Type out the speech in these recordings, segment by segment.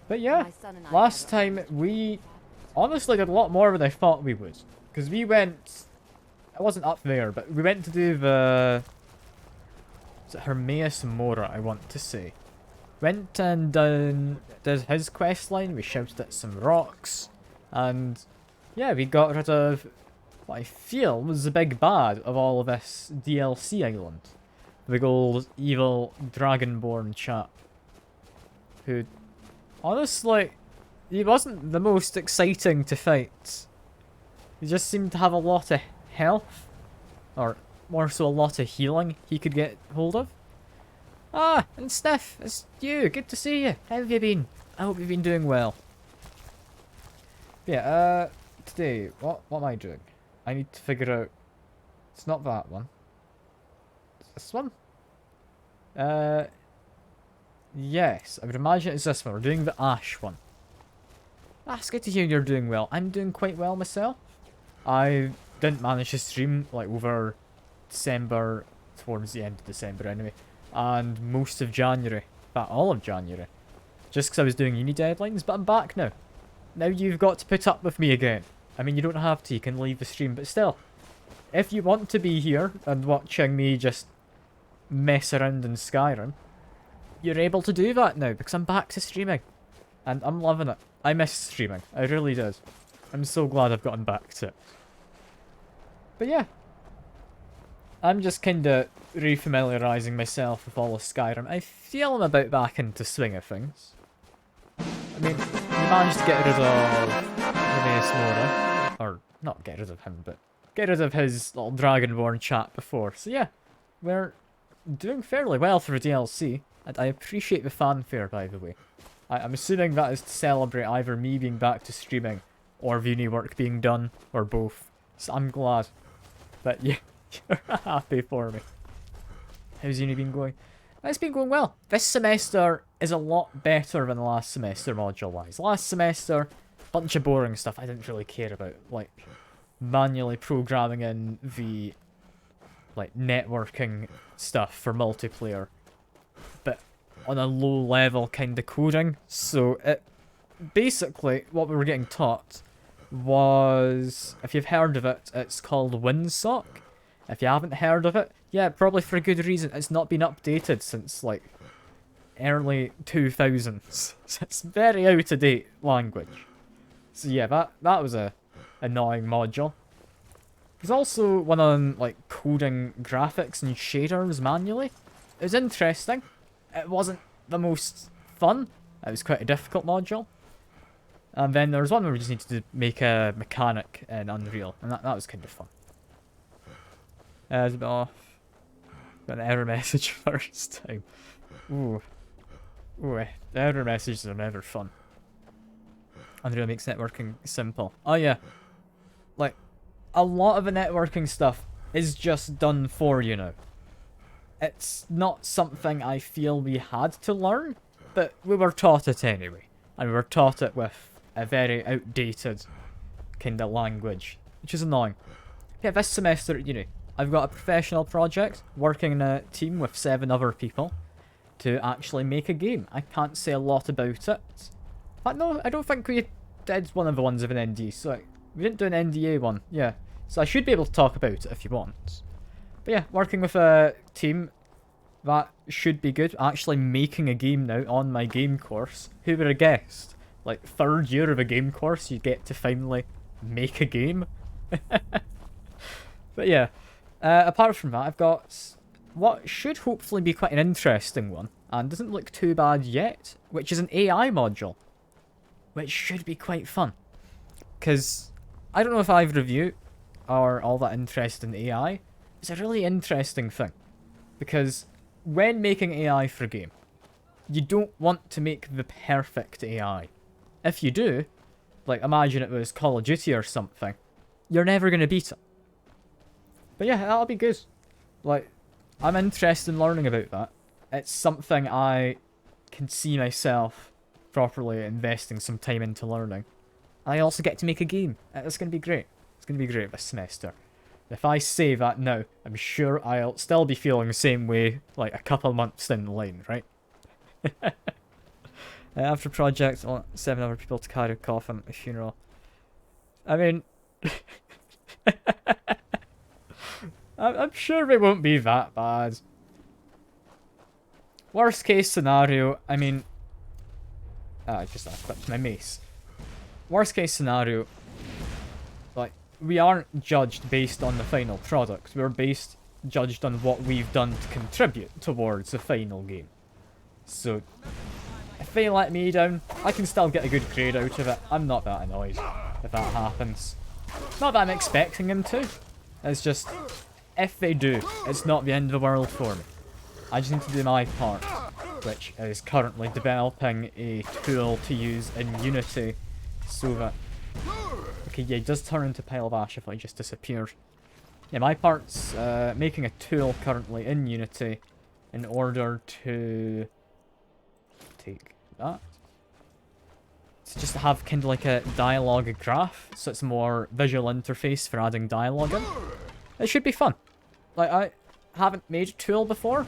But yeah, last time we honestly did a lot more than I thought we would. Because we went... I wasn't up there, but we went to do the... Is it Hermaeus Mora, I want to say. Went and did his quest line, we shouted at some rocks, and yeah, we got rid of what I feel was the big bad of all of this DLC island. The big old evil dragonborn chap. Who, honestly, he wasn't the most exciting to fight. He just seemed to have a lot of health, or more so a lot of healing he could get hold of. Ah, and Sniff, it's you. Good to see you. How have you been? I hope you've been doing well. Yeah, today, what am I doing? I need to figure out... It's not that one. It's this one? Yes, I would imagine it's this one. We're doing the Ash one. Ah, it's good to hear you're doing well. I'm doing quite well myself. I didn't manage to stream, like, over December, towards the end of December anyway. And most of January. In fact, all of January. Just because I was doing uni deadlines, but I'm back now. Now you've got to put up with me again. I mean, you don't have to, you can leave the stream, but still. If you want to be here and watching me just mess around in Skyrim, you're able to do that now, because I'm back to streaming. And I'm loving it. I miss streaming. I really did. I'm so glad I've gotten back to it. But yeah. I'm just kinda refamiliarising myself with all of Skyrim. I feel I'm about back into swing of things. I mean, we managed to get rid of Hermaeus Mora. Or, not get rid of him, but get rid of his little Dragonborn chat before. So yeah, we're doing fairly well for a DLC. And I appreciate the fanfare, by the way. I'm assuming that is to celebrate either me being back to streaming, or uni work being done, or both. So I'm glad that you're happy for me. How's uni been going? It's been going well. This semester is a lot better than last semester module-wise. Last semester, bunch of boring stuff I didn't really care about, like manually programming in the like networking stuff for multiplayer, but on a low level kind of coding. So it basically what we were getting taught was, if you've heard of it, it's called Windsock. If you haven't heard of it, yeah, probably for a good reason. It's not been updated since like early 2000s. So it's very out of date language. So yeah, that was a annoying module. There's also one on like coding graphics and shaders manually. It was interesting. It wasn't the most fun. It was quite a difficult module. And then there was one where we just needed to make a mechanic in Unreal, and that was kind of fun. It's a bit off. Got an error message first time. Ooh. Ooh, the error messages are never fun. Unreal makes networking simple. Oh yeah. Like, a lot of the networking stuff is just done for you now. It's not something I feel we had to learn, but we were taught it anyway. And we were taught it with a very outdated kind of language, which is annoying. Yeah, this semester at uni, I've got a professional project working in a team with 7 other people to actually make a game. I can't say a lot about it. But no, I don't think we did one of the ones of an NDA, so we didn't do an NDA one, yeah. So I should be able to talk about it if you want. But yeah, working with a team, that should be good. Actually making a game now on my game course. Who would have guessed? Like, 3rd year of a game course, you get to finally make a game. But yeah, apart from that, I've got what should hopefully be quite an interesting one, and doesn't look too bad yet, which is an AI module, which should be quite fun. Because I don't know if either of you are all that interested in AI. It's a really interesting thing, because when making AI for a game, you don't want to make the perfect AI. If you do, like imagine it was Call of Duty or something, you're never going to beat it. But yeah, that'll be good. Like, I'm interested in learning about that. It's something I can see myself properly investing some time into learning. I also get to make a game. It's going to be great. It's going to be great this semester. If I say that now, I'm sure I'll still be feeling the same way like a couple months down the line, right? After project, 7 other people to carry a coffin at my funeral. I mean, I'm sure it won't be that bad. Worst case scenario, I mean, I just equipped my mace. Worst case scenario, like, we aren't judged based on the final product. We're judged on what we've done to contribute towards the final game. So, if they let me down, I can still get a good grade out of it. I'm not that annoyed if that happens. Not that I'm expecting them to. It's just, if they do, it's not the end of the world for me. I just need to do my part, which is currently developing a tool to use in Unity, so that... Okay, yeah, it does turn into Pile of Ash if I just disappear. Yeah, my part's making a tool currently in Unity in order to... Take that. To just have kind of like a dialogue graph, so it's a more visual interface for adding dialogue in. It should be fun. Like, I haven't made a tool before,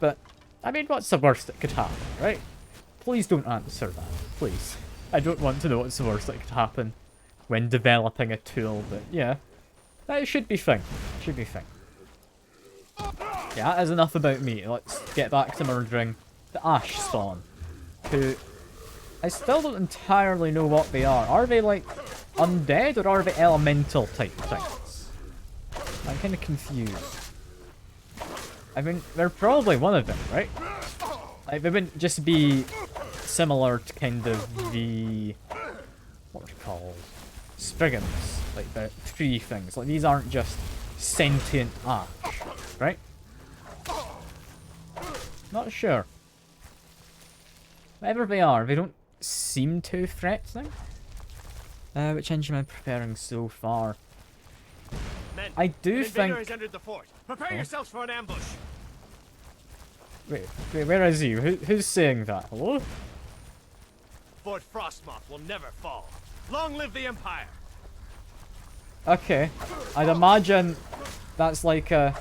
but, I mean, what's the worst that could happen, right? Please don't answer that, please. I don't want to know what's the worst that could happen when developing a tool, but yeah. It should be fine. It should be fine. Yeah, that is enough about me. Let's get back to murdering the Ash Spawn, who I still don't entirely know what they are. Are they, like, undead, or are they elemental type things? I'm kind of confused. I mean, they're probably one of them, right? Like, they wouldn't just be similar to kind of the... what are they called? Spriggans. Like, the tree things. Like, these aren't just sentient ash, right? Not sure. Whatever they are, they don't seem too threatening. Which engine am I preparing so far? Men, I do think... has entered the fort. Prepare yourselves for an ambush. Wait, where is he? Who's saying that? Hello? Fort Frostmoth will never fall. Long live the Empire! Okay. I'd imagine that's like an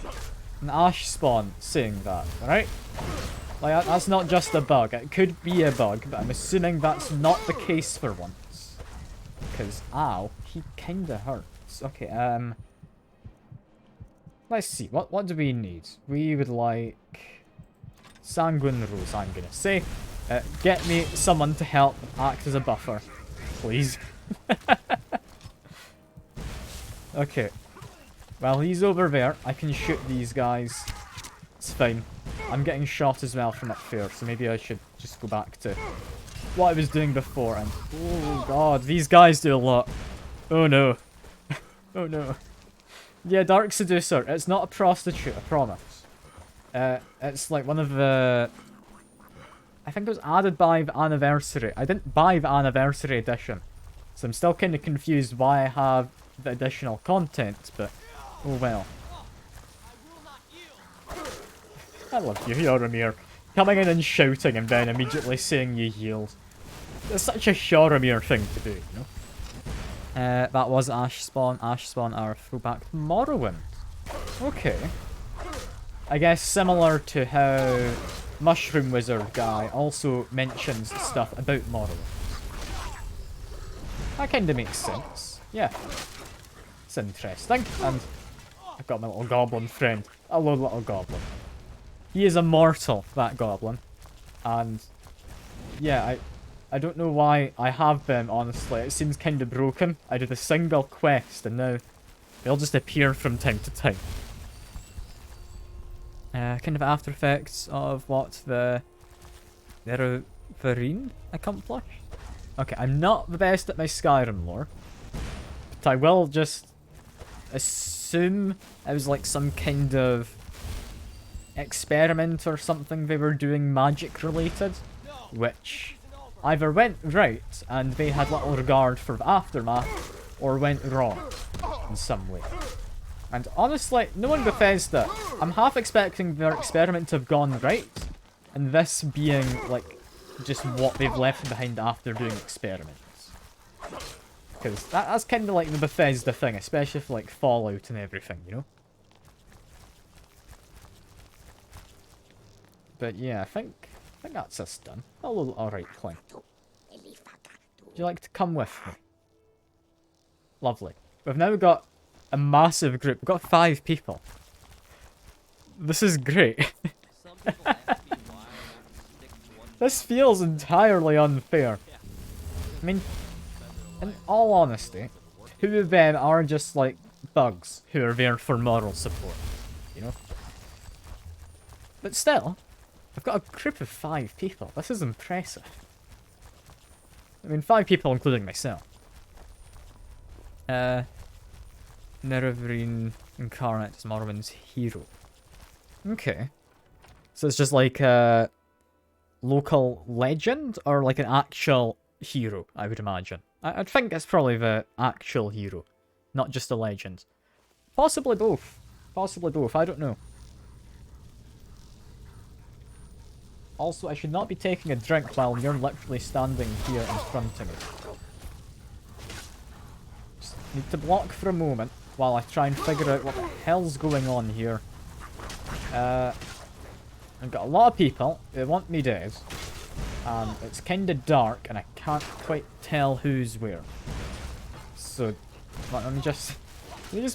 ash spawn saying that, right? Like, that's not just a bug. It could be a bug, but I'm assuming that's not the case for once. Because, ow, he kinda hurts. Okay, let's see. What do we need? We would like... Sanguine Rose, I'm gonna say. Get me someone to help act as a buffer. Please. Okay. Well, he's over there. I can shoot these guys. It's fine. I'm getting shot as well from up here, so maybe I should just go back to what I was doing before. And oh god, these guys do a lot. Oh no. Oh no. Yeah, Dark Seducer. It's not a prostitute, I promise. It's like one of the... I think it was added by the anniversary. I didn't buy the anniversary edition, so I'm still kind of confused why I have the additional content, but oh well. I love you, Yoromir. Coming in and shouting and then immediately saying you healed. It's such a Yoromir thing to do, you know? That was Ash Spawn. Ash Spawn are a throwback to Morrowind. Okay. I guess similar to how Mushroom Wizard guy also mentions stuff about Morrowind. That kinda makes sense. Yeah. It's interesting. And I've got my little goblin friend. Hello, little goblin. He is immortal, that goblin. And yeah, I don't know why I have them, honestly. It seems kind of broken. I did a single quest and now they'll just appear from time to time. Kind of after effects of what the Vereen accomplished. Okay, I'm not the best at my Skyrim lore, but I will just assume it was like some kind of experiment or something they were doing magic related, which either went right and they had little regard for the aftermath, or went wrong in some way. And honestly, knowing Bethesda, I'm half expecting their experiment to have gone right, and this being, like, just what they've left behind after doing experiments. Because that's kind of like the Bethesda thing, especially for, like, Fallout and everything, you know? But yeah, I think I think that's us done. Alright, Clint. Would you like to come with me? Lovely. We've now got a massive group. We've got 5 people. This is great. This feels entirely unfair. I mean, in all honesty, 2 of them are just like thugs who are there for moral support, you know? But still, I've got a group of 5 people. This is impressive. I mean, 5 people including myself. Nerevrine Incarnate is Morrowan's hero. Okay. So it's just like a local legend or like an actual hero, I would imagine. I'd think it's probably the actual hero, not just a legend. Possibly both. Possibly both, I don't know. Also, I should not be taking a drink while you're literally standing here in front of me. Just need to block for a moment while I try and figure out what the hell's going on here. I've got a lot of people who want me dead. And it's kinda dark and I can't quite tell who's where. So, let me just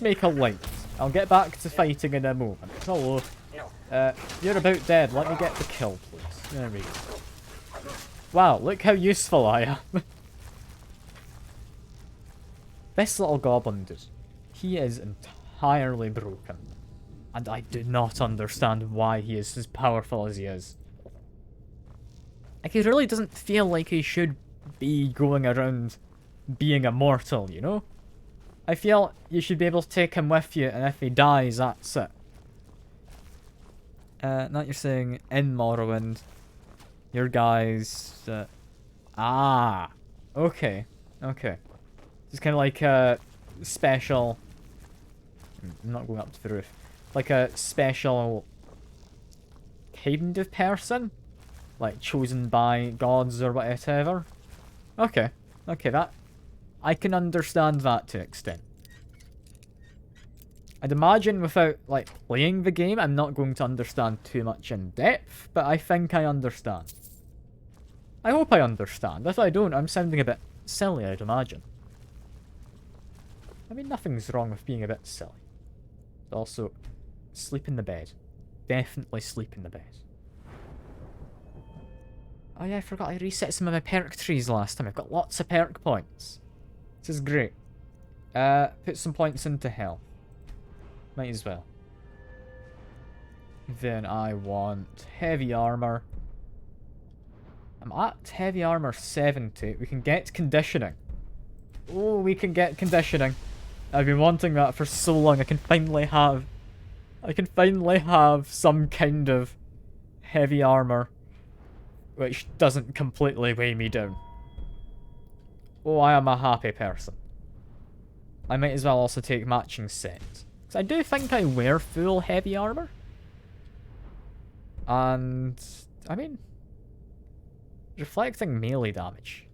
make a light. I'll get back to fighting in a moment. Hello. You're about dead. Let me get the kill, please. There we go. Wow, look how useful I am. This little goblin dude. He is entirely broken. And I do not understand why he is as powerful as he is. Like, he really doesn't feel like he should be going around being immortal, you know? I feel you should be able to take him with you, and if he dies, that's it. Now you're saying in Morrowind, your guys... okay. Okay. It's kind of like a special... I'm not going up to the roof. Like a special kind of person? Like chosen by gods or whatever? Okay. Okay, that... I can understand that to an extent. I'd imagine without, like, playing the game, I'm not going to understand too much in depth, but I think I understand. I hope I understand. If I don't, I'm sounding a bit silly, I'd imagine. I mean, nothing's wrong with being a bit silly. But also, sleep in the bed. Definitely sleep in the bed. Oh yeah, I forgot I reset some of my perk trees last time. I've got lots of perk points. This is great. Put some points into health. Might as well. Then I want heavy armor. I'm at heavy armor 70. We can get conditioning. Oh, we can get conditioning. I've been wanting that for so long. I can finally have some kind of heavy armor which doesn't completely weigh me down. Oh, I am a happy person. I might as well also take matching sets. Because I do think I wear full heavy armor. And, I mean, reflecting melee damage.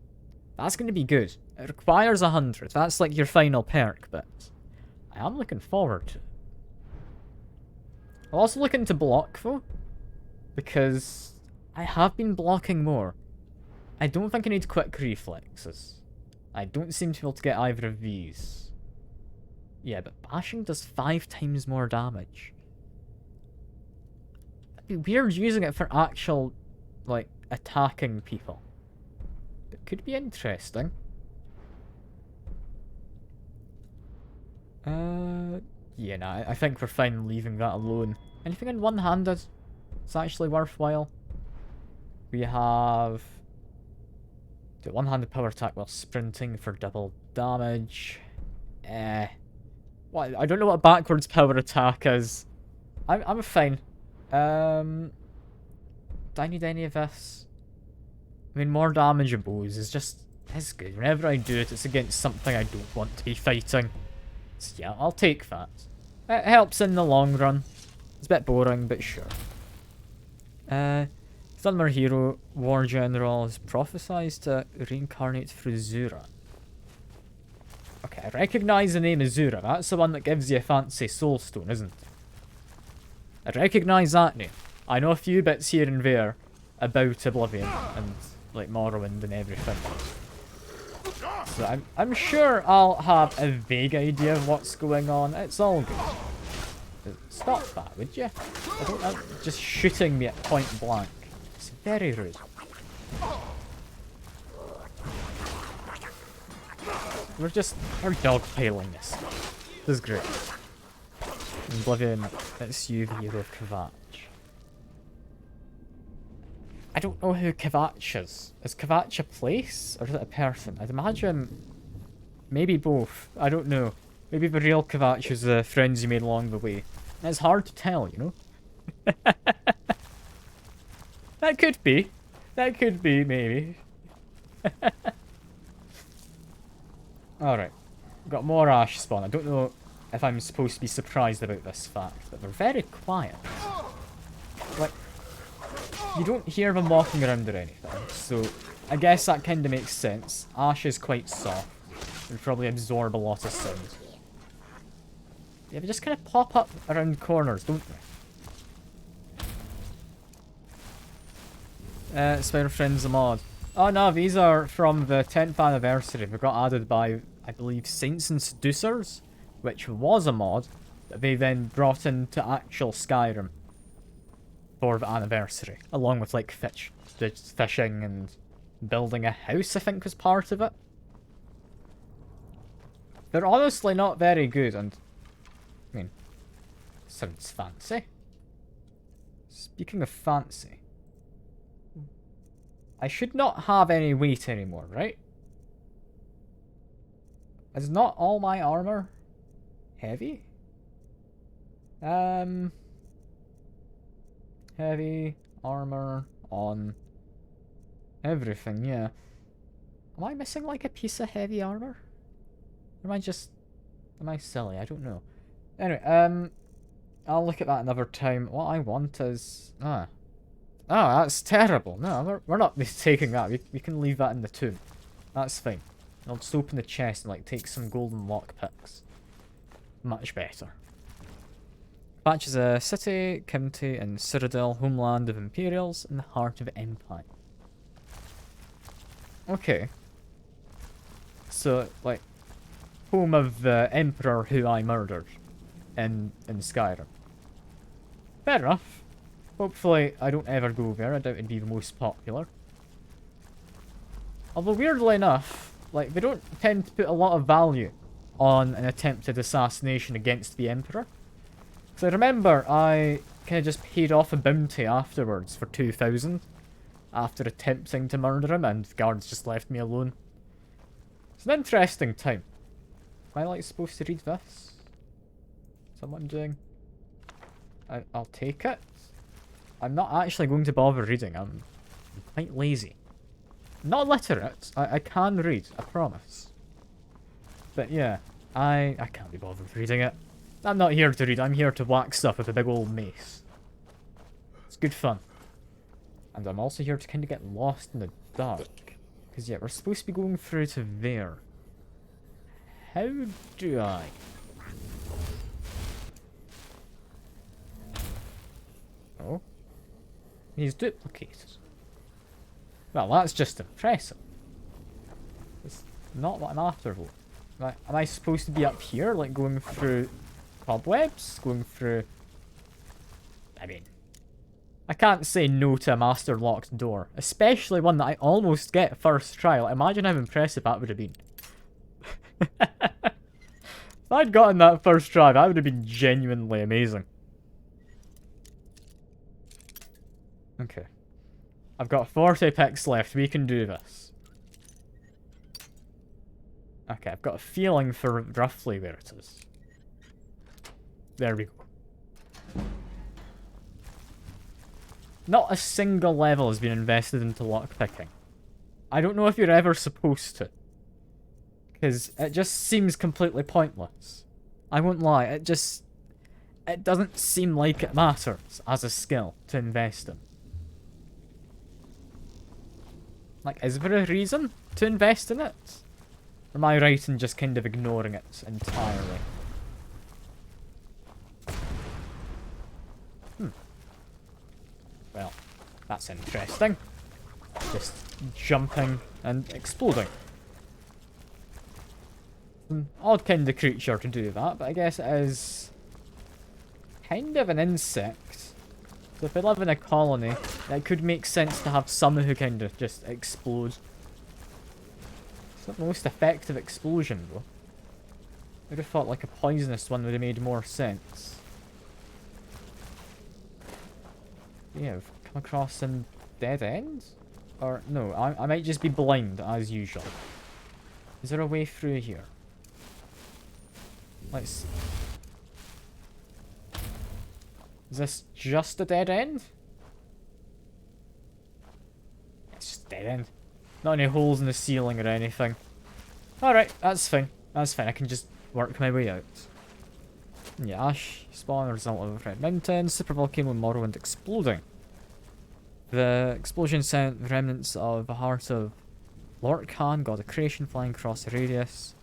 That's going to be good. It requires 100. That's like your final perk, but I am looking forward to it. I'm also looking to block, though, because I have been blocking more. I don't think I need quick reflexes. I don't seem to be able to get either of these. Yeah, but bashing does 5 times more damage. It'd be weird using it for actual, like, attacking people. It could be interesting. Yeah, nah, I think we're fine leaving that alone. Anything in one-handed? It's actually worthwhile. We have... do one-handed power attack while sprinting for double damage. What? I don't know what backwards power attack is. I'm fine. Do I need any of this? I mean, more damage and bows is just... is good. Whenever I do it, it's against something I don't want to be fighting. So yeah, I'll take that. It helps in the long run. It's a bit boring, but sure. Thunmer Hero, War General, is prophesied to reincarnate through Zura. Okay, I recognise the name Azura. That's the one that gives you a fancy soulstone, isn't it? I recognise that name. I know a few bits here and there about Oblivion and like Morrowind and everything. So I'm sure I'll have a vague idea of what's going on. It's all good. Stop that, would you? I don't know, just shooting me at point blank. It's very rude. We're dogpiling this. This is great. Oblivion, it's you, the hero of Kvatch. I don't know who Kvatch is. Is Kvatch a place, or is it a person? I'd imagine maybe both. I don't know. Maybe the real Kvatch is the friends you made along the way. It's hard to tell, you know? That could be. That could be, maybe. Alright. Got more ash spawn. I don't know if I'm supposed to be surprised about this fact, but they're very quiet. Like, you don't hear them walking around or anything, so I guess that kind of makes sense. Ash is quite soft. It would probably absorb a lot of sound. Yeah, they just kind of pop up around corners, don't they? Spider Friends a mod. Oh no, these are from the 10th anniversary. They got added by, I believe, Saints and Seducers, which was a mod that they then brought into actual Skyrim for the anniversary, along with like fishing and building a house, I think was part of it. They're honestly not very good, and I mean, sounds fancy. Speaking of fancy, I should not have any weight anymore, right? Is not all my armor heavy? Heavy armor on everything, yeah. Am I missing like a piece of heavy armor? Or am I silly? I don't know. Anyway, I'll look at that another time. What I want is... Oh, that's terrible. No, we're not taking that. We can leave that in the tomb. That's fine. I'll just open the chest and like take some golden lockpicks. Much better. Kvatch is a city, county, and citadel, homeland of Imperials, in the heart of Empire. Okay. So, like, home of the Emperor who I murdered in Skyrim. Fair enough. Hopefully I don't ever go there. I doubt it'd be the most popular. Although weirdly enough, like, they don't tend to put a lot of value on an attempted assassination against the Emperor. So I remember I kind of just paid off a bounty afterwards for 2,000 after attempting to murder him, and the guards just left me alone. It's an interesting time. Am I like supposed to read this? Is that what I'm doing? I'll take it. I'm not actually going to bother reading. I'm quite lazy. Not literate. I can read, I promise. But yeah, I can't be bothered reading it. I'm not here to read, I'm here to whack stuff with a big old mace. It's good fun. And I'm also here to kind of get lost in the dark. Because yeah, we're supposed to be going through to there. How do I? Oh. He's duplicated. Well, that's just impressive. It's not what I'm after, though. Am I supposed to be up here, like going through cobwebs? Going through... I mean... I can't say no to a master locked door. Especially one that I almost get first try. Like, imagine how impressive that would have been. If I'd gotten that first try, that would have been genuinely amazing. Okay. I've got 40 picks left. We can do this. Okay, I've got a feeling for roughly where it is. There we go. Not a single level has been invested into lockpicking. I don't know if you're ever supposed to. Because it just seems completely pointless. I won't lie, it doesn't seem like it matters as a skill to invest in. Like, is there a reason to invest in it? Or am I right in just kind of ignoring it entirely? Well, That's interesting. Just jumping and exploding. An odd kind of creature to do that, but I guess it is kind of an insect. So if we live in a colony, it could make sense to have some who kind of just explode. It's not the most effective explosion though. I would have thought like a poisonous one would have made more sense. Yeah, we've come across some dead ends? Or no, I might just be blind as usual. Is there a way through here? Let's... Is this just a dead end? It's just a dead end. Not any holes in the ceiling or anything. Alright, that's fine. That's fine, I can just work my way out. Yeah, ash spawn, result of a red mountain, super volcano, Morrowind exploding. The explosion sent remnants of the heart of Lorcan, god of creation, flying across the radius.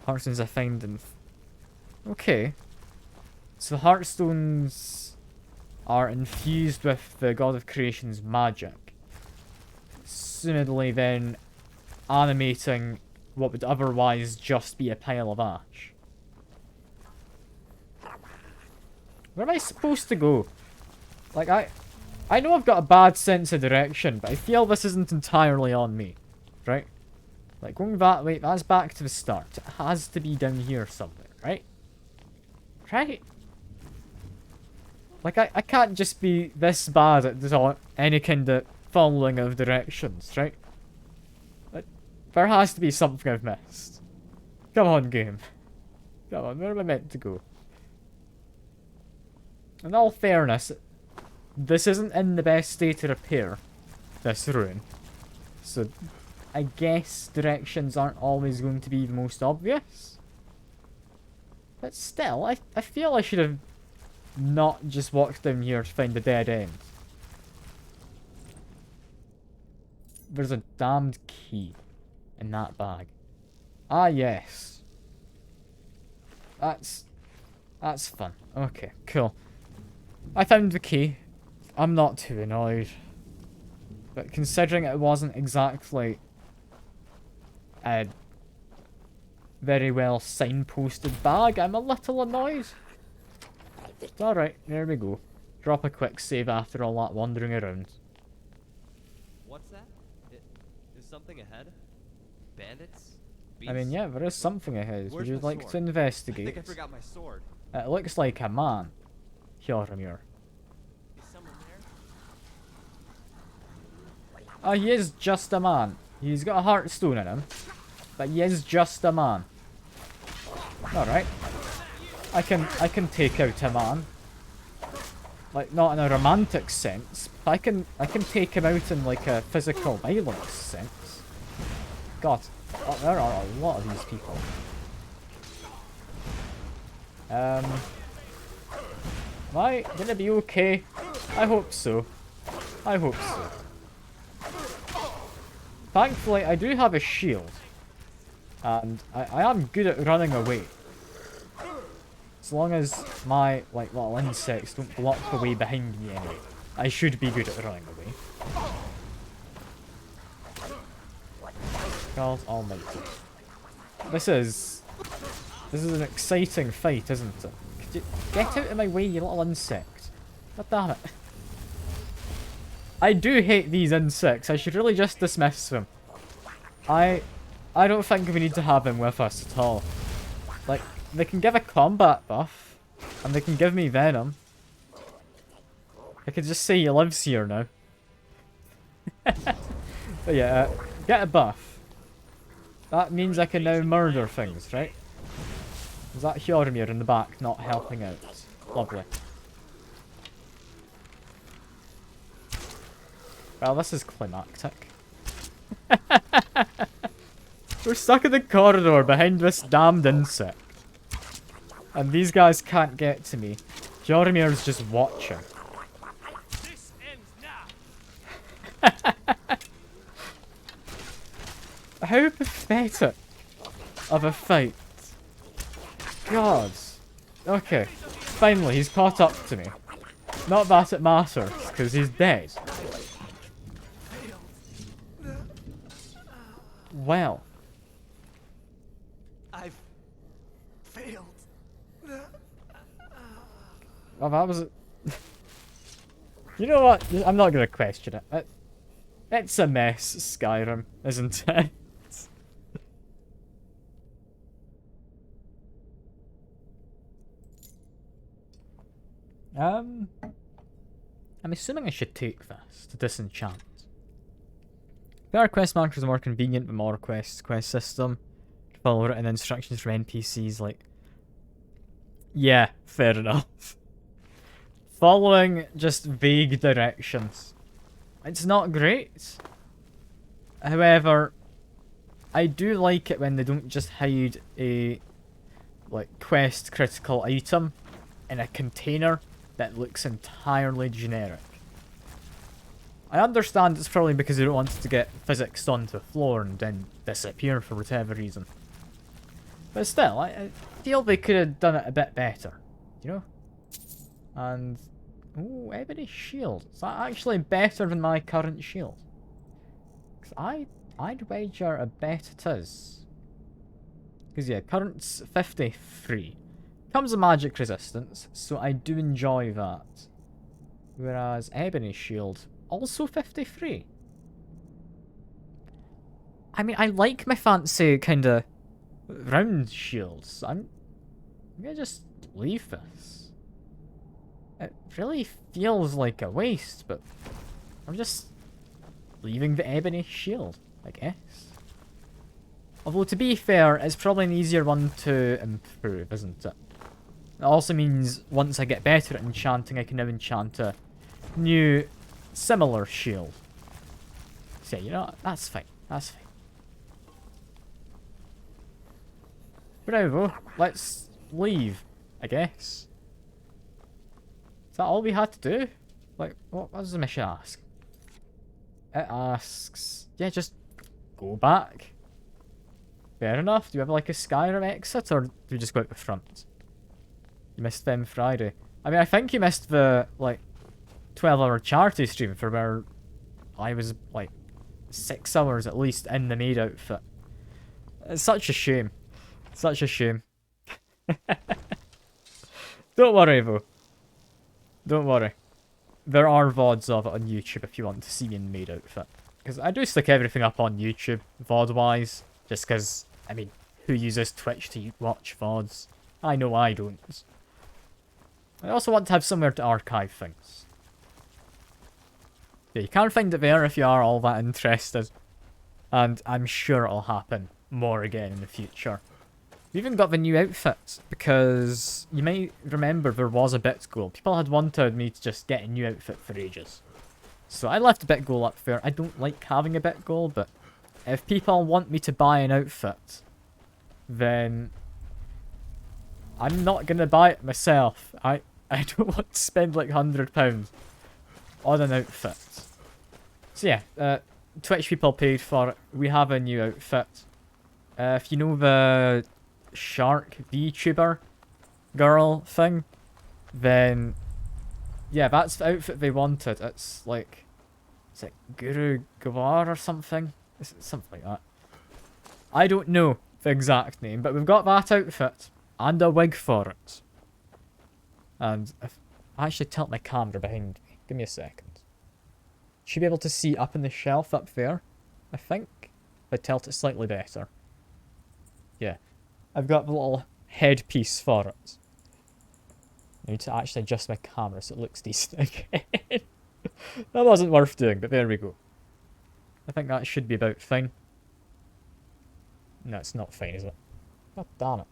Heartstones I find in... Okay. So the heartstones are infused with the god of creation's magic. Assumedly then animating what would otherwise just be a pile of ash. Where am I supposed to go? Like, I know I've got a bad sense of direction, but I feel this isn't entirely on me. Right? Like, going that way, that's back to the start. It has to be down here somewhere, right? Right? Like, I can't just be this bad at any kind of following of directions, right? Like, there has to be something I've missed. Come on, game. Come on, where am I meant to go? In all fairness, this isn't in the best state of repair, this ruin. So, I guess directions aren't always going to be the most obvious. But still, I feel I should have not just walked down here to find a dead end. There's a damned key in that bag. Ah, yes. That's fun. Okay, cool. I found the key. I'm not too annoyed. But considering it wasn't exactly a very well signposted bag, I'm a little annoyed. Alright, there we go. Drop a quick save after all that wandering around. What's that? Is something ahead? Bandits? Beasts? I mean, yeah, there is something ahead. Would you like to investigate? I think I forgot my sword. It looks like a man. Hjarmir. Is someone there? Oh, he is just a man. He's got a heart stone in him. But he is just a man. Alright. I can take out a man. Like, not in a romantic sense. But I can take him out in like a physical violence sense. God. Oh, there are a lot of these people. Am I gonna be okay? I hope so. I hope so. Thankfully, I do have a shield. And I am good at running away. As long as my, like, little insects don't block the way behind me anyway. I should be good at running away. God almighty. This is an exciting fight, isn't it? Could you get out of my way, you little insect? God damn it. I do hate these insects. I should really just dismiss them. I don't think we need to have them with us at all. Like, they can give a combat buff, and they can give me venom. I could just say he lives here now. But yeah, get a buff. That means I can now murder things, right? Is that Hjarmir in the back not helping out? Lovely. Well, this is climactic. We're stuck in the corridor behind this damned insect. And these guys can't get to me. Hjarmir's just watching. This ends now. How pathetic of a fight. God. Okay. Finally, he's caught up to me. Not that it matters, because he's dead. well. I've failed. Well, that was... You know what? I'm not going to question it. It's a mess, Skyrim, isn't it? I'm assuming I should take this to disenchant. There are quest markers are more convenient, but more quest system. Follow written instructions from NPCs, like... Yeah, fair enough. Following just vague directions. It's not great. However, I do like it when they don't just hide a like quest critical item in a container that looks entirely generic. I understand it's probably because they don't want it to get physicsed onto the floor and then disappear for whatever reason. But still, I feel they could have done it a bit better, you know? And... Ooh, ebony shield. Is that actually better than my current shield? Because I'd wager I bet it is. Because yeah, current's 53. Comes a magic resistance, so I do enjoy that. Whereas ebony shield, also 53. I mean, I like my fancy kind of round shields. I'm gonna just leave this. It really feels like a waste, but I'm just leaving the ebony shield, I guess. Although, to be fair, it's probably an easier one to improve, isn't it? It also means once I get better at enchanting, I can now enchant a new, similar shield. So, yeah, you know what? That's fine. That's fine. Bravo. Let's leave, I guess. Is that all we had to do? Like, what does the mission ask? It asks... Yeah, just go back. Fair enough. Do you have like a Skyrim exit, or do you just go out the front? You missed them Friday. I mean, I think you missed the, like, 12-hour charity stream for where I was, like, 6 hours at least in the maid outfit. It's such a shame. Such a shame. Don't worry, though. Don't worry. There are VODs of it on YouTube if you want to see me in maid outfit. Because I do stick everything up on YouTube, VOD-wise. Just because, I mean, who uses Twitch to watch VODs? I know I don't. I also want to have somewhere to archive things. Yeah, you can find it there if you are all that interested. And I'm sure it'll happen more again in the future. We even got the new outfit, because you might remember there was a bit goal. People had wanted me to just get a new outfit for ages. So I left a bit goal up there. I don't like having a bit goal, but if people want me to buy an outfit, then I'm not going to buy it myself. I don't want to spend like £100 on an outfit. So yeah, Twitch people paid for it. We have a new outfit. If you know the shark VTuber girl thing, then yeah, that's the outfit they wanted. It's like, is it Guru Gawar or something? It's something like that. I don't know the exact name, but we've got that outfit and a wig for it. And if I actually tilt my camera behind me, give me a second. Should be able to see up in the shelf up there, I think. If I tilt it slightly better. Yeah. I've got the little headpiece for it. I need to actually adjust my camera so it looks decent again. That wasn't worth doing, but there we go. I think that should be about fine. No, it's not fine, is it? God damn it.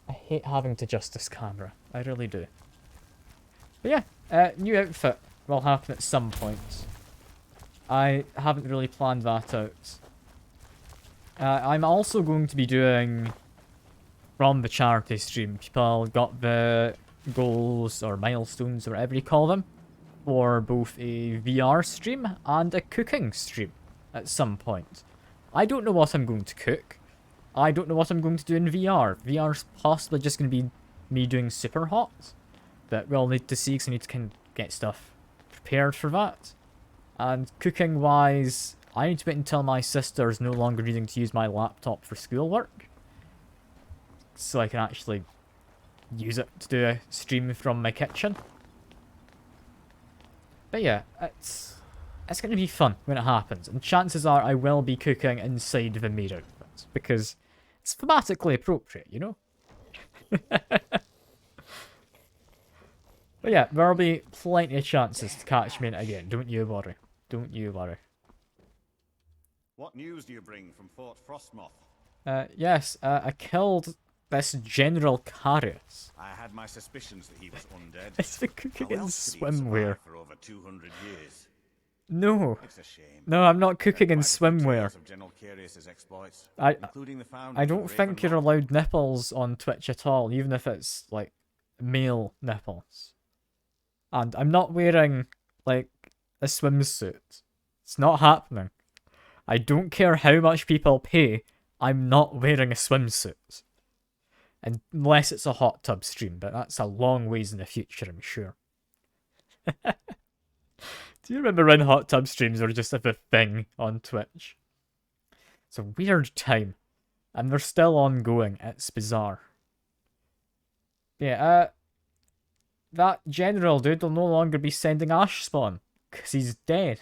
I hate having to adjust this camera. I really do. But yeah, new outfit will happen at some point. I haven't really planned that out. I'm also going to be doing... From the charity stream, people got the goals or milestones or whatever you call them for both a VR stream and a cooking stream at some point. I don't know what I'm going to cook. I don't know what I'm going to do in VR. VR's possibly just going to be me doing super hot. But we'll need to see because I need to kind of get stuff prepared for that. And cooking wise, I need to wait until my sister is no longer needing to use my laptop for schoolwork, so I can actually use it to do a stream from my kitchen. But yeah, it's going to be fun when it happens, and chances are I will be cooking inside the maid outfit, because it's thematically appropriate, you know? But yeah, there'll be plenty of chances to catch me in it again, don't you worry. Don't you worry. What news do you bring from Fort Frostmoth? Yes, I killed this General Carius. I had my suspicions that he was undead. It's the cooking How in else could he have swimwear. survived for over 200 years? No. It's a shame. No, I'm not cooking in Quite a few swimwear. tales of General Carius's exploits, I including the found I of the don't think you're Raven allowed nipples on Twitch at all, even if it's, like, male nipples. And I'm not wearing, like, a swimsuit. It's not happening. I don't care how much people pay, I'm not wearing a swimsuit. Unless it's a hot tub stream, but that's a long ways in the future, I'm sure. Do you remember when hot tub streams were just a thing on Twitch? It's a weird time. And they're still ongoing. It's bizarre. Yeah, that general dude will no longer be sending ash spawn, because he's dead.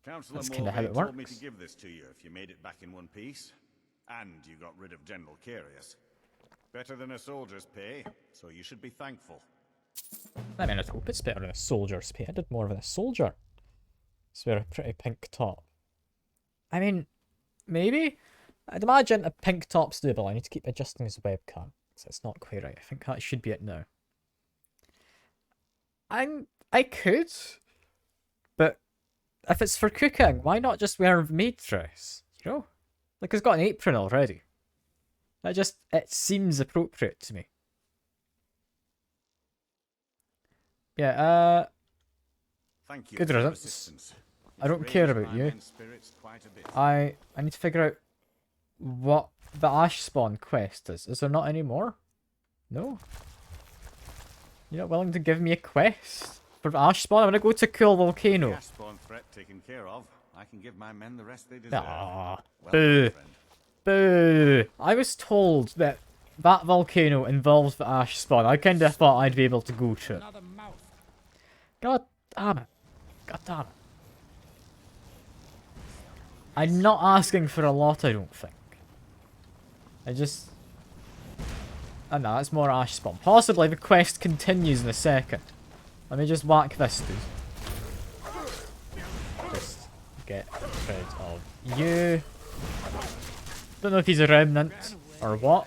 Councillor That's kinda how Morgan it told me works. to give this to you if you made it back in one piece. And you got rid of General Carius. Better than a soldier's pay, so you should be thankful. I mean, I'd hope it's better than a soldier's pay. I did more than a soldier. So wear a pretty pink top. I mean, maybe? I'd imagine a pink top's doable. I need to keep adjusting his webcam, because it's not quite right. I think that should be it now. I could, but if it's for cooking, why not just wear a maid dress? You know? Like, he's got an apron already. It seems appropriate to me. Yeah, Thank you good for your riddance. assistance. I don't It's care raised about my you. men's spirits quite a bit. I need to figure out what the Ash Spawn quest is. Is there not any more? No? You're not willing to give me a quest for the Ash Spawn? I'm gonna go to Cool Volcano. Gas spawn threat taken care of. I can give my men the rest they deserve. Ah, Well, boo. my friend. Boo! I was told that that volcano involves the Ash Spawn. I kinda thought I'd be able to go to it. God damn it. God damn it. I'm not asking for a lot, I don't think. Oh no, it's more Ash Spawn. Possibly the quest continues in a second. Let me just whack this dude. Just get rid of you. Don't know if he's a remnant or what.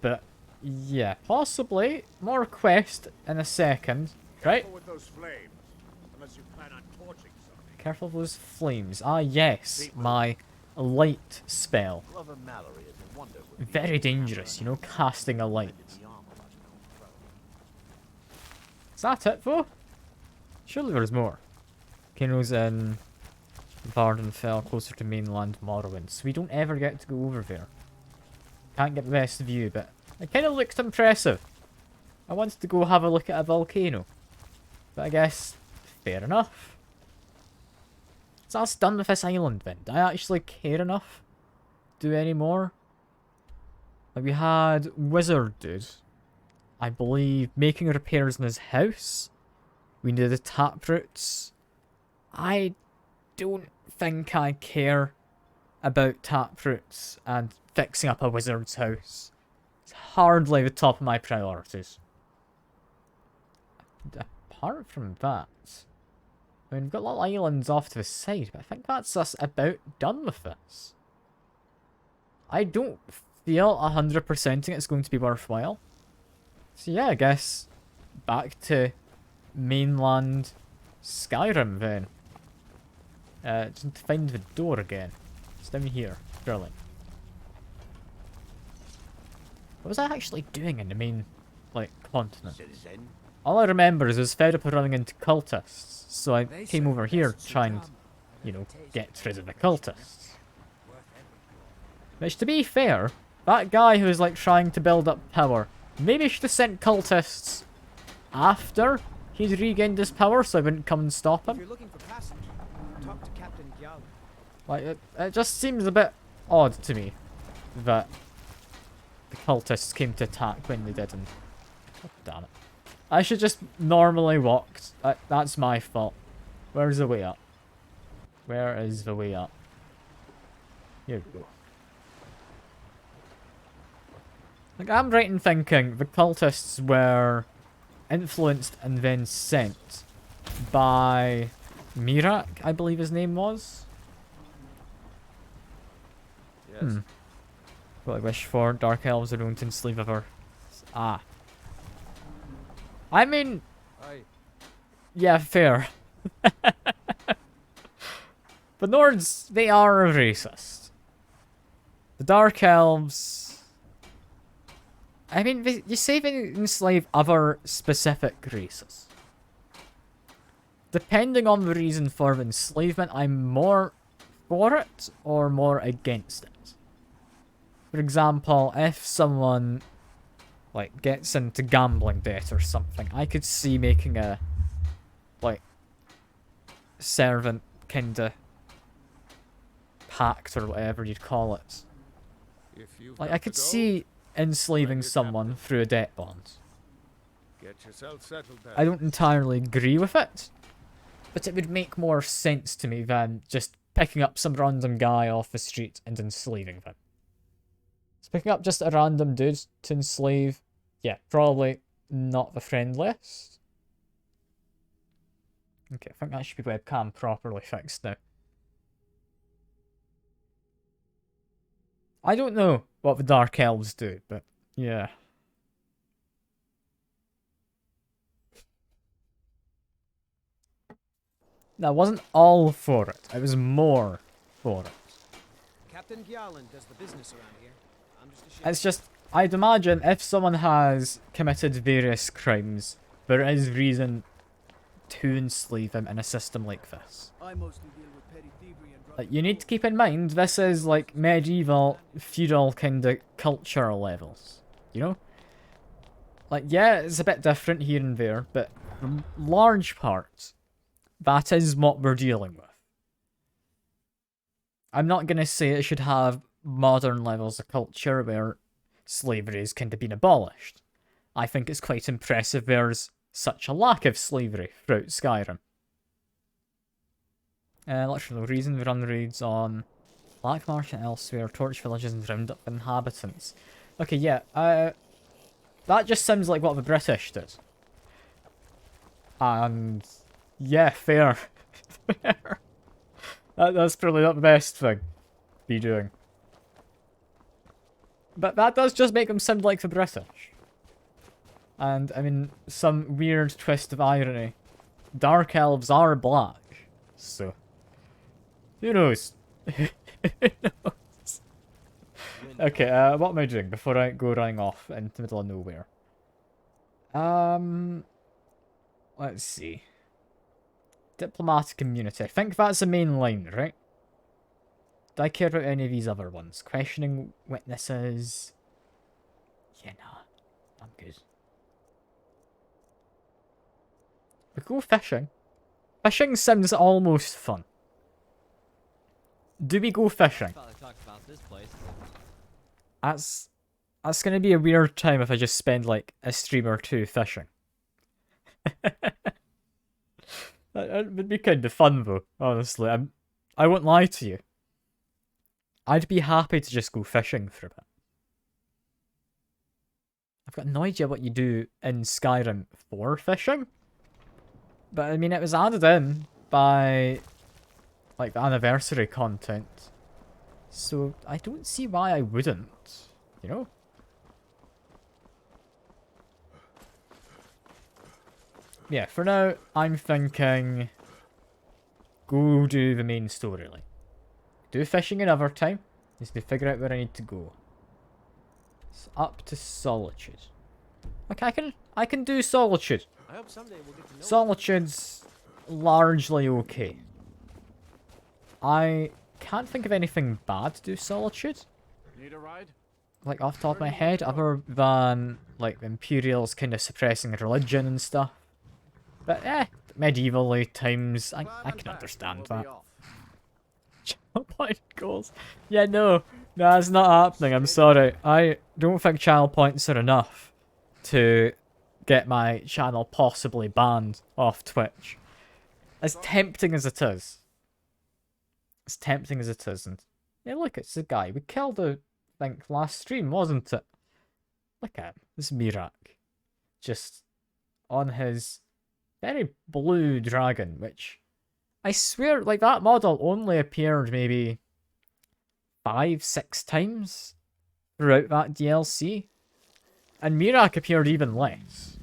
But yeah, possibly more quest in a second. Right? With those flames, unless you plan on torching something. Careful of those flames. Ah yes, my light spell. Glover Mallory is a wonder with Very dangerous, you know, casting a light. the armor like an old pro. Is that it though? Surely there's more. Kano's in Vardenfell, closer to mainland Morrowind, so we don't ever get to go over there. Can't get the best view, but it kind of looked impressive. I wanted to go have a look at a volcano. But I guess, fair enough. So that's done with this island then. Do I actually care enough to do any more? Like we had Wizard Dude, I believe, making repairs in his house. We did the taproots. I don't think I care about taproots and fixing up a wizard's house. It's hardly the top of my priorities. Apart from that, I mean, we've got little islands off to the side, but I think that's us about done with this. I don't feel 100%ing it's going to be worthwhile. So yeah, I guess back to mainland Skyrim then. Just need to find the door again. It's down here. Brilliant. What was I actually doing in the main, like, continent? Citizen. All I remember is I was fed up of running into cultists, so I came over here to try and, you know, get rid of the cultists. Which, to be fair, that guy who was, like, trying to build up power, maybe should have sent cultists after he'd regained his power so I wouldn't come and stop If him. you're looking for passengers, talk to Captain Gyal. Like, it just seems a bit odd to me that the cultists came to attack when they didn't. Oh, damn it. I should just normally walk. That's my fault. Where's the way up? Where is the way up? Here we go. Like, I'm right in thinking the cultists were influenced and then sent by Mirak, I believe his name was. Yes. What I wish for, Dark Elves are going to enslave ever. Ah. I mean, Aye. yeah, fair. The Nords, they are racist. The Dark Elves... I mean, you say they enslave other specific races. Depending on the reason for the enslavement, I'm more for it or more against it. For example, if someone like gets into gambling debt or something, I could see making a like servant kinda pact or whatever you'd call it. Like I could see enslaving someone through a debt bond. Get yourself settled there. I don't entirely agree with it, but it would make more sense to me than just picking up some random guy off the street and enslaving them. So picking up just a random dude to enslave, yeah, probably not the friendliest. Okay, I think that should be webcam properly fixed now. I don't know what the Dark Elves do, but yeah. I wasn't all for it. I was more for it. Captain Gyalin does the business around here. I'm just a ship. It's just, I'd imagine if someone has committed various crimes, there is reason to enslave them in a system like this. I mostly deal with petty thievery and Like, you need to keep in mind, this is like medieval, feudal kind of culture levels, you know? Like, yeah, it's a bit different here and there, but for large parts, that is what we're dealing with. I'm not going to say it should have modern levels of culture where slavery has kind of been abolished. I think it's quite impressive there's such a lack of slavery throughout Skyrim. Literal reason we run raids on Black Marsh and elsewhere, torch villages and round up inhabitants. Okay, yeah, that just sounds like what the British did. And yeah, fair. Fair. That's probably not the best thing to be doing. But that does just make them sound like the British. And, I mean, some weird twist of irony. Dark Elves are black, so... Who knows? Who knows? Okay, what am I doing before I go running off into the middle of nowhere? Let's see. Diplomatic immunity. I think that's the main line, right? Do I care about any of these other ones? Questioning witnesses. Yeah, nah. I'm good. We go fishing. Fishing sounds almost fun. Do we go fishing? Thought I talked about this place. That's gonna be a weird time if I just spend like a stream or two fishing. That would be kind of fun though, honestly. I won't lie to you. I'd be happy to just go fishing for a bit. I've got no idea what you do in Skyrim for fishing. But I mean, it was added in by like the anniversary content. So I don't see why I wouldn't, you know? Yeah, for now, I'm thinking go do the main storyline. Do fishing another time. Just to figure out where I need to go. It's up to Solitude. Okay, I can do Solitude. I hope someday we'll get to know Solitude's largely okay. I can't think of anything bad to do Solitude. Need a ride? Like off the top of my head, other than like the Imperials kind of suppressing religion and stuff. But medievally times, I can understand that. Child point goals. Yeah, no. No, that's not happening. I'm sorry. I don't think channel points are enough to get my channel possibly banned off Twitch. As tempting as it is. As tempting as it is. And yeah, look, it's the guy we killed, I think, last stream, wasn't it? Look at him. This Mirak. Just on his very blue dragon, which I swear, like, that model only appeared maybe 5-6 times throughout that DLC. And Mirak appeared even less.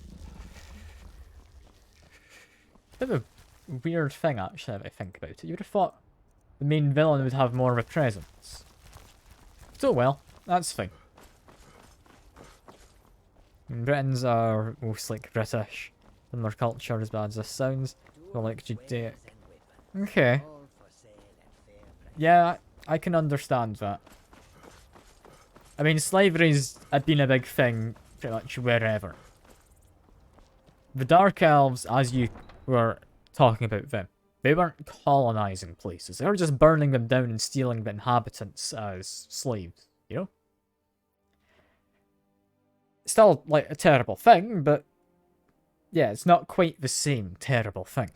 Bit of a weird thing, actually, if I think about it. You would have thought the main villain would have more of a presence. So, well, that's fine. Britons are most like British, and their culture, as bad as this sounds, they're like Judaic. Okay. Yeah, I can understand that. I mean, slavery's been a big thing pretty much wherever. The Dark Elves, as you were talking about them, they weren't colonizing places. They were just burning them down and stealing the inhabitants as slaves, you know? Still, like, a terrible thing, but yeah, it's not quite the same terrible thing.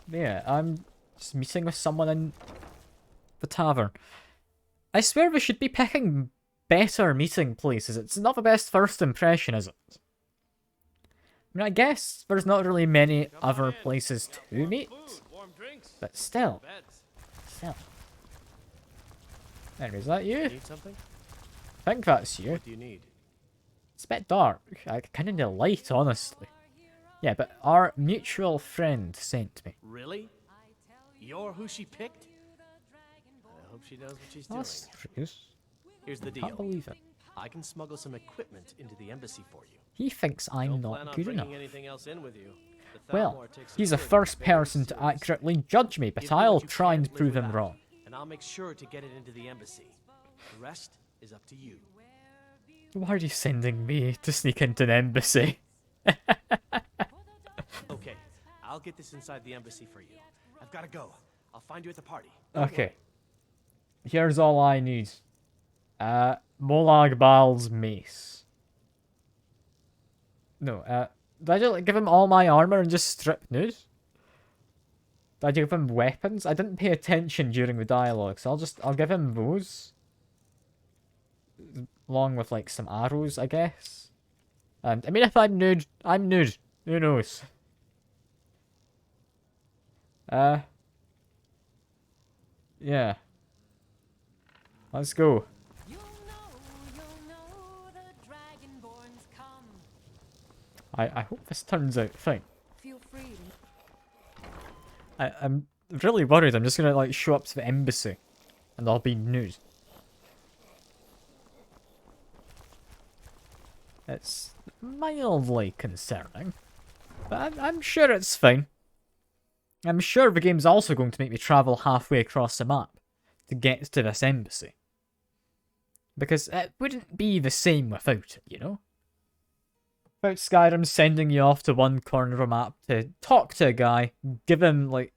Yeah, I'm just meeting with someone in the tavern. I swear we should be picking better meeting places. It's not the best first impression, is it? I mean, I guess there's not really many other places to meet, but still. Anyway, is that you? Need something? I think that's you. What do you need? It's a bit dark. I kind of need a light, honestly. Yeah, but our mutual friend sent me. Really? You're who she picked? I hope she knows what she's doing. That's true. Here's the Can't deal. believe it. I can smuggle some equipment into the embassy for you. He thinks I'm Don't not plan on good bringing enough. anything else in with you. The Well, Thalmor takes he's the security first very person to seriously. accurately judge me, but Give me I'll what you try can and live prove him without, wrong. And I'll make sure to get it into the embassy. The rest is up to you. Why are you sending me to sneak into an embassy? Okay, I'll get this inside the embassy for you. I've got to go. I'll find you at the party. Don't Okay. Here's all I need. Molag Bal's mace. No, did I just like, give him all my armor and just strip nude? Did I give him weapons? I didn't pay attention during the dialogue, so I'll give him those. Along with like some arrows, I guess. And I mean, if I'm nude, I'm nude. Who knows? Yeah. Let's go. You'll know the Dragonborn's come. I hope this turns out fine. Feel free. I'm really worried. I'm just gonna like show up to the embassy, and I'll be nude. It's mildly concerning, but I'm sure it's fine. I'm sure the game's also going to make me travel halfway across the map to get to this embassy. Because it wouldn't be the same without it, you know? Without Skyrim sending you off to one corner of a map to talk to a guy, give him, like,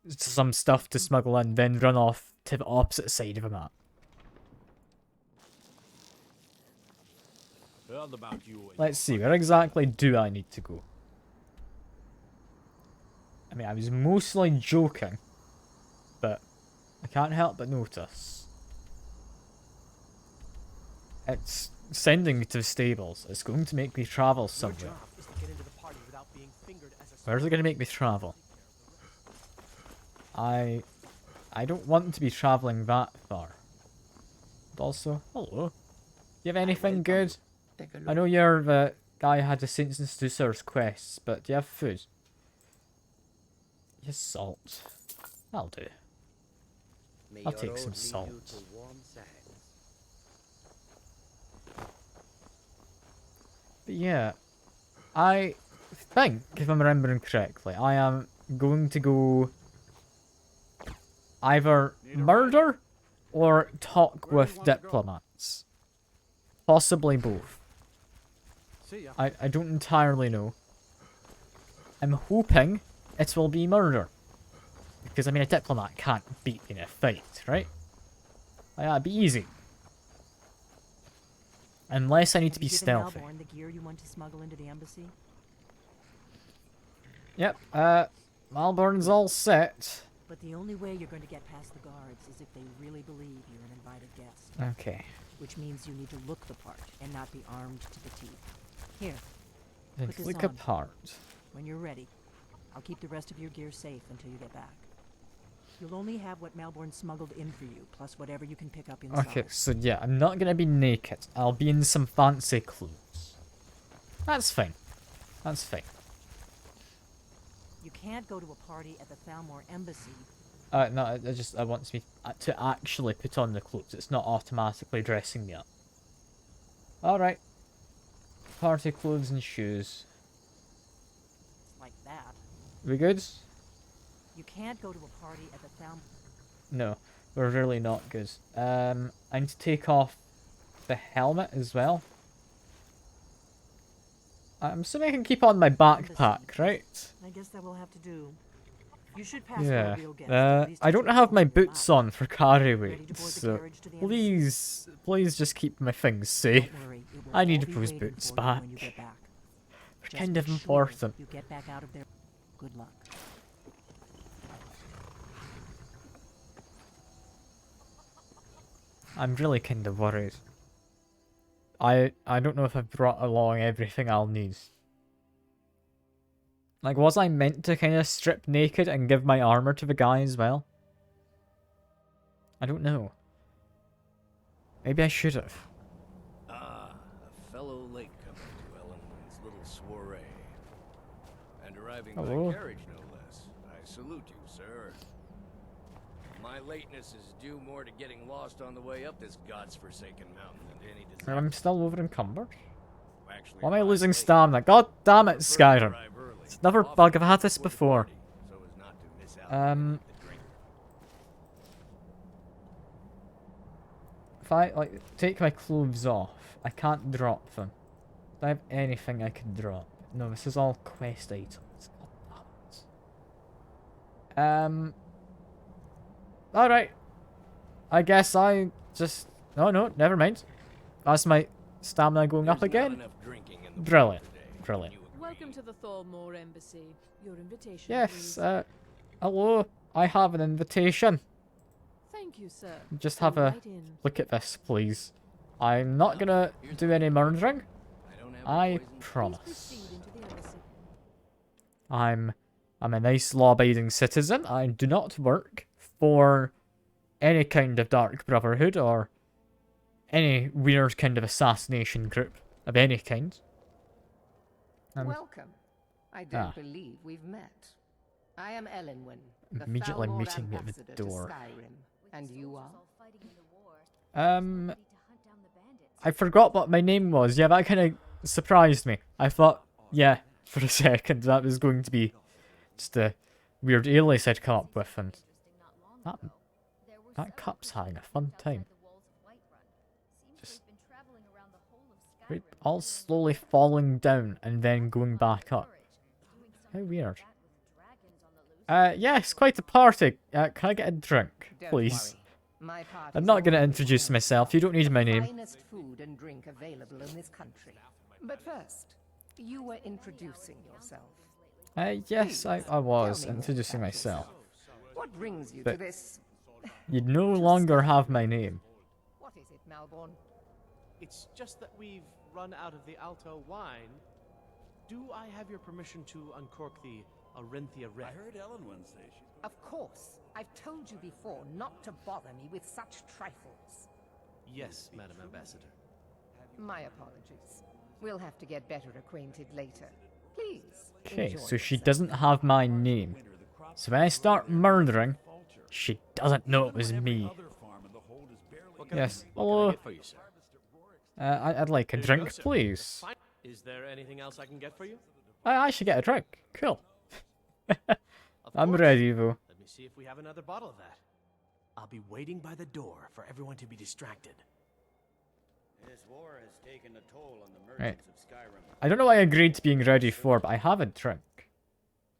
some stuff to smuggle in, then run off to the opposite side of the map. Heard about you. Let's see, where exactly do I need to go? I mean, I was mostly joking, but I can't help but notice. It's sending me to the stables. It's going to make me travel somewhere. Where's it going to make me travel? I don't want to be traveling that far. But also, hello. Do you have anything good? I know you're the guy who had the Saints and Seducers quests, but do you have food? Yes, salt. That'll do. I'll take some salt. But yeah, I think, if I'm remembering correctly, I am going to go either murder or talk with diplomats. Possibly both. See ya. I don't entirely know. I'm hoping it will be murder. Because, I mean, a diplomat can't beat in a fight, right? It'd be easy. Unless I need to be Given stealthy. Melbourne the gear you want to smuggle into the embassy? Yep, Malborn's all set. But the only way you're going to get past the guards is if they really believe you're an invited guest. Okay. Which means you need to look the part and not be armed to the teeth. Here, Then Put this flick on. apart. when you're ready, I'll keep the rest of your gear safe until you get back. You'll only have what Malborn smuggled in for you, plus whatever you can pick up inside. Okay, so yeah, I'm not gonna be naked. I'll be in some fancy clothes. That's fine. That's fine. You can't go to a party at the Thalmor embassy. No, I want me to actually put on the clothes. It's not automatically dressing me up. Alright. Party clothes and shoes. Like that. We good? You can't go to a party at the Thalmor. No, we're really not good. I need to take off the helmet as well. I'm assuming I can keep on my backpack, right? I guess that will have to do. You should pass for Yeah. a real guest, at least I until don't you have my fully boots relax. on for carry Ready weight, to board the so carriage to the embassy? please just keep my things safe. Don't worry, it will I need all those be waiting boots for you back. when you get back. They're Just kind of be sure important. You get back out of there. Good luck. I'm really kind of worried. I don't know if I've brought along everything I'll need. Like, was I meant to kind of strip naked and give my armor to the guy as well? I don't know. Maybe I should have. Ah, a fellow latecomer to Ellen's little soiree. And arriving Hello. by carriage, no less. I salute you, sir. My lateness is due more to getting lost on the way up this god's-forsaken mountain than to any disaster. I'm still over encumbered. Actually, Why am I arrived losing late. stamina? God damn it, Prefer to Skyrim. arrive early, It's another often bug. I've had this before the before. party, so as not to miss out on the drink. If I, like, take my clothes off, I can't drop them. Do I have anything I can drop? No, this is all quest items. God damn it. Alright. I guess I just... No, never mind. That's my stamina going up There's not again. enough drinking in the Brilliant. world today. Brilliant. You agree? Welcome to the Thormore Embassy. Your invitation, Yes, please. hello. I have an invitation. Thank you, sir. Just Go have a right in. look at this, please. I'm not gonna do any murdering. I don't have a I poison. Please promise. proceed into the embassy. I'm a nice law-abiding citizen. I do not work for any kind of dark brotherhood or any weird kind of assassination group of any kind. Welcome. I don't ah. believe we've met. I am Elenwen, the Immediately Thalmor meeting me at the ambassador to door. Skyrim. And you are? I forgot what my name was. Yeah, that kind of surprised me. I thought, yeah, for a second, that was going to be just a weird alias I'd come up with, and that cup's having a fun time. Just all slowly falling down and then going back up. How weird. Yes, quite a party. Can I get a drink, Don't please? worry. My parties I'm not going to always introduce have myself. You don't need my the name. finest food and drink available in this country. But first, you were introducing yourself. Yes, I was Tell me more introducing about myself. yourself. What brings you But- to this? You'd no longer have my name. What is it, Malborn? It's just that we've run out of the Alto wine. Do I have your permission to uncork the Arinthia Red? I heard Ellenwen say she... Of course. I've told you before not to bother me with such trifles. Yes, Madam Ambassador. My apologies. We'll have to get better acquainted later. Please. Okay, enjoy so she yourself. doesn't have my name. So when I start murdering, she doesn't know it was me. What can Yes, I, what hello. can I get for you, sir? I'd like a Here you go, drink, sir. please. Fine. Is there anything else I can get for you? I should get a drink. Cool. Of I'm course. ready, though. Let me see if we have another bottle of that. I'll be waiting by the door for everyone to be distracted. This war has taken a toll on the Right. merchants of Skyrim. I don't know why I agreed to being ready for, but I have a drink.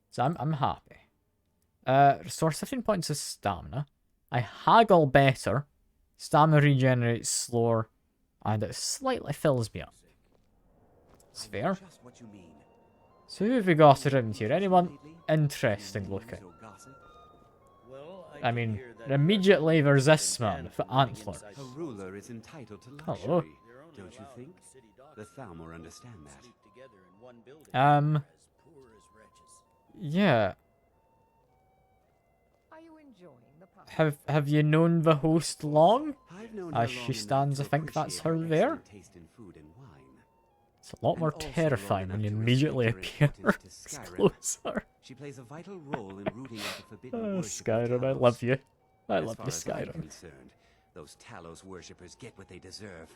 So I'm happy. Restore 15 points of stamina. I haggle better. Stamina regenerates slower. And it slightly fills me up. It's fair. Just what you mean. So who have we got around here? Anyone interesting looking? I mean, immediately there's this man with antlers. A ruler is entitled to luxury, Hello. don't you think? The Thalmor understand that. Yeah. Are you enjoying the party? Have you known the host long? I've known As her she long stands, I enough to think that's her appreciate there. excellent taste in food and wine. It's a lot more And also terrifying long when you enough to immediately respect her appear importance to Skyrim. closer. She plays a vital role in rooting out the forbidden Oh, worship of Skyrim, I Talos. love you. I As love far you, as I'm Skyrim. concerned, those Talos worshippers get what they deserve.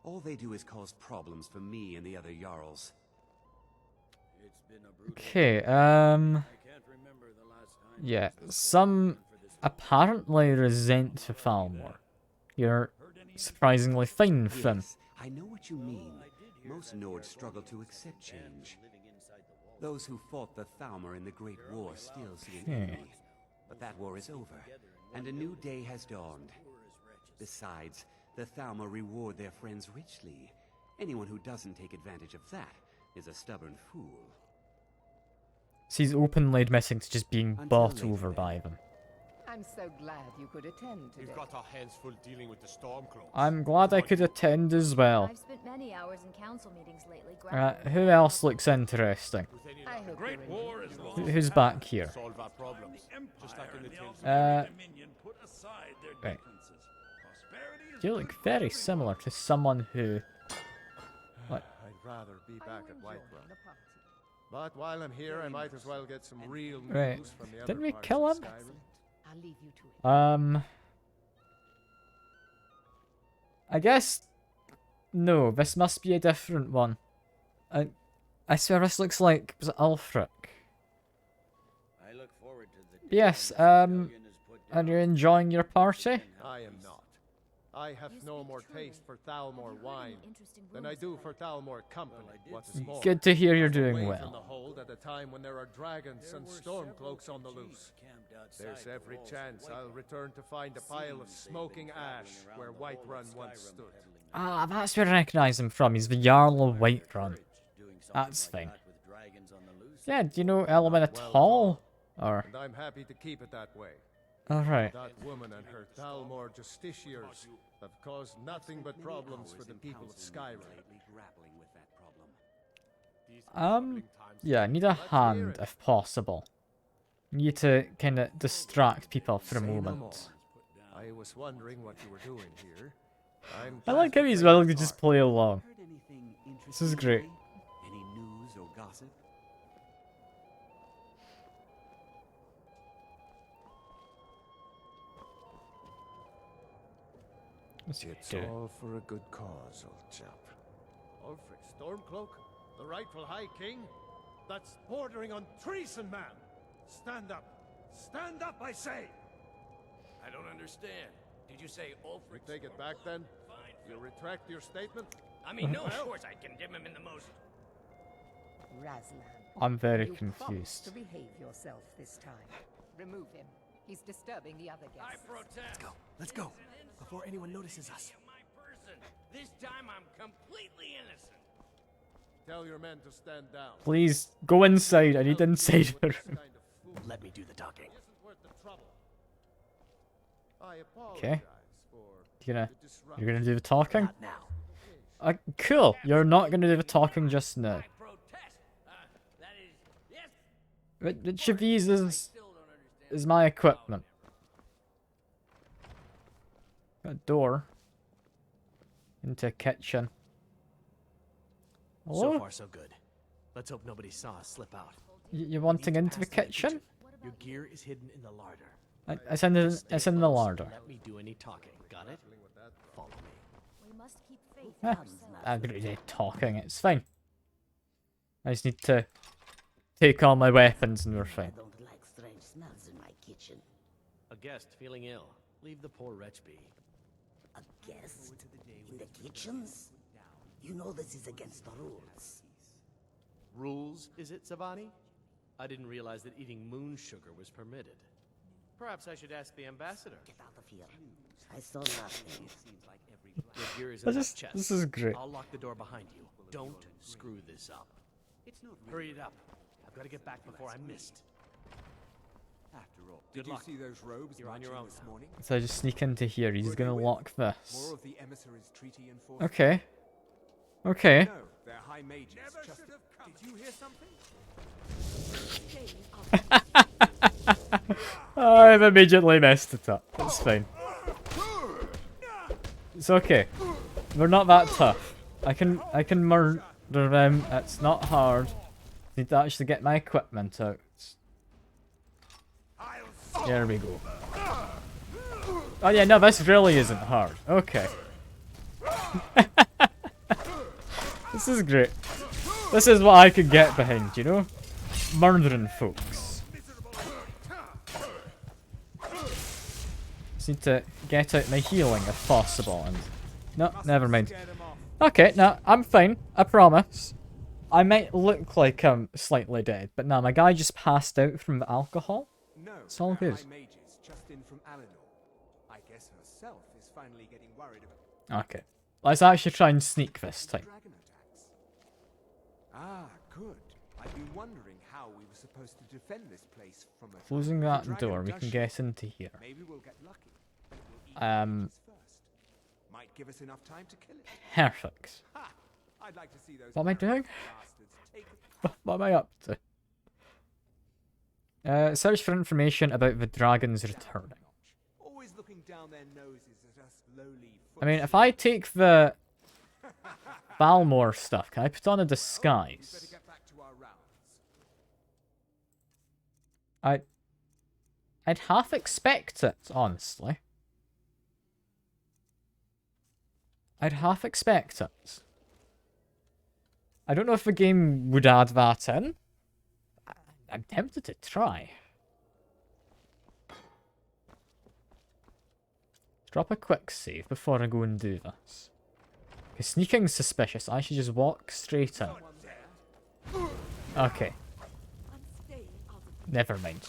All they do is cause problems for me and the other Jarls. Okay, yeah, some apparently resent Falmor. You're surprisingly fine with them. Yes, I know what you mean. Most Nords struggle to accept change. Those who fought the Thalmor in the Great War still see an enemy. But that war is over, and a new day has dawned. Besides, the Thalmor reward their friends richly. Anyone who doesn't take advantage of that is a stubborn fool. She's openly admitting to just being Until bought later, over then. by them. I'm so glad you could attend today. We've got our hands full dealing with the Stormcloaks. I'm glad I could attend as well. I've spent many hours in council meetings lately. Who else looks interesting? I hope Great you're war is enjoying lost. Who's back here? Solve our problems. Just like in the tales of Right. You look very similar to someone who... I'd rather be back at Whiterun. But while I'm here, I might as well get some real news Right. from the other Didn't we parts kill of him? Skyrim. I'll leave you to it. I guess... No, this must be a different one. I swear this looks like... Was it Ulfric? I look forward to the Yes, are you enjoying your party? I am not. I have no more taste for Thalmor wine than I do for Thalmor company. What is more, Good to hear you're I'm doing away from the well. hold at a time when there are dragons and stormcloaks on the loose. There's every chance I'll return to find a pile of smoking ash where Whiterun once stood. Ah, that's where I recognise him from. He's the Jarl of Whiterun. That's fine. Yeah, do you know Element at all? Or... And I'm happy to keep it that way. Alright. That woman and her Thalmor justiciars have caused nothing but problems for the people of Skyrim. Yeah, I need a hand if possible. Need to kind of distract people for a Say no moment. more. I was wondering what you were doing here. I like how he's willing to just play along. This is great. Any news or gossip? What's he It's doing? all for a good cause, old chap. Ulfric Stormcloak, the rightful High King? That's bordering on treason, man! Stand up! Stand up, I say! I don't understand. Did you say Ulfric? We take it back then? You retract your statement? I mean, no, of course I condemn him in the most. Razlan. I'm very You promised confused. to behave yourself this time. Remove him. He's disturbing the other I guests. protest. Let's go. Before anyone notices us. My person. This time I'm completely innocent. Tell your men to stand down. Please, go inside. I need inside the This room. kind of fool Let me do the talking. isn't worth the trouble. I Okay. apologize for You're the disruption. gonna do the talking? Not now. Cool. You're not gonna do the talking just now. I protest. That is, yes. Which of these is Still don't understand. my equipment? Got a door into a kitchen. So Hello? far, so good. Let's hope nobody saw us slip out. You wanting into the kitchen? Your gear is hidden in the larder. It's in the Close. larder. Let me do any talking. Got it? Follow me. We must keep faith Eh, in ourselves. I'm gonna do talking. It's fine. I just need to take all my weapons and we're fine. I don't like strange smells in my kitchen. A guest feeling ill. Leave the poor wretch be. A guest? In the kitchens? You know this is against the rules. Rules, is it, Savani? I didn't realize that eating moon sugar was permitted. Perhaps I should ask the ambassador. Get out of here. I saw nothing. Your gear is in that chest. This is great. I'll lock the door behind you. Don't screw this up. Hurry it up. I've got to get back before I'm missed. After all, Good luck. you see those robes You're on your own this now. morning? So I just sneak into here. He's gonna lock this. More of the emissary's treaty enforcement. Okay. Okay. No, they're high mages. Just did you hear something? I've immediately messed it up. It's fine. It's okay. We're not that tough. I can murder them. It's not hard. Need to actually get my equipment out. There we go. Oh yeah, no, this really isn't hard. Okay. This is great. This is what I could get behind, you know? Murdering folks. Just need to get out my healing if possible. And no, never mind. Okay, no, I'm fine. I promise. I might look like I'm slightly dead, but no, my guy just passed out from the alcohol. No, It's all good. high mages just in from Alinor. I guess herself is finally getting worried about Okay. Let's actually try and sneak this time. dragon attacks. Ah, good. I've been wondering how we were supposed to defend this place from a Closing The that dragon door, we does can show. get into here. Maybe we'll get lucky. We'll eat mages first. Might give us enough time to kill it. Perfect. Ha! I'd like to see those What am I doing? bastards take it. What am I up to? Search for information about the dragon's returning. Always looking down their noses at us lowly I mean, if I take the Balmore stuff, can I put on a disguise? get back to our rounds. I'd half expect it, honestly. I'd half expect it. I don't know if the game would add that in. I'm tempted to try. Drop a quick save before I go and do this. Because sneaking's suspicious. I should just walk straight in. Okay. Never mind.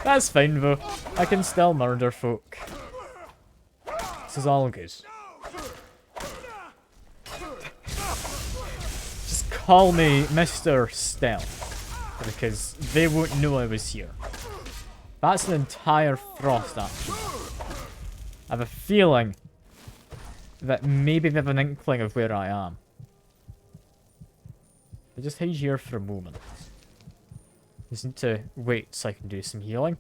That's fine though. I can still murder folk. This is all good. Just call me Mr. Stealth, because they won't know I was here. That's an entire frost action. I have a feeling that maybe they have an inkling of where I am. I just hide here for a moment. Just need to wait so I can do some healing.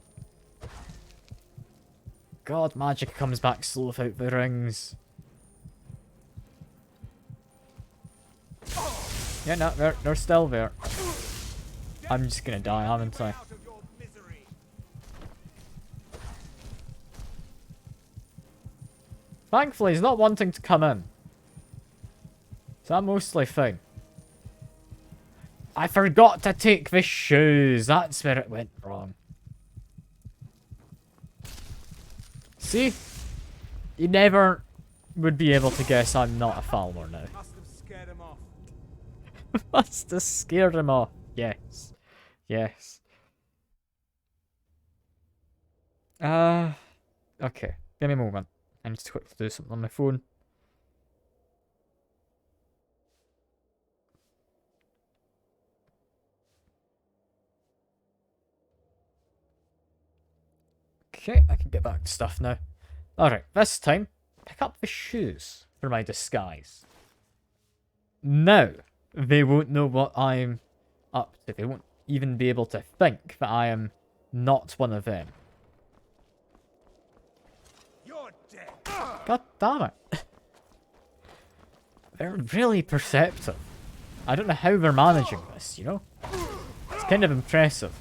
God, magic comes back slow without the rings. Yeah, no, they're still there. I'm just gonna die, haven't I? Thankfully, he's not wanting to come in. So I'm mostly fine. I forgot to take the shoes. That's where it went wrong. See? You never would be able to guess I'm not a Falmer now. Must have scared him off. Must have scared him off. Yes. Yes. Okay. Give me a moment. I need to quickly do something on my phone. Okay, I can get back to stuff now. Alright, this time, pick up the shoes for my disguise. Now, they won't know what I'm up to. They won't even be able to think that I am not one of them. You're dead. God damn it. They're really perceptive. I don't know how they're managing this, you know? It's kind of impressive.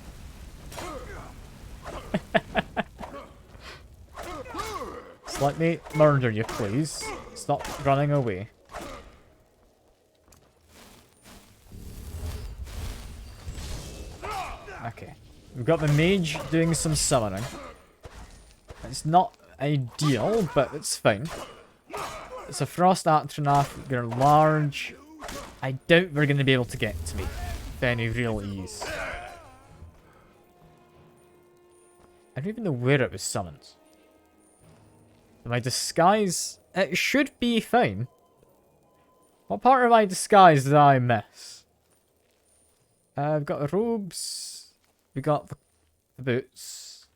Just let me murder you, please. Stop running away. Okay. We've got the mage doing some summoning. It's not ideal, but it's fine. It's a frost atronach. They're large. I doubt they're going to be able to get to me. with any real ease. I don't even know where it was summoned. My disguise... It should be fine. What part of my disguise did I miss? We've got the robes. We got the boots.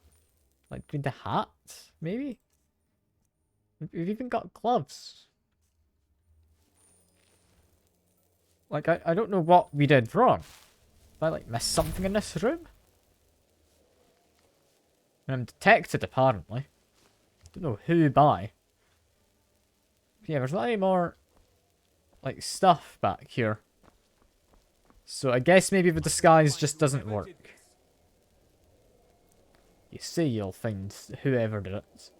Like, the hat, maybe? We've even got gloves. Like, I don't know what we did wrong. Did I, like, miss something in this room? I'm detected, apparently. Don't know who by. Yeah, there's not any more, like, stuff back here. So I guess maybe the disguise just doesn't work. You say you'll find whoever did it.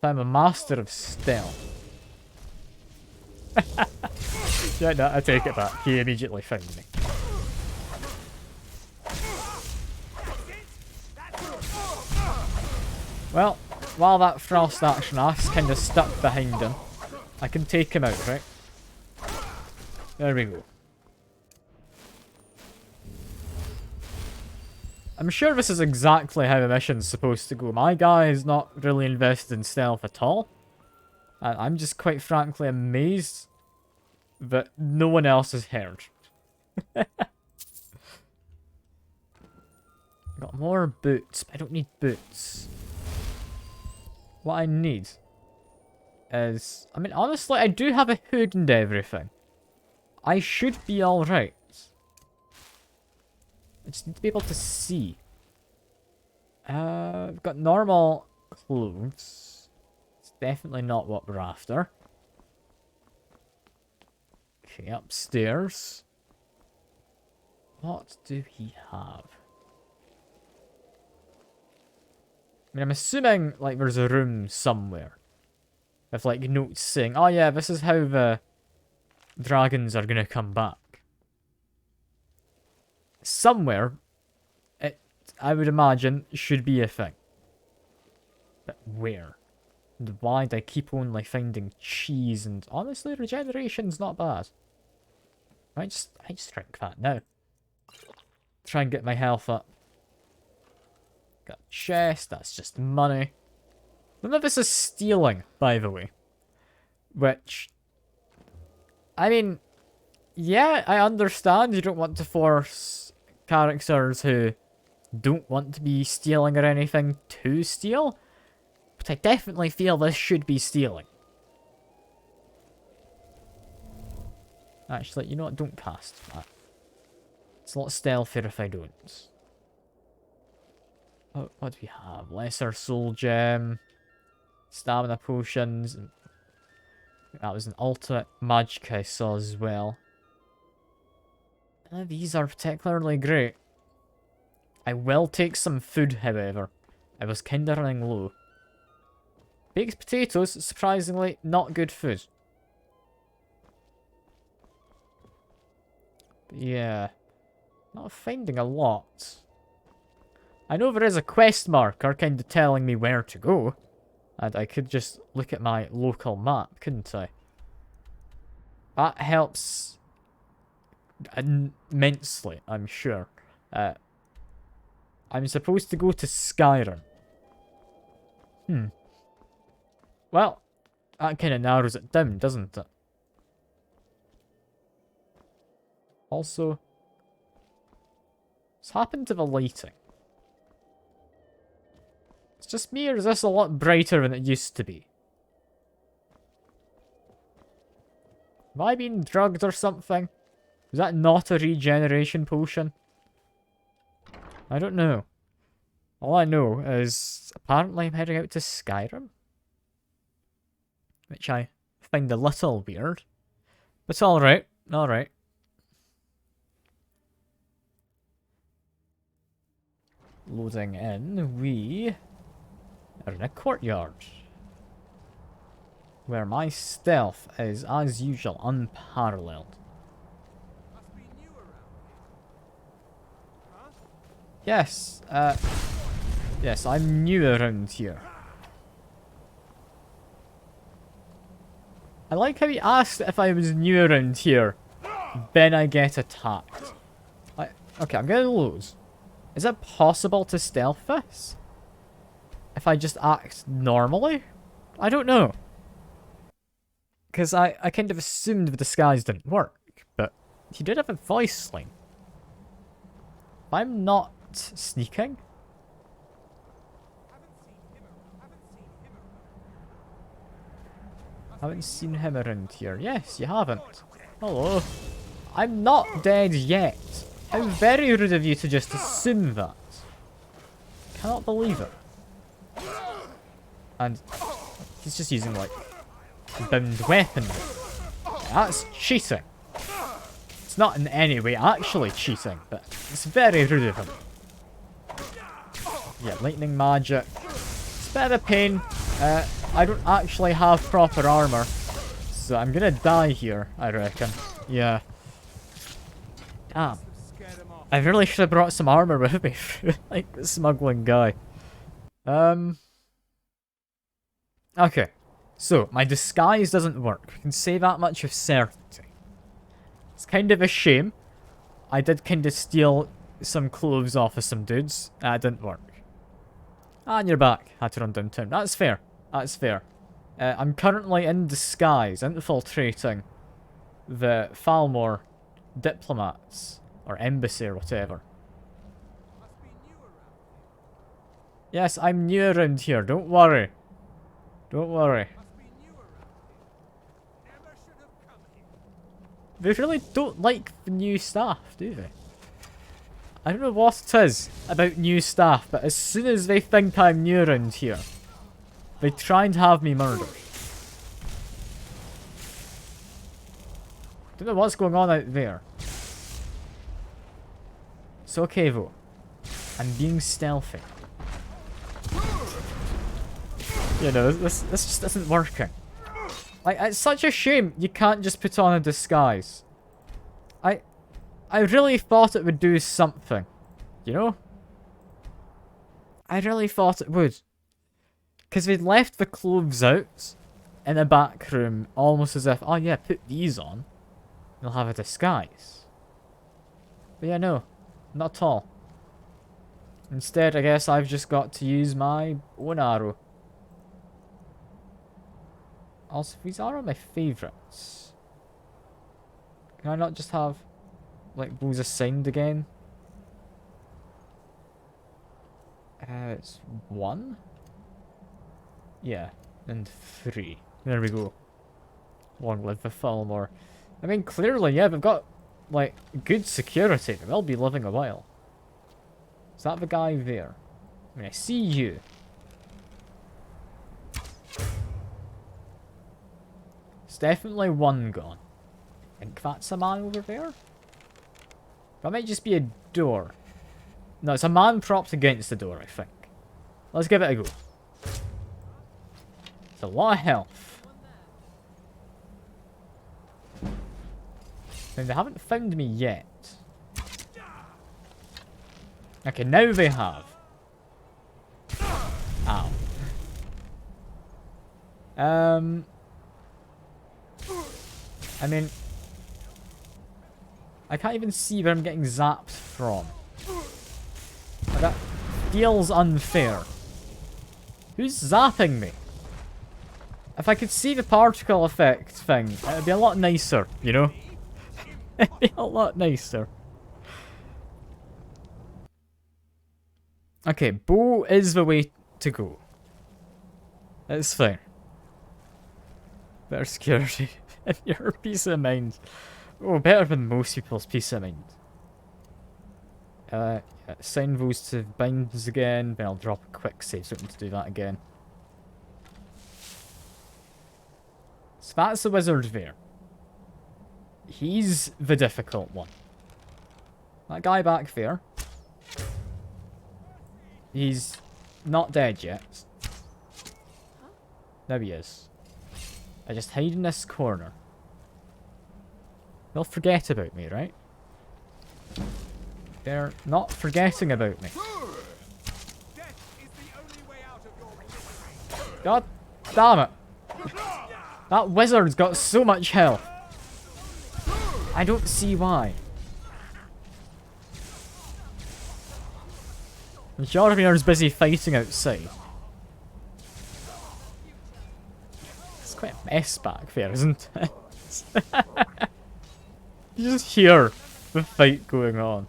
I'm a master of stealth. Yeah, no, I take it back. He immediately found me. Well, while that frost action axe kind of stuck behind him, I can take him out, right? There we go. I'm sure this is exactly how a mission's supposed to go. My guy is not really invested in stealth at all. And I'm just quite frankly amazed that no one else has heard. Got more boots, but I don't need boots. What I need is... I mean, honestly, I do have a hood and everything. I should be alright. I just need to be able to see. I've got normal clothes. It's definitely not what we're after. Okay, upstairs. What do we have? I mean, I'm assuming, like, there's a room somewhere. With, like, notes saying, oh yeah, this is how the dragons are gonna come back. Somewhere, it, I would imagine, should be a thing. But where? And why do I keep only finding cheese? And honestly, regeneration's not bad. I just drink that now. Try and get my health up. Got a chest, that's just money. None of this is stealing, by the way. Which, I mean, yeah, I understand you don't want to force characters who don't want to be stealing or anything to steal. But I definitely feel this should be stealing. Actually, you know what? Don't cast that. It's a lot stealthier if I don't. Oh, what do we have? Lesser soul gem. Stamina potions. And that was an ultimate magic I saw as well. None of these are particularly great. I will take some food, however. I was kinda running low. Baked potatoes, surprisingly, not good food. But yeah. Not finding a lot. I know there is a quest marker kinda telling me where to go. And I could just look at my local map, couldn't I? That helps immensely, I'm sure. I'm supposed to go to Skyrim. Well, that kind of narrows it down, doesn't it? Also, what's happened to the lighting? It's just me, or is this a lot brighter than it used to be? Have I been drugged or something? Is that not a regeneration potion? I don't know. All I know is apparently I'm heading out to Skyrim. Which I find a little weird. But alright, alright. Loading in, we are in a courtyard. Where my stealth is, as usual, unparalleled. Yes, yes, I'm new around here. I like how he asked if I was new around here, then I get attacked. Like, Okay, I'm getting loads. Is it possible to stealth this? If I just act normally? I don't know. Because I kind of assumed the disguise didn't work, but he did have a voice line. If I'm not sneaking... Haven't seen him around here. Yes, you haven't. Hello. I'm not dead yet. How very rude of you to just assume that. Cannot believe it. And he's just using, like, bound weapon. That's cheating. It's not in any way actually cheating, but it's very rude of him. Yeah, lightning magic. It's a bit of a pain. I don't actually have proper armor, so I'm gonna die here, I reckon. Yeah. Damn. I really should have brought some armor with me, like the smuggling guy. Okay. So, my disguise doesn't work. We can say that much with certainty. It's kind of a shame. I did kind of steal some clothes off of some dudes. That didn't work. And you're back. Had to run downtown. That's fair. That's fair. I'm currently in disguise, infiltrating the Falmore diplomats, or embassy, or whatever. Yes, I'm new around here. Don't worry. Don't worry. They really don't like the new staff, do they? I don't know what it is about new staff, but as soon as they think I'm new around here, they try and have me murdered. Don't know what's going on out there. It's okay though. I'm being stealthy. You know, this just isn't working. Like, it's such a shame you can't just put on a disguise. I really thought it would do something. You know? I really thought it would. Because they'd left the clothes out in a back room, almost as if, oh yeah, put these on. You'll have a disguise. But yeah, no. Not at all. Instead, I guess I've just got to use my own arrow. Also, these are my favourites. Can I not just have, like, those assigned again? It's 1? Yeah, and 3. There we go. Long live the Falmore. I mean, clearly, yeah, they've got, like, good security. They will be living a while. Is that the guy there? I mean, I see you. It's definitely one gone. I think that's a man over there? That might just be a door. No, it's a man propped against the door, I think. Let's give it a go. It's a lot of health. I mean, they haven't found me yet. Okay, now they have. Ow. I mean, I can't even see where I'm getting zapped from. Like, that feels unfair. Who's zapping me? If I could see the particle effect thing, it'd be a lot nicer, you know? It'd be a lot nicer. Okay, bow is the way to go. It's fine. Better security and your peace of mind. Oh, better than most people's peace of mind. Yeah, assign those to binds again, then I'll drop a quick save so I don't need to do that again. So that's the wizard there. He's the difficult one. That guy back there. He's not dead yet. There he is. I just hide in this corner. They'll forget about me, right? They're not forgetting about me. God damn it. That wizard's got so much health. I don't see why. And Joromir's busy fighting outside. It's quite a mess back there, isn't it? You just hear the fight going on.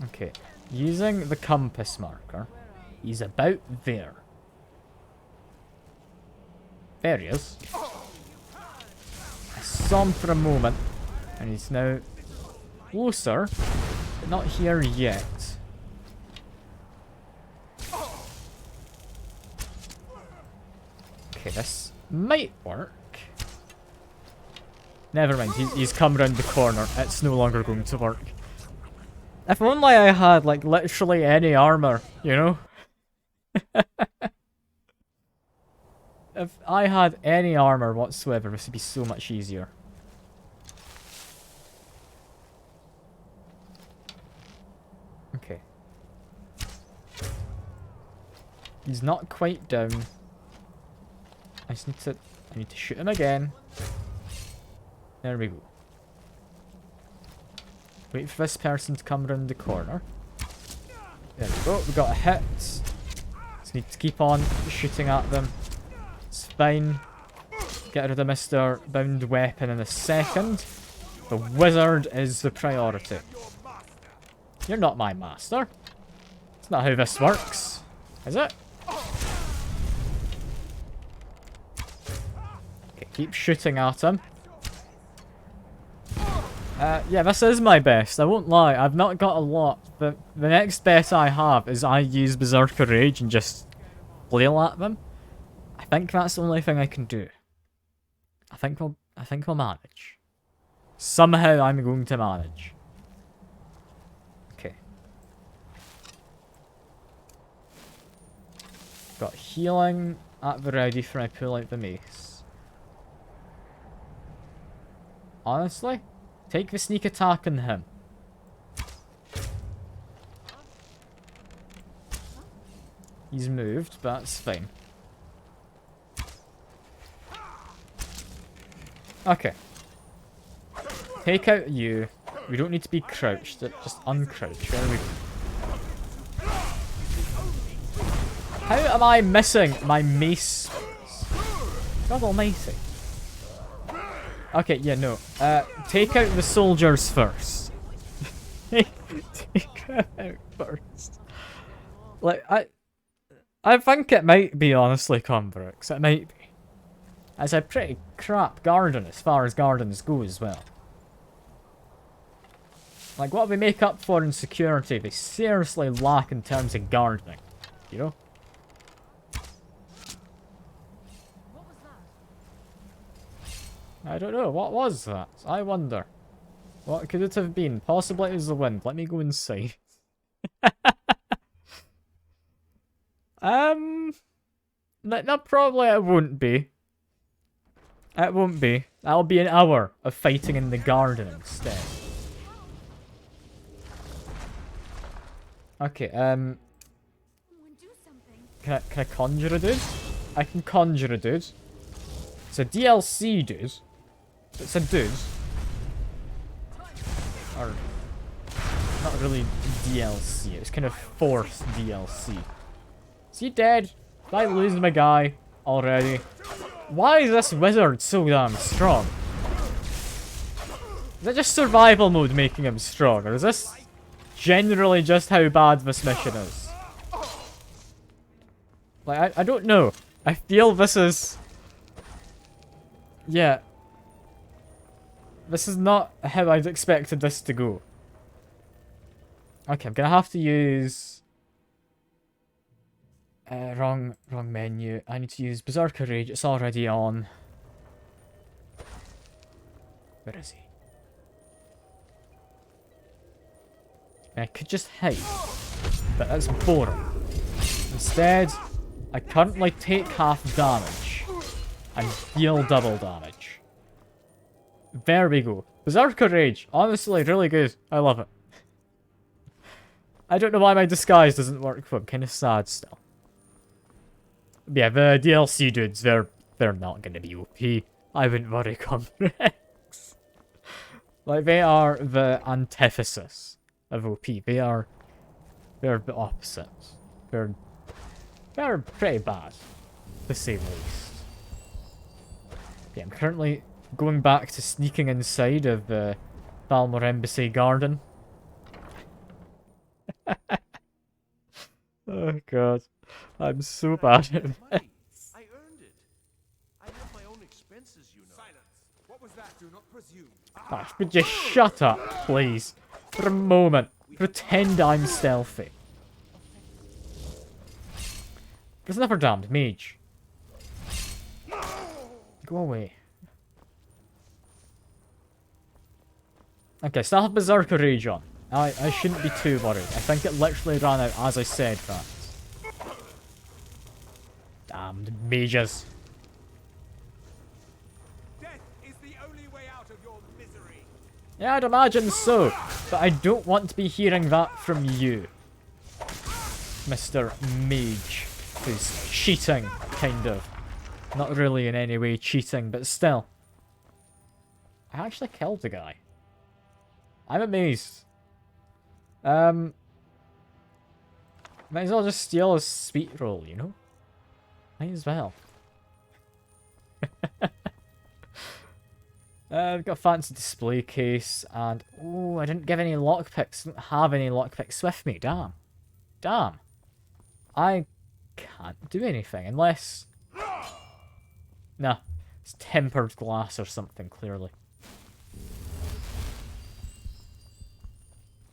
Okay, using the compass marker, he's about there. There he is. I saw him for a moment, and he's now closer, but not here yet. Okay, this might work. Never mind, he's come round the corner. It's no longer going to work. If only I had, like, literally any armor, you know? If I had any armor whatsoever, this would be so much easier. Okay. He's not quite down. I need to shoot him again. There we go. Wait for this person to come around the corner. There we go, we got a hit. Just need to keep on shooting at them. It's fine. Get rid of Mr. Bound Weapon in a second. The wizard is the priority. You're not my master. That's not how this works, is it? Okay, keep shooting at him. Yeah, this is my best, I won't lie. I've not got a lot. The next bet I have is I use Berserker Rage and just flail at them. I think that's the only thing I can do. I think we'll manage. Somehow I'm going to manage. Okay. Got healing at the ready for I pull out the mace. Honestly? Take the sneak attack on him. He's moved, but that's fine. Okay. Take out you. We don't need to be crouched. Just uncrouch. There we go. How am I missing my mace? God almighty. Okay, yeah, no. Take out the soldiers first. Take them out first. Like, I think it might be, honestly, Converix. It might be. It's a pretty crap garden as far as gardens go as well. Like, what we make up for in security, they seriously lack in terms of gardening. You know? I don't know. What was that? I wonder. What could it have been? Possibly it was the wind. Let me go inside. No, probably it won't be. It won't be. That'll be an hour of fighting in the garden instead. Okay, can I conjure a dude? I can conjure a dude. It's a DLC dude. It's a dude. Or not really DLC, it's kind of forced DLC. Is he dead? Did I lose my guy already? Why is this wizard so damn strong? Is that just survival mode making him strong, or is this generally just how bad this mission is? Like, I don't know. I feel this is... Yeah. This is not how I'd expected this to go. Okay, I'm gonna have to use... wrong menu. I need to use Berserker Rage. It's already on. Where is he? I could just hide, but that's boring. Instead, I currently take half damage and deal double damage. There we go. Berserker Rage. Honestly, really good. I love it. I don't know why my disguise doesn't work, but I'm kind of sad still. But yeah, the DLC dudes, they're not going to be OP. I wouldn't worry, Converix. Like, they are the antithesis of OP. They are They're the opposites. They're pretty bad, to say the least. Okay, I'm currently going back to sneaking inside of the Balmor Embassy garden. Oh god, I'm so bad at this. I earned it. I have my own expenses, you know. Silence. What was that? Do not presume. Gosh, would you shut up, please? For a moment. Pretend I'm stealthy. There's another damned mage. Go away. Okay, still have Berserker Rage on. I shouldn't be too worried. I think it literally ran out as I said that. Damned mages. Death is the only way out of your misery. Yeah, I'd imagine so. But I don't want to be hearing that from you, Mr. Mage, who's cheating, kind of. Not really in any way cheating, but still. I actually killed the guy. I'm amazed. Might as well just steal his sweet roll, you know? Might as well. I've got a fancy display case, and... Oh, I didn't give any lockpicks. I don't have any lockpicks with me. Damn. Damn. I can't do anything, unless... Nah. It's tempered glass or something, clearly.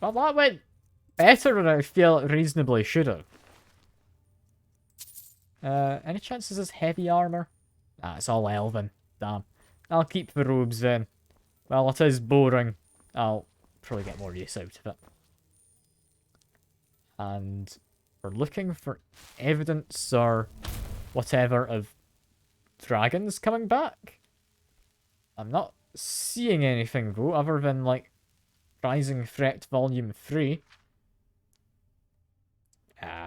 Well, that went better than I feel it reasonably should have. Any chances it's heavy armor? Ah, it's all elven. Damn. I'll keep the robes then. Well, it is boring. I'll probably get more use out of it. And we're looking for evidence or whatever of dragons coming back. I'm not seeing anything though, other than like Rising Threat Volume 3.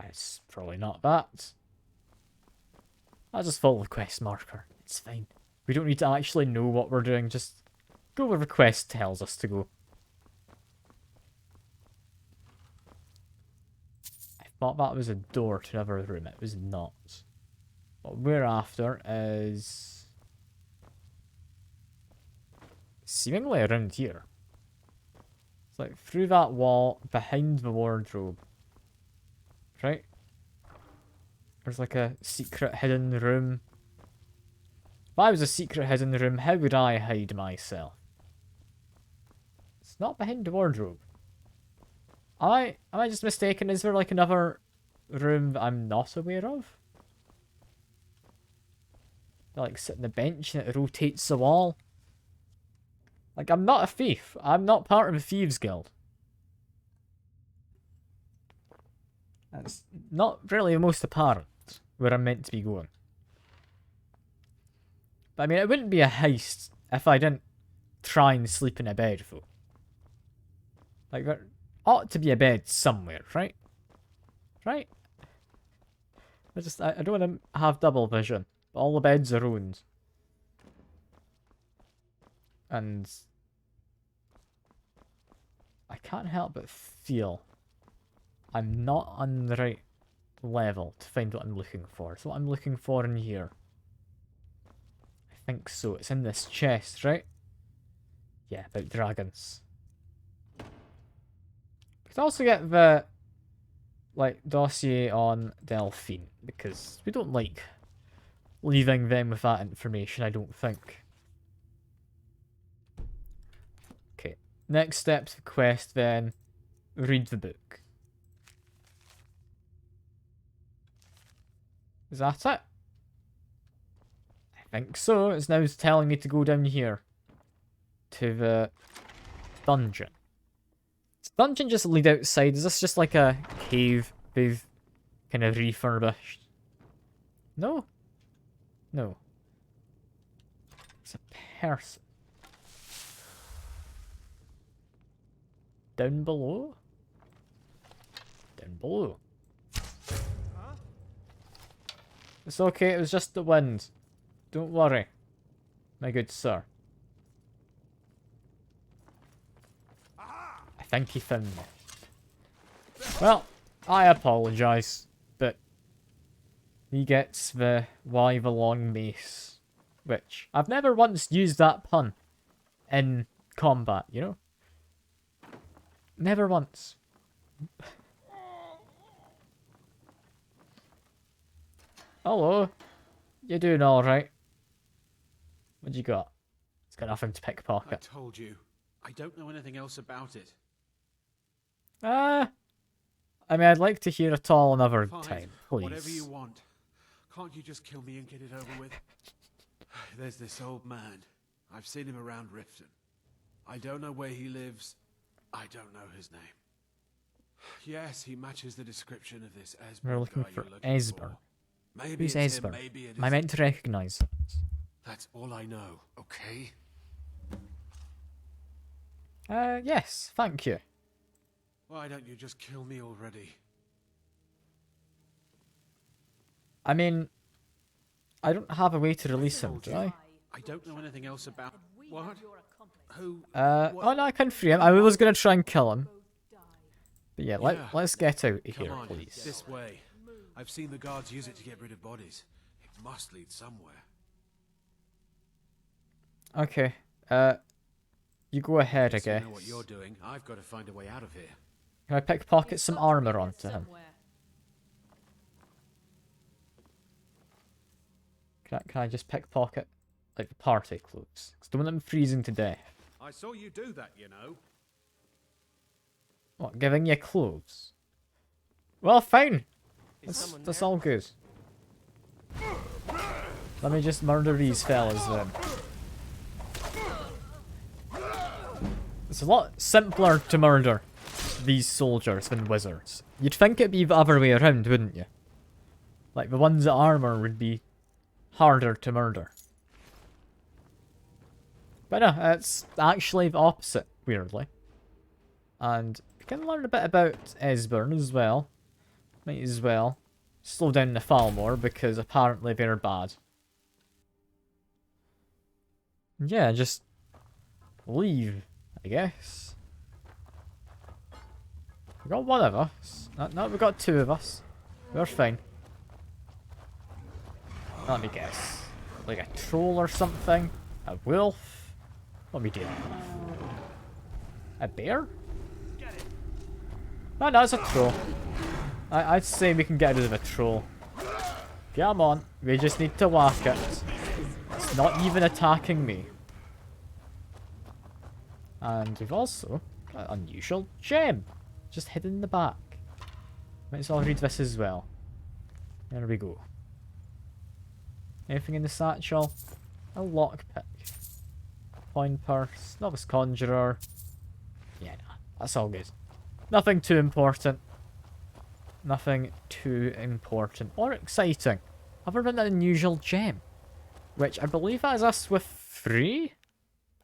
It's probably not that. I'll just follow the quest marker. It's fine. We don't need to actually know what we're doing, just go where the quest tells us to go. I thought that was a door to another room. It was not. What we're after is... seemingly around here. It's like through that wall, behind the wardrobe. Right? There's like a secret hidden room. If I was a secret hidden room, how would I hide myself? It's not behind the wardrobe. Am I just mistaken? Is there like another room that I'm not aware of? I like sit on the bench and it rotates the wall. Like, I'm not a thief. I'm not part of a thieves guild. That's not really the most apparent where I'm meant to be going. But I mean, it wouldn't be a heist if I didn't try and sleep in a bed, though. Like, there ought to be a bed somewhere, right? Right? I don't want to have double vision. But all the beds are owned. And I can't help but feel I'm not on the right level to find what I'm looking for. So what I'm looking for in here. I think so. It's in this chest, right? Yeah, about dragons. We could also get the dossier on Delphine, because we don't like leaving them with that information, I don't think. Okay, next step to the quest then, read the book. Is that it? I think so. It's now telling me to go down here to the dungeon. Does the dungeon just lead outside? Is this just like a cave they've kind of refurbished? No? No. It's a person. Down below? Down below. It's okay, it was just the wind. Don't worry, my good sir. I think he found me. Well, I apologise, but he gets the why the long mace, which I've never once used that pun in combat, you know? Never once. Hello. You doing alright? What you got? It's got nothing to I pickpocket. told you. I don't know anything else about it. I mean, I'd like to hear it all another Fine. time, please. Whatever you want. Can't you just kill me and get it over with? There's this old man. I've seen him around Riften. I don't know where he lives. I don't know his name. Yes, he matches the description of this Esbern. We're looking guy for you're looking Esbern. for. Maybe Who's it's him, Esbern? maybe it Am I isn't. meant to recognise that? That's all I know, okay? Yes, thank you. Why don't you just kill me already? I mean, I don't have a way to release him, do I? I don't know anything else about... What? Who? Oh no, I can free him. I was gonna try and kill him. But yeah, let's get out of Come here, on, please. this way. I've seen the guards use it to get rid of bodies. It must lead somewhere. Okay, you go ahead, I So you guess. know what you're doing. I've got to find a way out of here. Can I pickpocket some armor onto him? Can I just pickpocket, like, the party clothes? 'Cause don't want them freezing to death. I saw you do that, you know. What, giving you clothes? Well, fine. That's all good. Let me just murder these fellas then. It's a lot simpler to murder these soldiers than wizards. You'd think it'd be the other way around, wouldn't you? Like, the ones that armor would be harder to murder. But no, it's actually the opposite, weirdly. And we can learn a bit about Esbern as well. Might as well slow down the Falmor, because apparently they're bad. Yeah, just leave, I guess. We got one of us. No, we got two of us. We're fine. Let me guess. Like a troll or something? A wolf? What are we doing? A bear? No, it's a troll. I'd say we can get rid of a troll. Come on, we just need to whack it. It's not even attacking me. And we've also got an unusual gem. Just hidden in the back. Might as well read this as well. There we go. Anything in the satchel? A lockpick. Coin purse. Novice conjurer. Yeah, nah, that's all good. Nothing too important. Nothing too important or exciting. Other than an unusual gem. Which I believe has us with 3?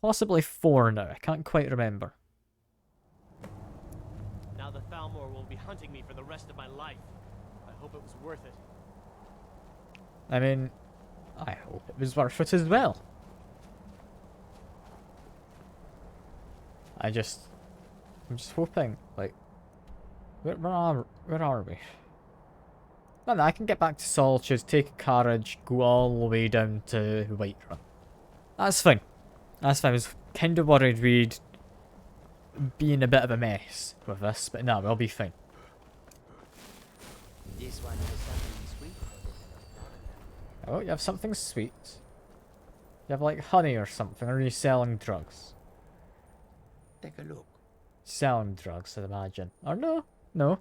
Possibly 4 now. I can't quite remember. Now the Falmor will be hunting me for the rest of my life. I hope it was worth it. I mean, I hope it was worth it as well. I'm just hoping, like, where are we? No, I can get back to Solitude, take a carriage, go all the way down to Whiterun. That's fine. That's fine. I was kind of worried we'd be in a bit of a mess with this, but no, we'll be fine. This one has something sweet. Oh, you have something sweet. You have like honey or something, or are you selling drugs? Take a look. Selling drugs, I'd imagine. Or no, no.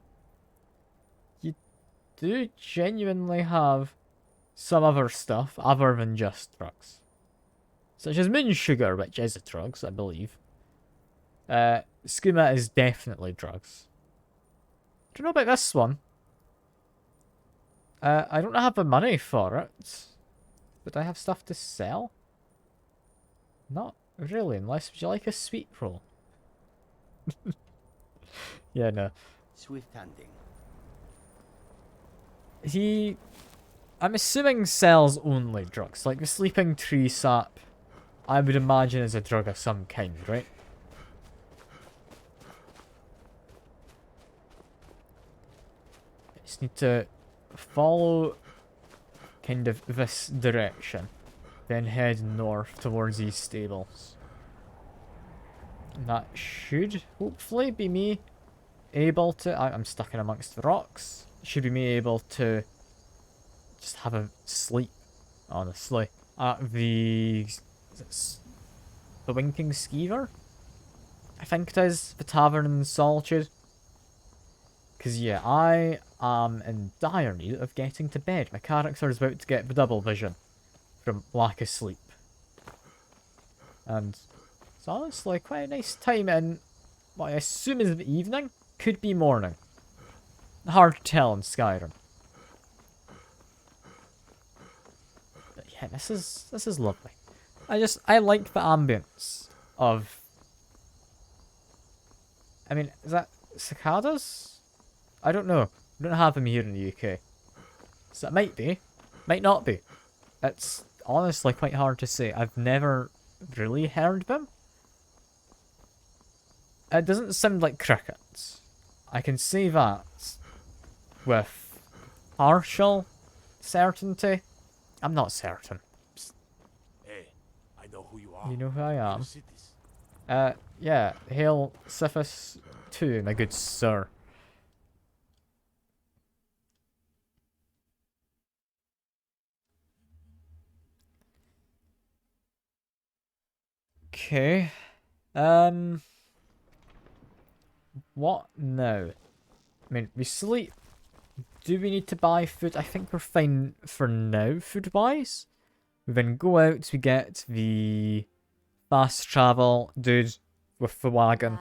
You do genuinely have some other stuff other than just drugs. Such as moon sugar, which is a drugs, I believe. Skooma is definitely drugs. Don't know about this one. I don't have the money for it. But I have stuff to sell? Not really, unless would you like a sweet roll? Yeah, no. Swift hunting. I'm assuming sells only drugs. Like the sleeping tree sap, I would imagine is a drug of some kind, right? just need to follow kind of this direction. Then head north towards these stables. And that should hopefully be me able to... I'm stuck in amongst the rocks. Should be me able to just have a sleep, honestly. At the... the Winking Skeever? I think it is. The Tavern in Solitude. Because, yeah, I am in dire need of getting to bed. My character is about to get the double vision from lack of sleep. And it's honestly quite a nice time in what I assume is the evening. Could be morning. Hard to tell in Skyrim. But yeah, this is lovely. I like the ambience of... I mean, is that cicadas? I don't know. We don't have them here in the UK. So it might be. Might not be. It's honestly quite hard to say. I've never really heard them. It doesn't sound like crickets. I can say that with partial certainty. I'm not certain. Hey, I know who you are. You know who I am? See this? Yeah. Hail Siphus 2, my good sir. Okay. What now? I mean, we sleep. Do we need to buy food? I think we're fine for now, food-wise. We then go out, we get the fast travel dude with the wagon.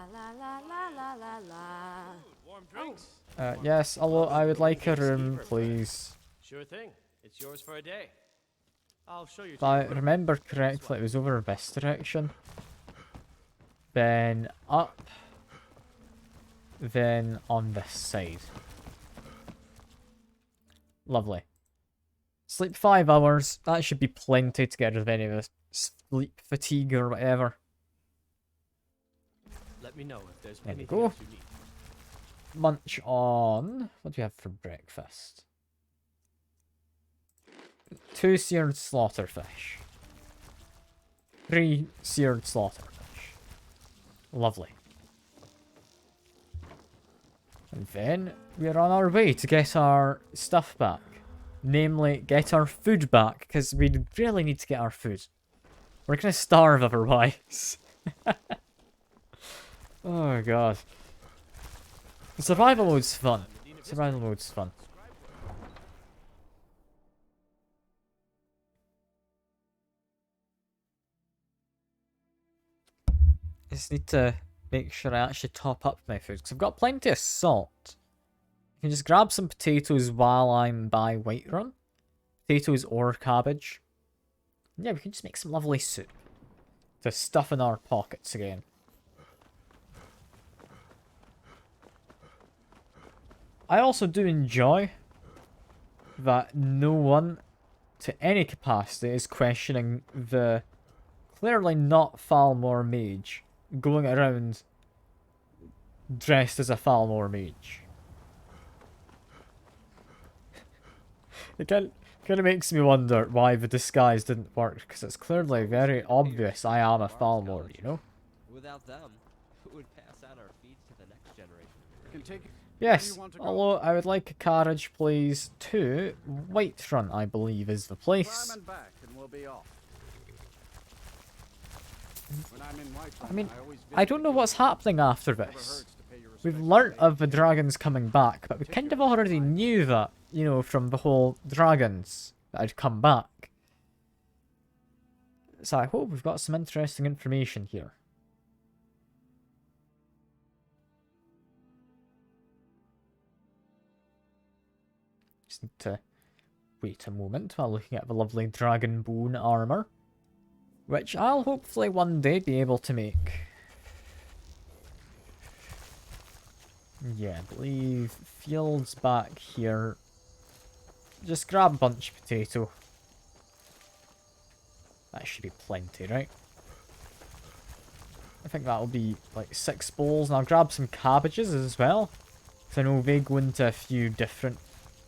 Warm drinks? Yes, although I would like a room, please. Sure thing. It's yours for a day. I'll show you. If I remember correctly, it was over this direction. Then up. Then on this side. Lovely. Sleep 5 hours. That should be plenty to get rid of any of this sleep fatigue or whatever. Let me know if there's There we anything go. else you need. Munch on... What do we have for breakfast? 2 seared slaughterfish. 3 seared slaughterfish. Lovely. And then we're on our way to get our stuff back. Namely, get our food back, because we really need to get our food. We're gonna starve otherwise. Oh god. Survival mode's fun. Survival mode's fun. I just need to make sure I actually top up my food, because I've got plenty of salt. I can just grab some potatoes while I'm by Whiterun. Potatoes or cabbage. Yeah, we can just make some lovely soup to stuff in our pockets again. I also do enjoy that no one, to any capacity, is questioning the clearly not Falmor mage going around dressed as a Falmor mage. It kind of makes me wonder why the disguise didn't work, because it's clearly very obvious I am a Falmor, you know? Without them, who would pass out our feeds to the next generation? Yes, although I would like a carriage, please, to Whiterun, I believe, is the place. I mean, I don't know what's happening after this. We've learnt of the dragons coming back, but we kind of already knew that, you know, from the whole dragons that had come back. So I hope we've got some interesting information here. Just need to wait a moment while looking at the lovely dragon bone armor, which I'll hopefully one day be able to make. Yeah, I believe fields back here. Just grab a bunch of potato. That should be plenty, right? I think that'll be like 6 bowls, and I'll grab some cabbages as well, because I know they go into a few different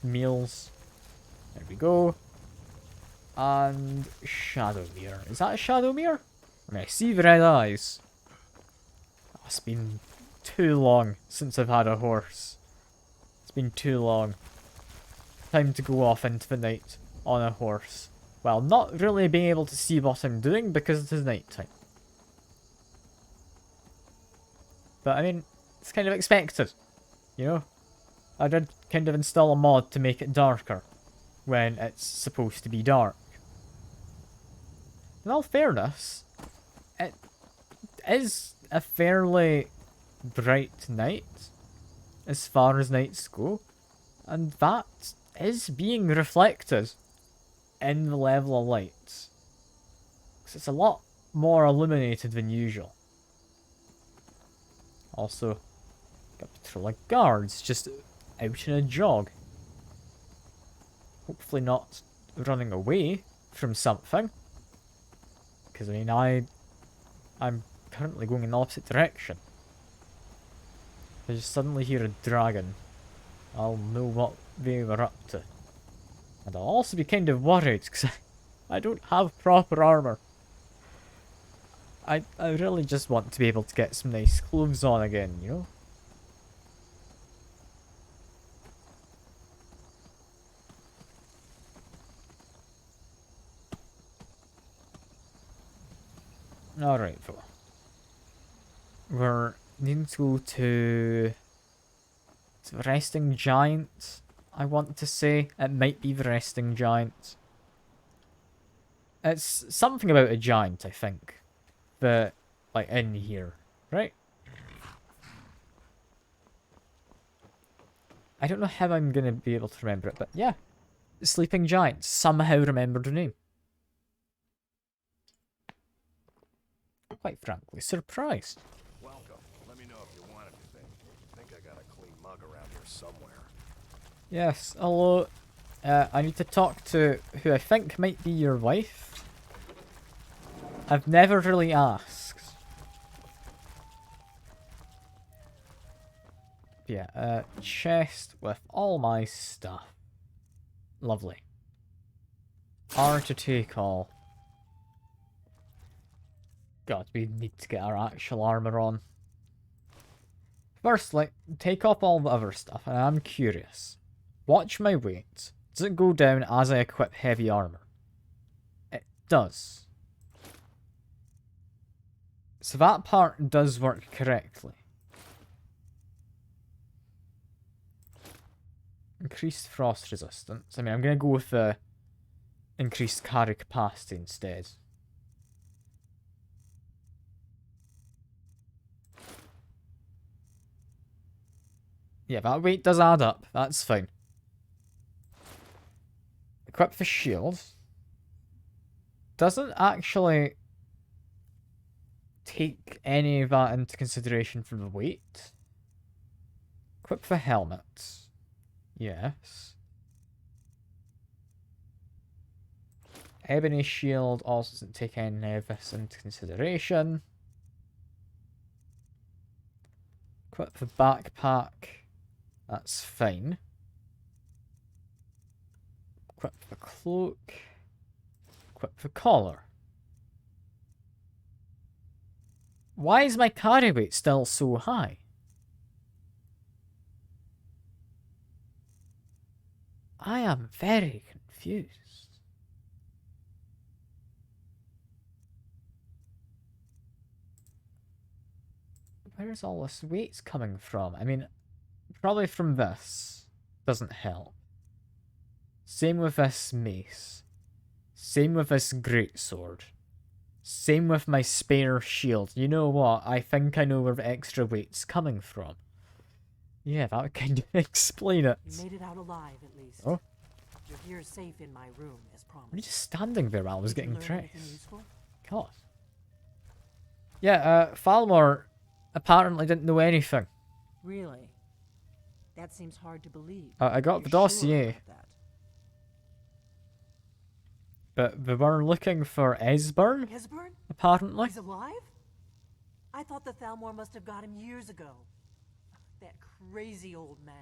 meals. There we go. And Shadowmere. Is that a Shadowmere? I mean, I see the red eyes. Oh, it's been too long since I've had a horse. It's been too long. Time to go off into the night on a horse. Well, not really being able to see what I'm doing because it is night time. But I mean, it's kind of expected, you know? I did kind of install a mod to make it darker when it's supposed to be dark. In all fairness, it is a fairly bright night as far as nights go, and that is being reflected in the level of light. Because it's a lot more illuminated than usual. Also, got a patrol of guards just out in a jog. Hopefully not running away from something. Because, I mean, I'm currently going in the opposite direction. If I just suddenly hear a dragon, I'll know what they were up to. And I'll also be kind of worried, because I don't have proper armour. I really just want to be able to get some nice clothes on again, you know? Alright, we're needing to go to the Resting Giant, I want to say. It might be the Resting Giant. It's something about a giant, I think. That, like, in here, right? I don't know how I'm gonna be able to remember it, but yeah. Sleeping Giant. Somehow remembered the name. Quite frankly, surprised. Welcome. Let me know if you want anything. I think I got a clean mug around here somewhere. Yes, hello. I need to talk to who I think might be your wife. I've never really asked. Yeah, chest with all my stuff. Lovely. R to take all. God, we need to get our actual armor on. Firstly, take off all the other stuff, and I'm curious. Watch my weight. Does it go down as I equip heavy armor? It does. So that part does work correctly. Increased frost resistance. I mean, I'm going to go with the increased carry capacity instead. Yeah, that weight does add up. That's fine. Equip the shield. Doesn't actually take any of that into consideration for the weight. Equip the helmet. Yes. Ebony shield also doesn't take any of this into consideration. Equip the backpack. That's fine. Equip the cloak. Equip the collar. Why is my carry weight still so high? I am very confused. Where's all this weight coming from? I mean, probably from this. Doesn't help. Same with this mace. Same with this greatsword. Same with my spare shield. You know what? I think I know where the extra weight's coming from. Yeah, that would kind of explain it. You made it out alive, at least. Oh. Your gear's safe in my room, as promised. Were you just standing there while I was Did you getting learn anything dressed? useful? God. Yeah, Falmor apparently didn't know anything. Really? That seems hard to believe. I got You're the dossier. Sure about that? But we were looking for Esbern, Esbern? apparently. He's alive? I thought the Thalmor must have got him years ago. That crazy old man.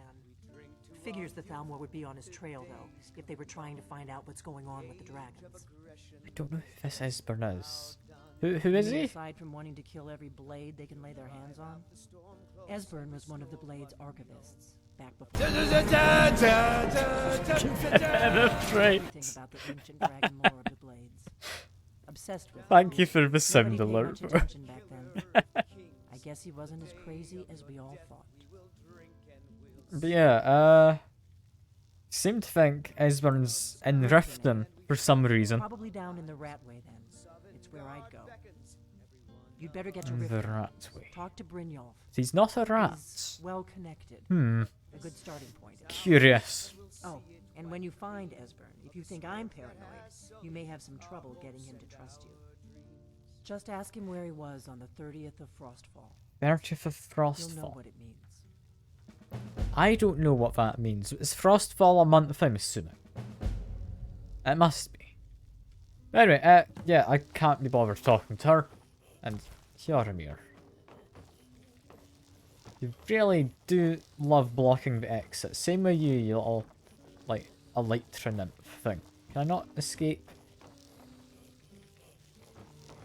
figures the Thalmor would be on his trail, though, if they were trying to find out what's going on with the dragons. I don't know who this Esbern is. Who is he? Aside from wanting to kill every blade they can lay their hands on, Esbern was one of the Blade's archivists, back before That's right. everything about the ancient dragon lore of the Blades. Obsessed with Thank you for the Nobody sound paid alert. much attention back then. I guess he wasn't as crazy as we all thought. But yeah, seem to think Esbern's in Riften for some reason. Probably down in the Ratway then. It's where I'd go. You'd better get to The Riften. Ratway. Talk to Brynjolf. He's not a rat. He's well connected. Hmm. A good starting point. Curious. Oh, and when you find Esbern, if you think I'm paranoid, you may have some trouble getting him to trust you. Just ask him where he was on the 30th of Frostfall. 30th of You'll know Frostfall. what it means. I don't know what that means. Is Frostfall a month, I'm assuming? It must be. Anyway, yeah, I can't be bothered talking to her. And Hjarmir. You really do love blocking the exit. Same with you, you little, like, elytra nymph thing. Can I not escape?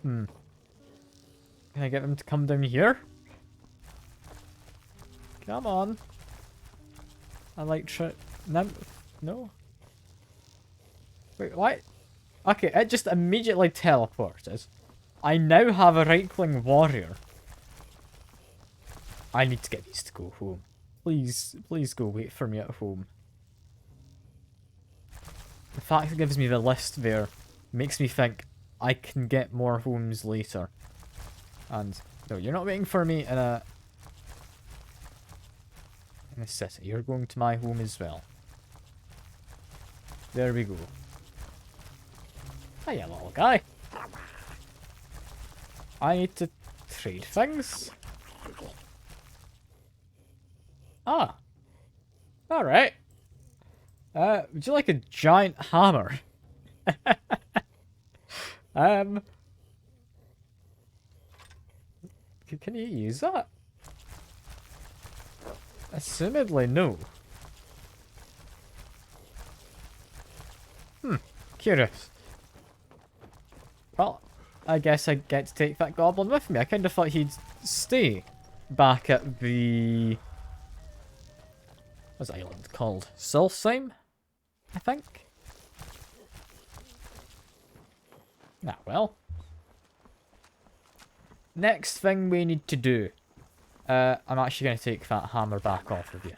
Can I get them to come down here? Come on. Elytra nymph? No? Wait, what? Okay, it just immediately teleported. I now have a right-wing warrior. I need to get these to go home. Please, please go wait for me at home. The fact it gives me the list there makes me think I can get more homes later. And, no, you're not waiting for me in a city. You're going to my home as well. There we go. Hiya, little guy. I need to trade things. Ah. Alright. Would you like a giant hammer? Can you use that? Assumedly, no. Curious. Well, I guess I get to take that goblin with me. I kind of thought he'd stay back at the... what's the island called? Solstheim, I think? Ah, well. Next thing we need to do. I'm actually going to take that hammer back off of you.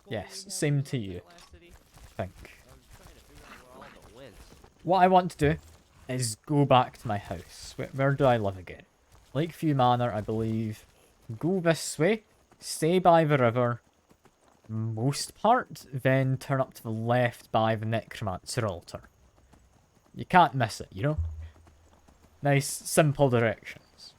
Yes, same to you. I think. What I want to do is go back to my house. Where do I live again? Lakeview Manor, I believe. Go this way. Stay by the river. Most part. Then turn up to the left by the Necromancer altar. You can't miss it, you know? Nice, simple directions.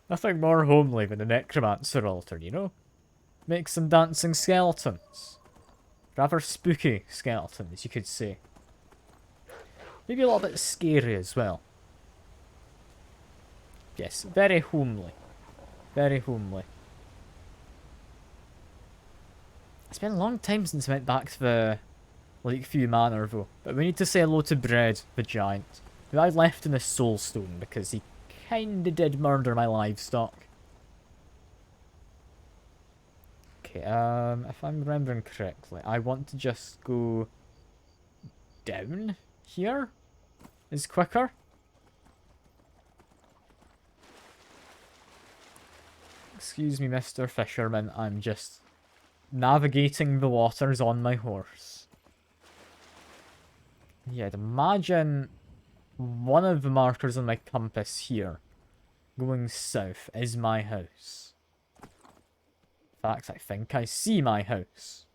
Nothing more homely than the Necromancer altar, you know? Make some dancing skeletons. Rather spooky skeletons, you could say. Maybe a little bit scary as well. Yes, very homely. Very homely. It's been a long time since I went back to the Lakeview Manor though. But we need to say hello to Bread, the giant. Who I left in a soulstone because he kinda did murder my livestock. Okay, if I'm remembering correctly, I want to just go down here is quicker. Excuse me, Mr. Fisherman, I'm just navigating the waters on my horse. Yeah, I'd imagine one of the markers on my compass here, going south, is my house. In fact, I think I see my house.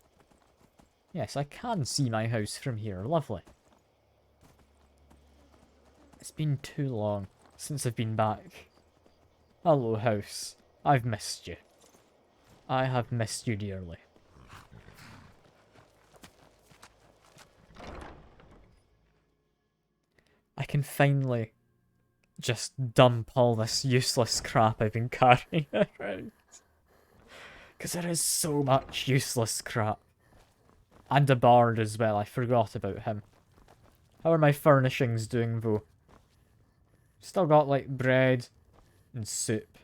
Yes, I can see my house from here. Lovely. It's been too long since I've been back. Hello, house. I've missed you. I have missed you dearly. I can finally just dump all this useless crap I've been carrying around. Because there is so much useless crap. And a bard as well, I forgot about him. How are my furnishings doing though? Still got like bread and soup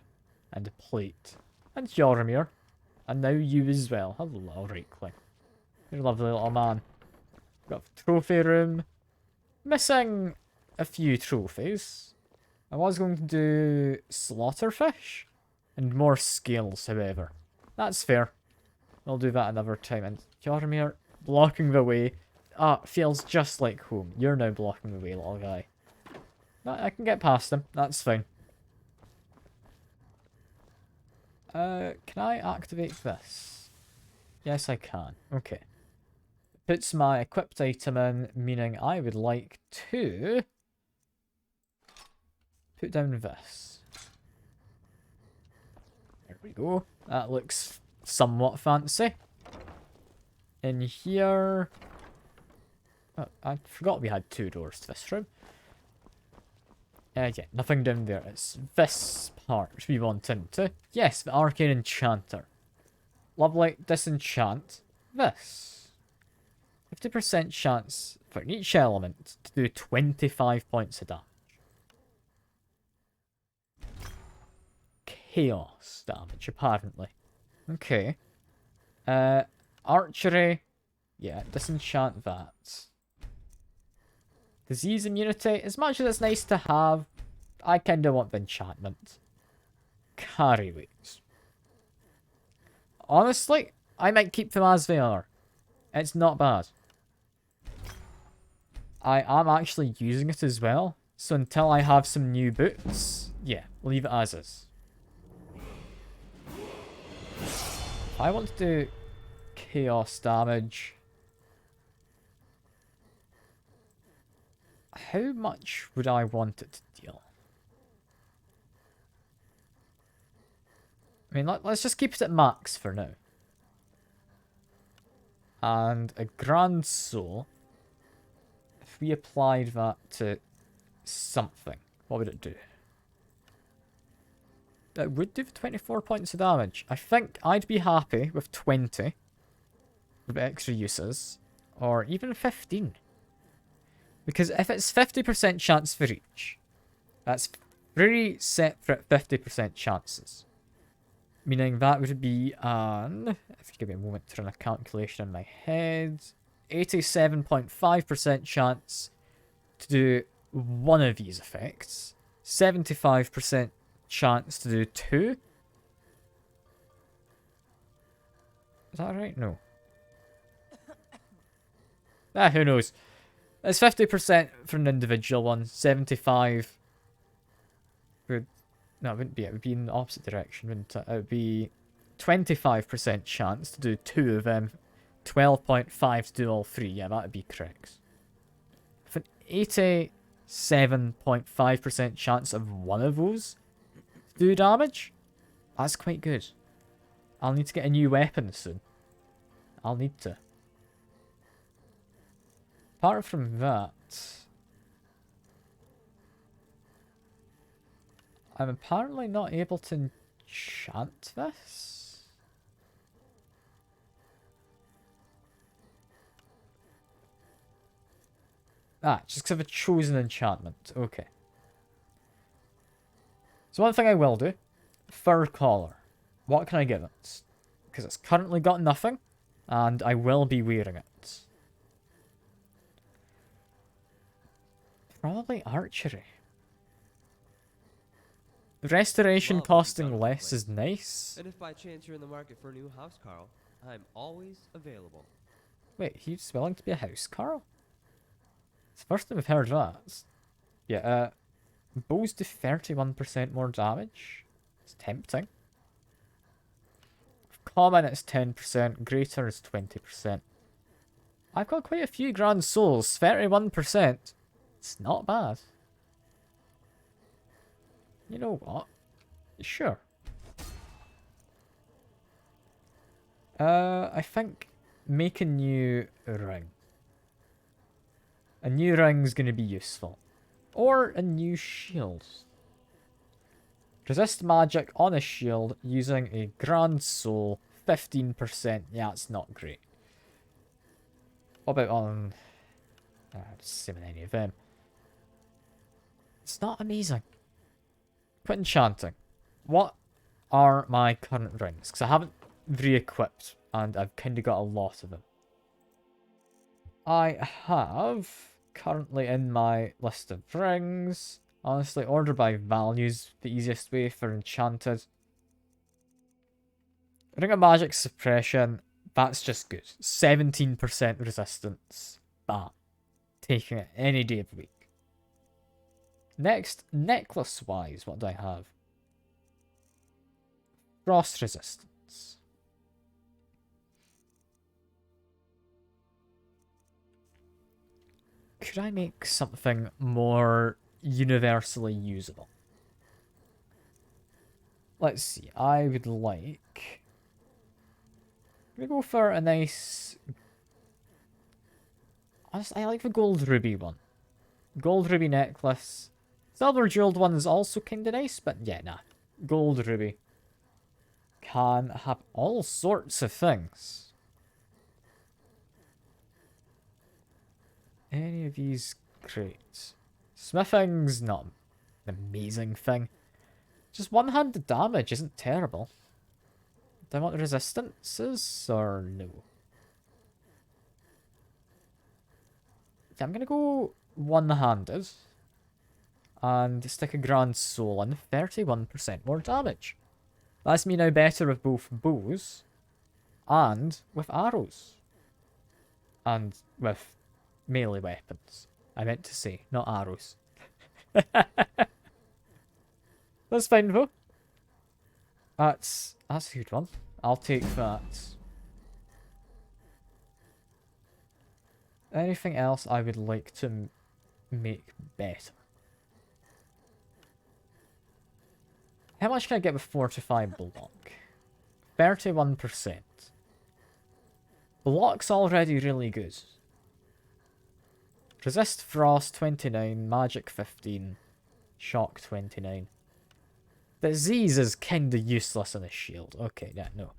and a plate. And Jormir. And now you as well. Hello, Raikling. You're a lovely little man. Got a trophy room. Missing a few trophies. I was going to do slaughterfish and more scales, however. That's fair. I'll do that another time. And Jormir blocking the way. Ah, feels just like home. You're now blocking the way, little guy. I can get past him. That's fine. Can I activate this? Yes, I can. Okay. Puts my equipped item in, meaning I would like to put down this. There we go. That looks somewhat fancy. In here... Oh, I forgot we had 2 doors to this room. Yeah, nothing down there. It's this part we want into. Yes, the Arcane Enchanter. Lovely. Disenchant this. 50% chance for each element to do 25 points of damage. Chaos damage, apparently. Okay. Archery. Yeah, disenchant that. Disease immunity. As much as it's nice to have, I kinda want the enchantment. Carry weights. Honestly, I might keep them as they are. It's not bad. I am actually using it as well. So until I have some new boots, yeah, leave it as is. I want to do chaos damage. How much would I want it to deal? I mean, let's just keep it at max for now. And a Grand Soul. If we applied that to something, what would it do? It would do 24 points of damage. I think I'd be happy with 20 with extra uses, or even 15. Because if it's 50% chance for each, that's 3 separate 50% chances. Meaning that would be an, if you give me a moment to run a calculation in my head, 87.5% chance to do one of these effects, 75% chance to do 2. Is that right? No. Who knows? It's 50% for an individual one, 75 would... No, it wouldn't be. It would be in the opposite direction, wouldn't it? It would be 25% chance to do 2 of them, 12.5 to do all 3. Yeah, that would be correct. With an 87.5% chance of one of those to do damage, that's quite good. I'll need to get a new weapon soon. I'll need to. Apart from that, I'm apparently not able to enchant this. Just because I've chosen enchantment. Okay. So one thing I will do, fur collar. What can I give it? Because it's currently got nothing, and I will be wearing it. Probably archery. Restoration costing less is nice. And if by chance you're in the market for a new house, Carl, I'm always available. Wait, he's willing to be a house, Carl? It's the first time we've heard that. Yeah, bows do 31% more damage. It's tempting. Common it's 10%, greater is 20%. I've got quite a few grand souls, 31%. It's not bad. You know what? Sure. I think make a new ring. A new ring's gonna be useful. Or a new shield. Resist magic on a shield using a Grand Soul. 15%. Yeah, it's not great. What about on... same in any of them. It's not amazing. Quit enchanting. What are my current rings? Because I haven't re-equipped, and I've kind of got a lot of them. I have, currently in my list of rings, honestly, order by values, the easiest way for enchanted. Ring of Magic Suppression, that's just good. 17% resistance. Bam. Taking it any day of the week. Next, necklace-wise, what do I have? Frost resistance. Could I make something more universally usable? Let's see, I would like... I'm gonna go for a nice... Honestly, I like the gold ruby one. Gold ruby necklace. Silver jeweled one is also kinda nice, but yeah, nah. Gold ruby. Can have all sorts of things. Any of these, great. Smithing's not an amazing thing. Just one-handed damage isn't terrible. Do I want resistances or no? Yeah, I'm gonna go one-handed. And stick a Grand Soul on 31% more damage. That's me now better with both bows and with arrows. And with melee weapons. I meant to say, not arrows. That's fine though. That's a good one. I'll take that. Anything else I would like to make better? How much can I get with Fortify Block? 31%. Block's already really good. Resist Frost 29, Magic 15, Shock 29. Disease is kinda useless on a shield. Okay, yeah, no.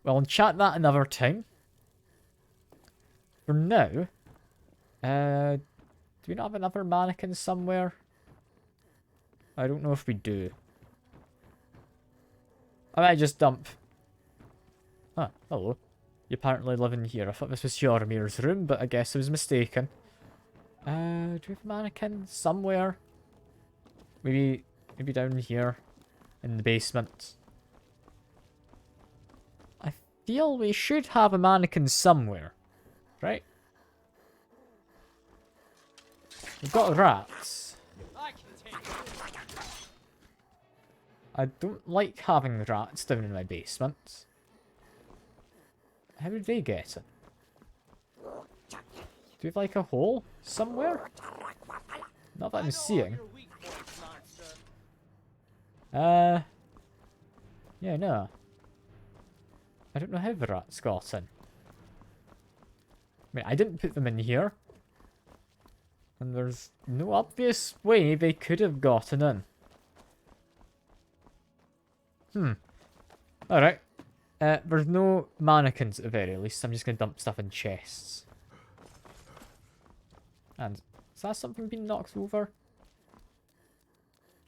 We'll enchant that another time. For now, do we not have another mannequin somewhere? I don't know if we do. I might just dump... Ah, hello. You apparently live in here. I thought this was Yoromir's room, but I guess I was mistaken. Do we have a mannequin somewhere? Maybe down here. In the basement. I feel we should have a mannequin somewhere. Right? We've got rats. I don't like having rats down in my basement. How did they get in? Do we have like a hole somewhere? Not that I'm seeing. Yeah, no. I don't know how the rats got in. I mean, I didn't put them in here. And there's no obvious way they could have gotten in. Alright. There's no mannequins at the very least. I'm just going to dump stuff in chests. And is that something being knocked over?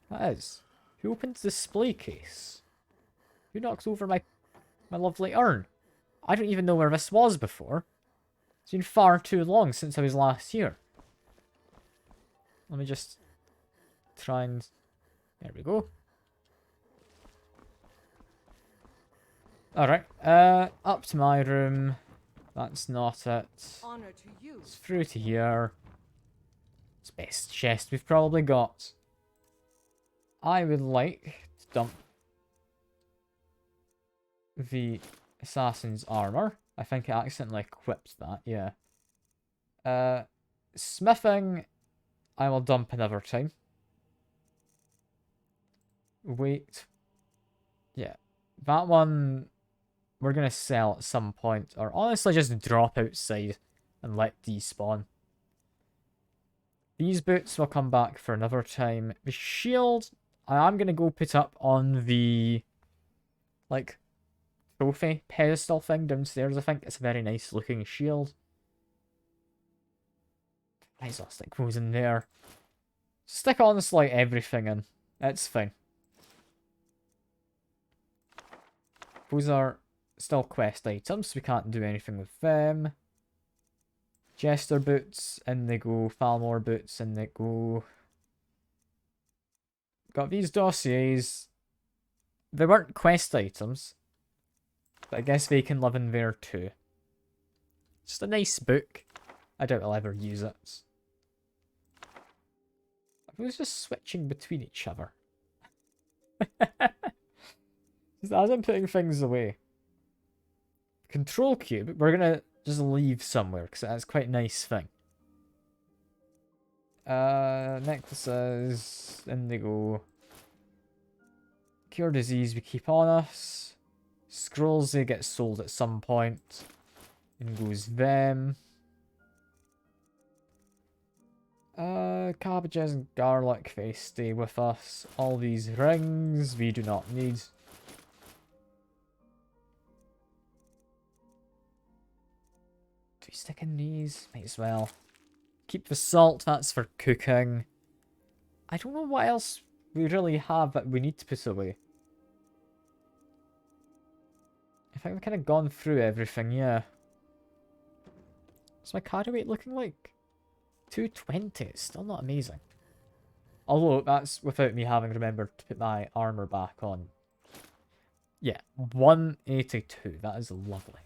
That is. Who opened the display case? Who knocked over my lovely urn? I don't even know where this was before. It's been far too long since I was last here. Let me just try and... There we go. Alright, up to my room. That's not it. Honor to you. It's through to here. It's the best chest we've probably got. I would like to dump the assassin's armor. I think I accidentally equipped that, yeah. Smithing, I will dump another time. Wait. Yeah. That one, we're going to sell at some point. Or honestly, just drop outside and let despawn. These boots will come back for another time. The shield, I am going to go put up on the, like, trophy pedestal thing downstairs. I think it's a very nice looking shield. Might as well stick those in there. Stick honestly like everything in. It's fine. Those are still quest items, so we can't do anything with them. Jester boots, in they go. Falmore boots, in they go. Got these dossiers. They weren't quest items, but I guess they can live in there too. Just a nice book. I doubt I'll ever use it. I was just switching between each other. Just as I'm putting things away. Control cube, we're gonna just leave somewhere, because that's quite a nice thing. Necklaces, indigo. Cure disease we keep on us. Scrolls, they get sold at some point. In goes them. Cabbages and garlic, they stay with us. All these rings we do not need. Do we stick in these? Might as well. Keep the salt, that's for cooking. I don't know what else we really have that we need to put away. I think we've kind of gone through everything, yeah. What's my carry weight looking like? 220, it's still not amazing. Although, that's without me having remembered to put my armor back on. Yeah, 182, that is lovely.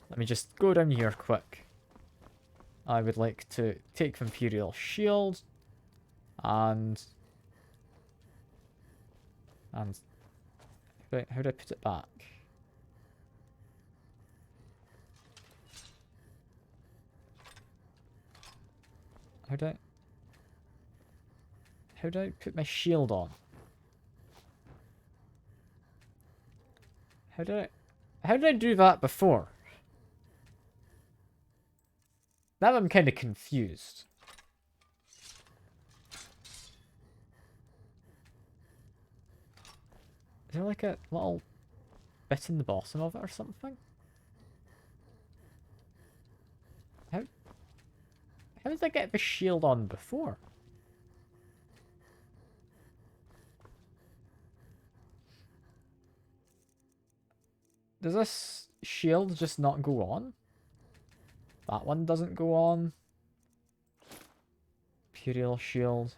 Let me just go down here quick. I would like to take the Imperial Shield. And how do I put it back? How do I put my shield on? How did I do that before? Now I'm kind of confused. Is there like a little bit in the bottom of it or something? How did I get the shield on before? Does this shield just not go on? That one doesn't go on. Imperial shield.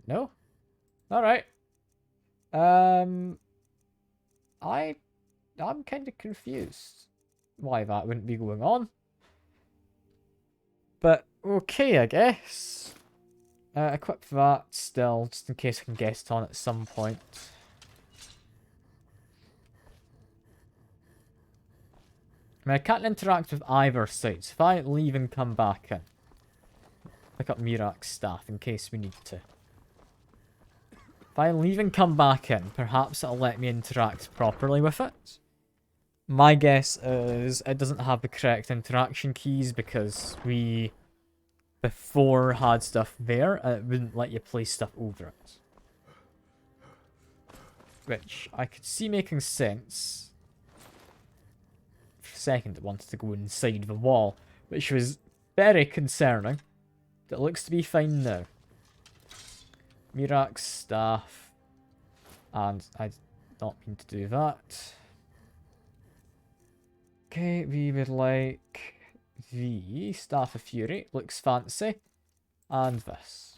No? Alright. I'm kind of confused why that wouldn't be going on. But, okay, I guess. Equip that still, just in case I can get it on at some point. I mean, I can't interact with either side, so if I leave and come back in. Pick up Mirak's staff in case we need to. If I leave and come back in, perhaps it'll let me interact properly with it. My guess is it doesn't have the correct interaction keys because we before had stuff there and it wouldn't let you place stuff over it. Which I could see making sense. For a second it wanted to go inside the wall, which was very concerning. But it looks to be fine now. Mirak's staff. And I did not mean to do that. Okay, we would like the Staff of Fury. Looks fancy. And this.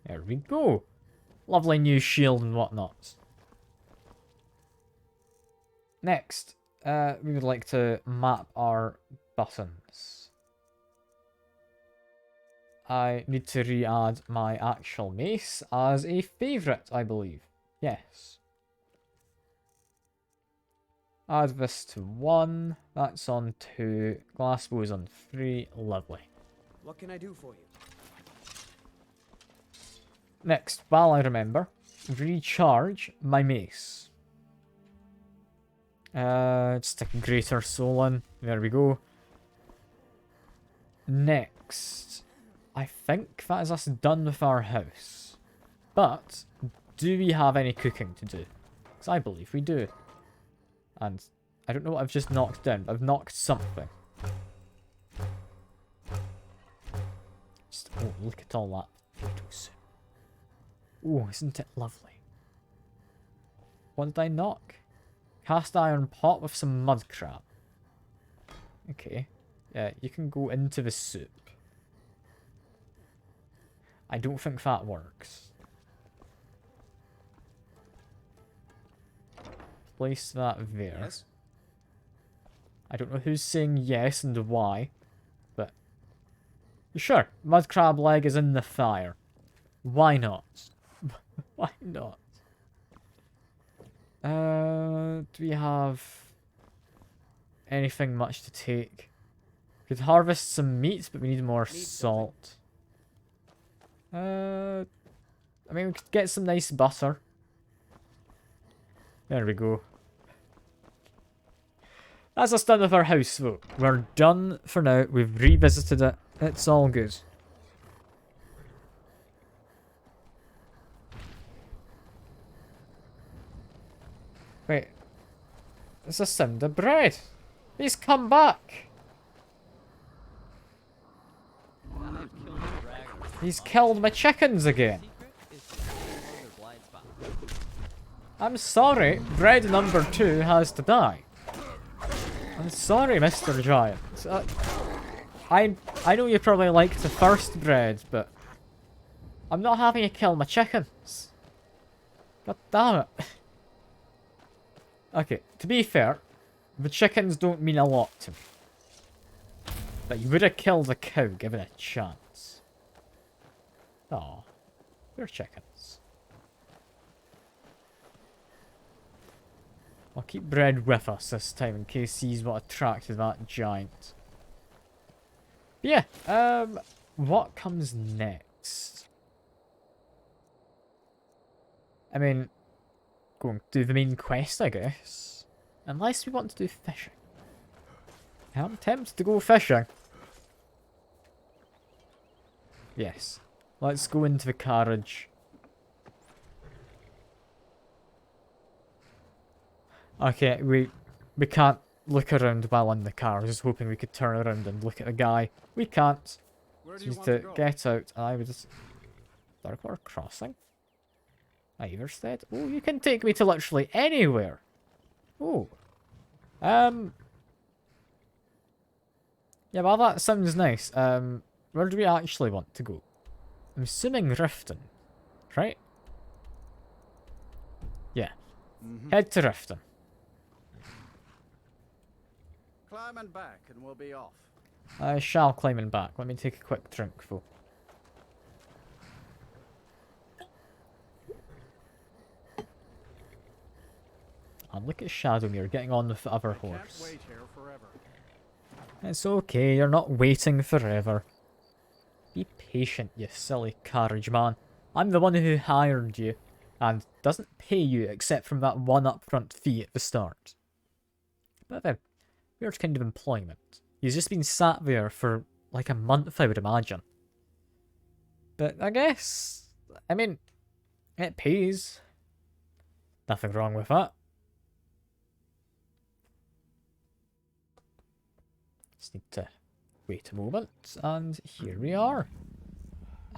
There we go. Lovely new shield and whatnot. Next, we would like to map our buttons. I need to re-add my actual mace as a favourite, I believe. Yes. Add this to 1. That's on 2. Glassbow's on 3. Lovely. What can I do for you? Next, while I remember, recharge my mace. Stick Greater Soul in. There we go. Next, I think that is us done with our house. But, do we have any cooking to do? Because I believe we do. And I don't know what I've just knocked down, but I've knocked something. Just, oh, look at all that potato soup. Oh, isn't it lovely? What did I knock? Cast iron pot with some mud crab. Okay. Yeah, you can go into the soup. I don't think that works. Place that there. Yes? I don't know who's saying yes and why, but... Sure, mud crab leg is in the fire. Why not? Why not? Do we have anything much to take? Could harvest some meat, but we need more salt. I mean, we could get some nice butter. There we go. That's us done with our house, though. We're done for now. We've revisited it. It's all good. Wait. It's a sound of bread. He's come back. He's killed my chickens again. I'm sorry, bread number 2 has to die. I'm sorry, Mr. Giant. I know you probably liked the first bread, but I'm not having you kill my chickens. God damn it. Okay, to be fair, the chickens don't mean a lot to me. But you would have killed the cow given a chance. Aw, we're chickens. I'll keep bread with us this time in case he's what attracted that giant. But yeah, what comes next? I mean, go and do the main quest, I guess. Unless we want to do fishing. I'm tempted to go fishing. Yes. Let's go into the carriage. Okay, we can't look around while in the car. I was just hoping we could turn around and look at the guy. We can't. Where do Just you need want to to go? get out. I was Darkwater Crossing. Iverstead. Oh, you can take me to literally anywhere. Oh. Yeah, well that sounds nice. Where do we actually want to go? I'm assuming Riften, right? Yeah. Head to Riften. Climb and back and we'll be off. I shall climb and back. Let me take a quick drink, though. And look at Shadowmere getting on with the other horse. Can't wait here forever. It's okay, you're not waiting forever. Be patient, you silly carriage man. I'm the one who hired you, and doesn't pay you except from that one upfront fee at the start. But then, weird kind of employment. He's just been sat there for like a month, I would imagine. But I guess, I mean, it pays. Nothing wrong with that. Just need to wait a moment, and here we are.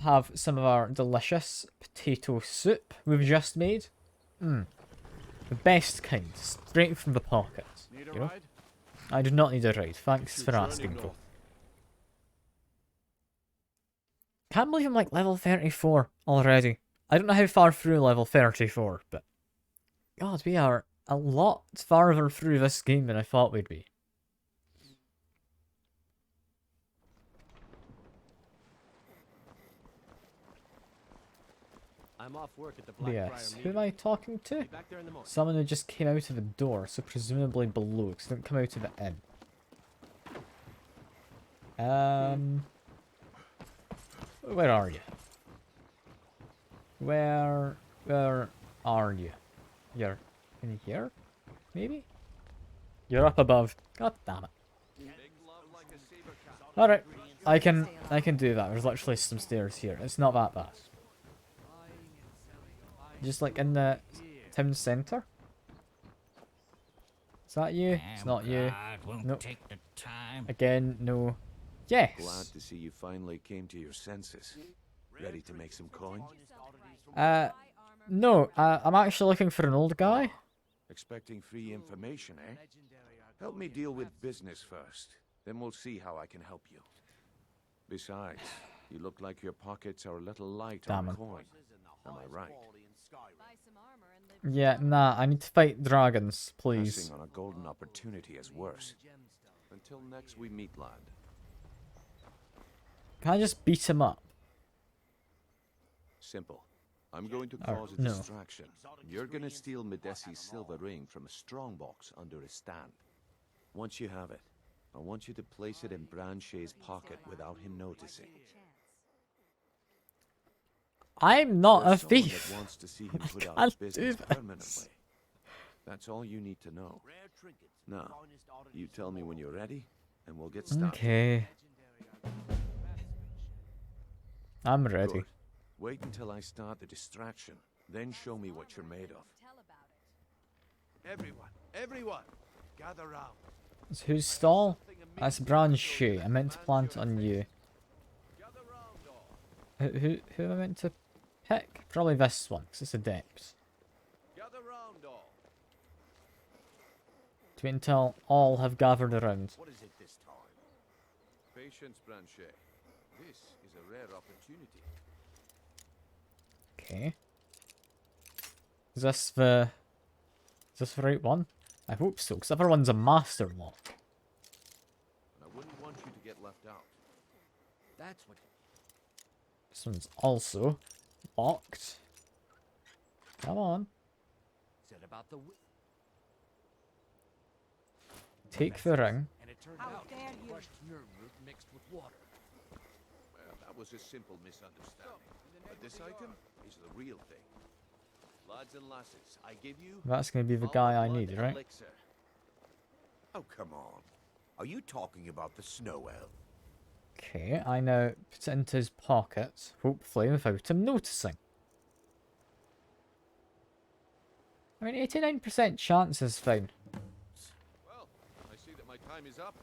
Have some of our delicious potato soup we've just made. The best kind, straight from the pocket. Need a You know? ride? I do not need a ride, thanks for asking though. Can't believe I'm like level 34 already. I don't know how far through level 34, but... God, we are a lot farther through this game than I thought we'd be. I'm off work at the Blackbriar Yes, who meeting. am I talking to? Be back there in the morning. Someone who just came out of the door, so presumably below, because they didn't come out of the inn. Where are you? Where are you? You're in here? Maybe? You're up above. God damn it. Alright. I can do that. There's literally some stairs here. It's not that bad. Just like in the town centre. Is that you? It's not you. Nope. Again, no. Yes. Glad to see you finally came to your senses. Ready to make some coin? No. I'm actually looking for an old guy. Expecting free information, eh? Help me deal with business first. Then we'll see how I can help you. Besides, you look like your pockets are a little light on coin. Am I right? Yeah, nah, I need to fight dragons, please. Passing on a golden opportunity is worse. Until next we meet, lad. Can I just beat him up? Simple. I'm going to cause a distraction. You're gonna steal Medesi's silver ring from a strongbox under his stand. Once you have it, I want you to place it in Branche's pocket without him noticing. I'm not a There's someone thief. that wants to see him put out I of can't do business that. permanently. That's all you need to know. Now, you tell me when you're ready, and we'll get started. Okay. I'm ready. Good. Wait until I start the distraction, then show me what you're made of. Everyone, gather round. It's whose stall? That's Branchy. I meant to plant on you. Who am I meant to pick? Probably this one, because it's adept. To wait until all have gathered around. What is it this time? Patience, Branche. This is a rare opportunity. Okay. Is this the right one? I hope so, because everyone's a master lock. And I wouldn't want you to get left out. That's what. This one's also locked. Come on. Said about the. Take the ring. And it turned out crushed nerve root mixed with water. Well, that was a simple misunderstanding. But this item is the real thing. Lads and lasses, I give you... That's going to be the guy I need, right? Elixir. Oh, come on. Are you talking about the snow elf? Okay, I now put it into his pocket, hopefully without him noticing. I mean, 89% chance is fine. Well, I see that my time is up.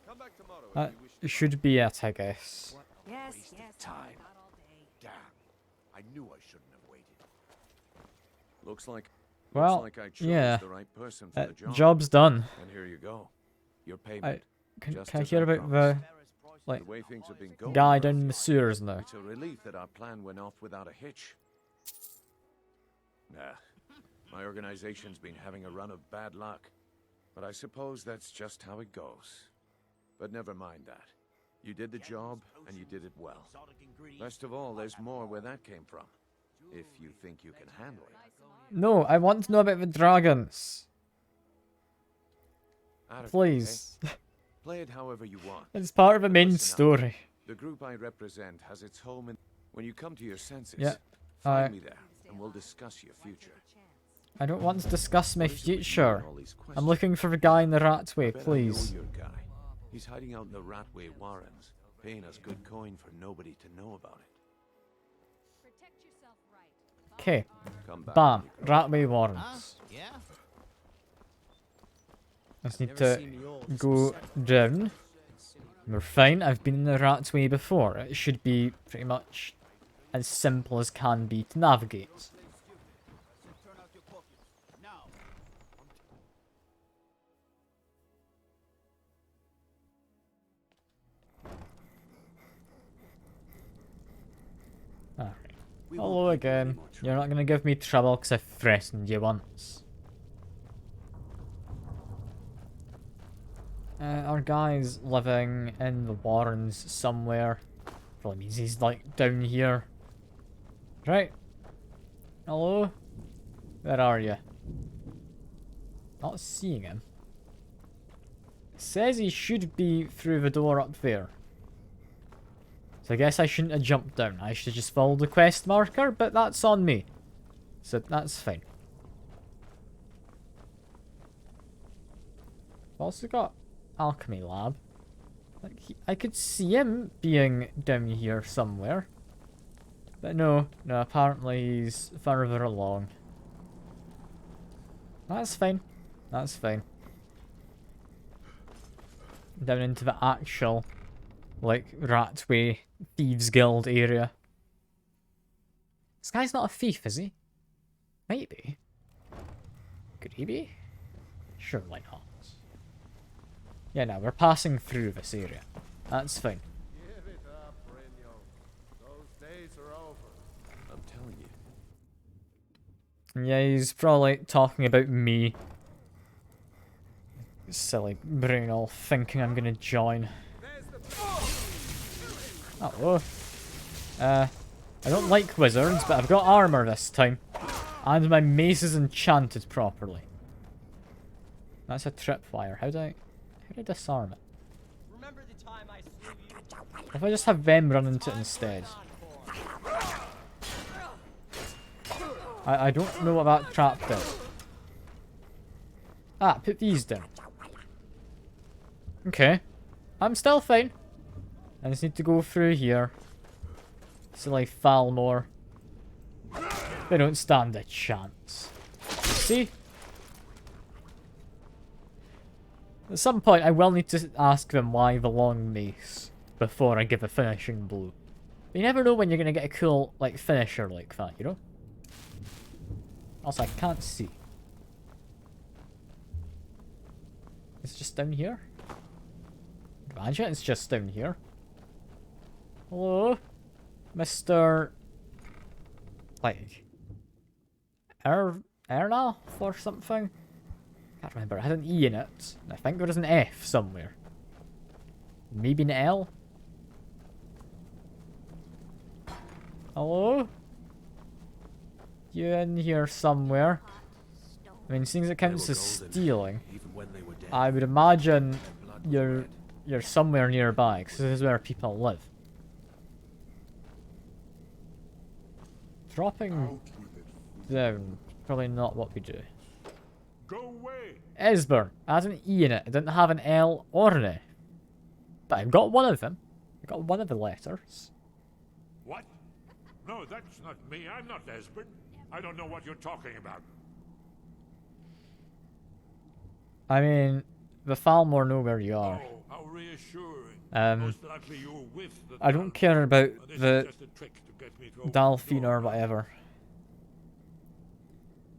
Come back tomorrow if you wish to... It should be it, I guess. Yes, Time. Damn. I knew I shouldn't have waited. Looks like Well, I chose yeah. the right person for the job. Job's done. And here you go. Your payment. Can Just I as hear about the promised. The way things have been going, guy down in the sewers now? It's a relief that our plan went off without a hitch. Nah, my organization's been having a run of bad luck. But I suppose that's just how it goes. But never mind that. You did the job, and you did it well. Best of all, there's more where that came from. If you think you can handle it. No, I want to know about the dragons. Out of it, Please. eh? Play it however you want. It's part of the main Listen up. story. The group I represent has its home in... When you come to your senses, Yeah, find me there, and we'll discuss your future. I don't want to discuss my What is it with you and future. all these I'm questions? looking for the guy in the Ratway, I bet please. I know your guy. He's hiding out in the Ratway Warrens, paying us good coin for nobody to know about it. Okay. Come back Bam. when you Ratway Warrens. Yeah? Just need to go down. We're fine. I've been in the Ratway before. It should be pretty much as simple as can be to navigate. Alright. Hello again. You're not gonna give me trouble because I threatened you once. Our guy's living in the Warrens somewhere. Probably means he's like down here. Right. Hello? Where are you? Not seeing him. Says he should be through the door up there. So I guess I shouldn't have jumped down. I should have just followed the quest marker, but that's on me. So that's fine. We've also got alchemy lab. Like I could see him being down here somewhere. But no, apparently he's further along. That's fine. That's fine. Down into the actual, like, Ratway Thieves Guild area. This guy's not a thief, is he? Might be. Could he be? Surely not. Yeah, no, we're passing through this area. That's fine. Give it up, Brynjo. Those days are over. I'm telling you. Yeah, he's probably talking about me. Silly brain all thinking I'm gonna join. Oh, I don't like wizards, but I've got armor this time. And my mace is enchanted properly. That's a tripwire. How do I disarm it? Remember the time I slew you? If I just have them run into it instead. I don't know what that trap does. Ah, put these down. Okay. I'm still fine. I just need to go through here. So like Falmore. They don't stand a chance. See? At some point I will need to ask them why the long mace before I give a finishing blow. But you never know when you're gonna get a cool like finisher like that, you know? Also I can't see. It's just down here? Imagine it's just down here. Hello? Mr. Like Erna or something? Can't remember. It had an E in it. I think there was an F somewhere. Maybe an L? Hello? You in here somewhere? I mean, seeing as it counts as stealing, I would imagine you're somewhere nearby, because this is where people live. Dropping down, probably not what we do. Go away. Esbern has an E in it. It didn't have an L or an A. But I've got one of them. I got one of the letters. What? No, that's not me. I'm not Esbern. I don't know what you're talking about. I mean, the Falmore know where you are. Oh, how reassuring. Most likely you're with the I don't care about This the is just a trick to get me to open Delphine or whatever.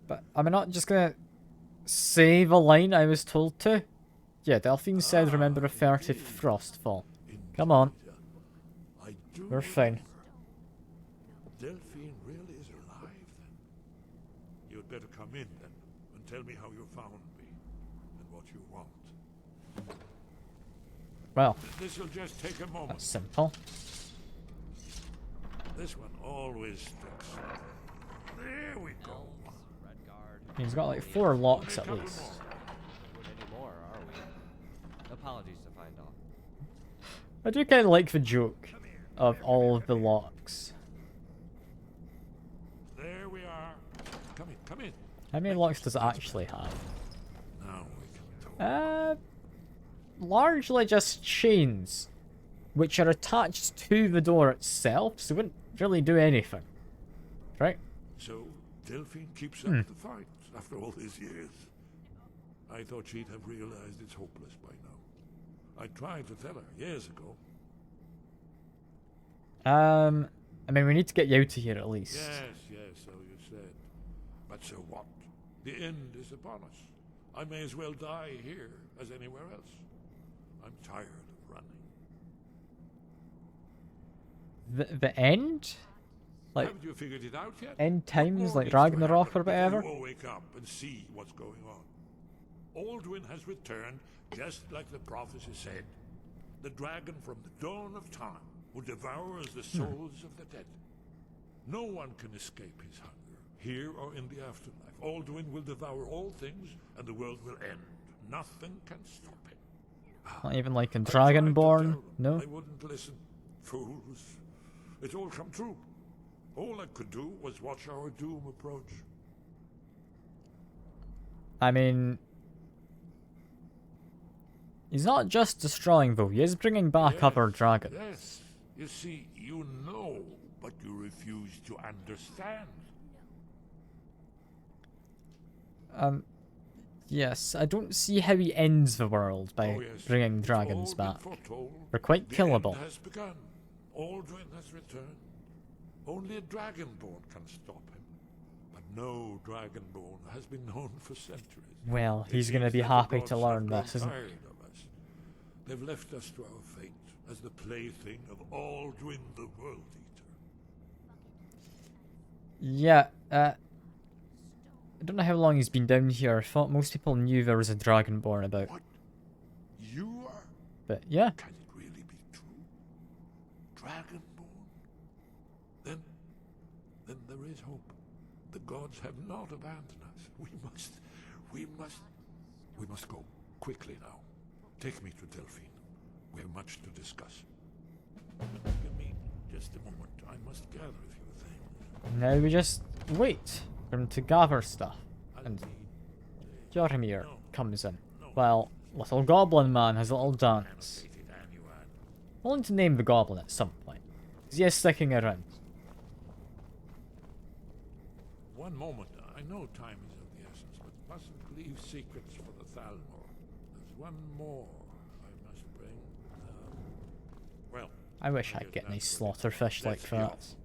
But am I not just gonna say the line I was told to? Yeah, Delphine said remember a 30th Frostfall. Come on. We're fine. Delphine really is alive then. You'd better come in then and tell me how you found me and what you want. Well, This'll just take a moment. that's simple. This one always sticks. There we go. He's got like 4 locks at least. Anymore, are we? Apologies to find all. I do kind of like the joke of all of the locks. There we are. Come in, come in. How many locks does it actually have? Now we come to Largely just chains, which are attached to the door itself, so it wouldn't really do anything. Right? So, Delphine keeps up the fight after all these years. I thought she'd have realized it's hopeless by now. I tried to tell her years ago. I mean, we need to get you out of here at least. Yes, so you said. But so what? The end is upon us. I may as well die here as anywhere else. I'm tired of running. The end? Like, Haven't you figured it out yet? end times, What like needs to Ragnarok happen or whatever? before you all wake up and see what's going on. Alduin has returned, just like the prophecy said. The dragon from the dawn of time will devour the souls of the dead. No one can escape his hunger, here or in the afterlife. Alduin will devour all things, and the world will end. Nothing can stop him. Not even like a Dragonborn? No? I wouldn't listen. Fools. It's all come true. All I could do was watch our doom approach. I mean, He's not just destroying though, he is bringing back other dragons. Yes. You see, you know, but you refuse to understand. Yes, I don't see how he ends the world by bringing dragons back. They're quite killable. The end has begun. Aldrin has returned. Only a dragonborn can stop him. But no dragonborn has been known for centuries. Well, he's gonna be happy to learn this, isn't he? Of us. They've left us to our fate as the plaything of Aldrin the World Eater. Yeah, I don't know how long he's been down here. I thought most people knew there was a dragonborn about. What? You are? But yeah. Can it really be true? Dragonborn? Then there is hope. The gods have not abandoned us. We must go quickly now. Take me to Delphine. We have much to discuss. Give me just a moment. I must gather a few things. Now we just wait for him to gather stuff. And Jormir comes in. Well, little goblin man has a little dance. I want to name the goblin at some point. Because he is sticking around. One moment. I know time is of the essence, but mustn't leave secrets for the Thalmor. There's one more I must bring. Well, I wish I could get nice slaughter fish like that.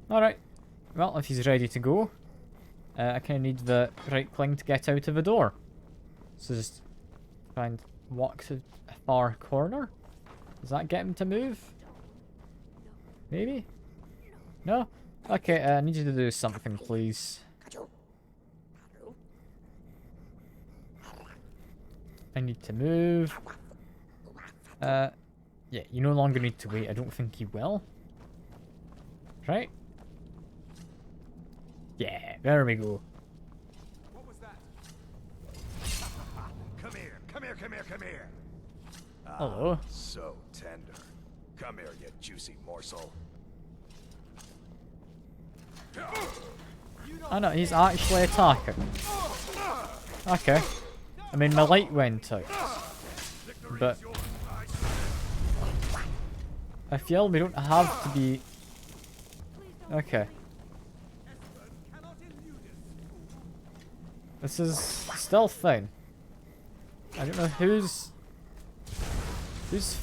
Alright. Well, if he's ready to go, I kind of need the right thing to get out of the door. So just try and walk to a far corner. Does that get him to move? Maybe? No? Okay, I need you to do something, please. I need to move. Yeah, you no longer need to wait. I don't think he will. Right? Yeah, there we go. What was that? Come here, come here, come here, come here. Hello. So tender. Come here, you juicy morsel. I know, he's actually attacking. Okay. I mean, my light went out. But I feel we don't have to be... Okay. This is still fine. I don't know who's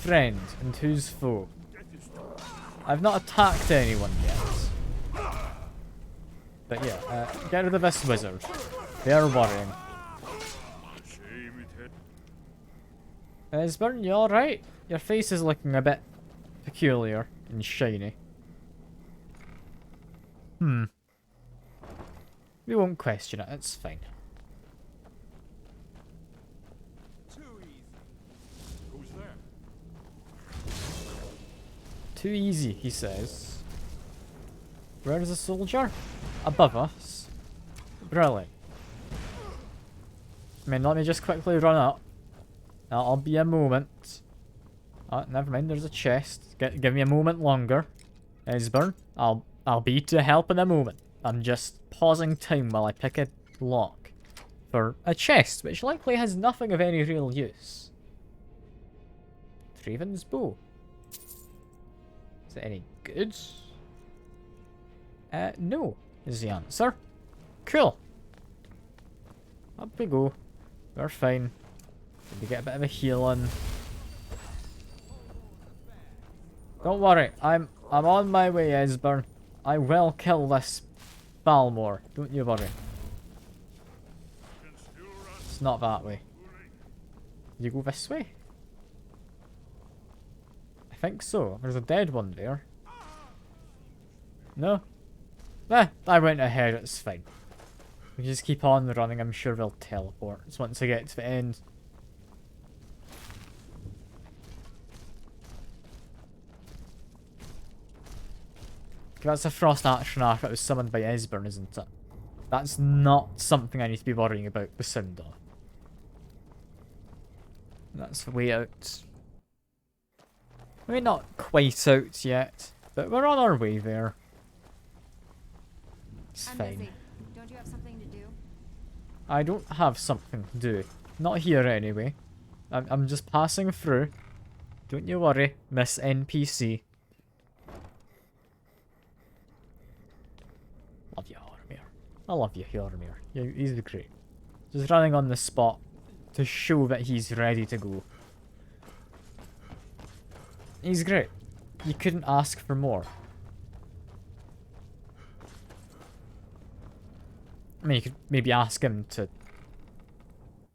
friend and who's foe. I've not attacked anyone yet. But yeah, get rid of this wizard. They're worrying. Esbern, you alright? Your face is looking a bit peculiar and shiny. We won't question it, it's fine. Who's there? Too easy, he says. Where is the soldier? Above us. Brilliant. I mean, let me just quickly run up. I'll be a moment. Oh, never mind, there's a chest. Give me a moment longer. Esbern, I'll be to help in a moment. I'm just pausing time while I pick a lock for a chest, which likely has nothing of any real use. Draven's bow. Is it any good? No, is the answer. Cool. Up we go. We're fine. Maybe get a bit of a heal on. Don't worry, I'm on my way, Esbern. I will kill this Balmor. Don't you worry. It's not that way. You go this way? I think so. There's a dead one there. No? I went ahead, it's fine. We just keep on running, I'm sure we'll teleport once I get to the end. That's a frost action arc that was summoned by Esbern, isn't it? That's not something I need to be worrying about the sound of. That's the way out. I mean, not quite out yet, but we're on our way there. It's I'm fine. busy. Don't you have something to do? I don't have something to do. Not here anyway. I'm just passing through. Don't you worry, Miss NPC. Love you, Hormir. I love you, Hormir. He's great. Just running on the spot to show that he's ready to go. He's great. You couldn't ask for more. I mean, you could maybe ask him to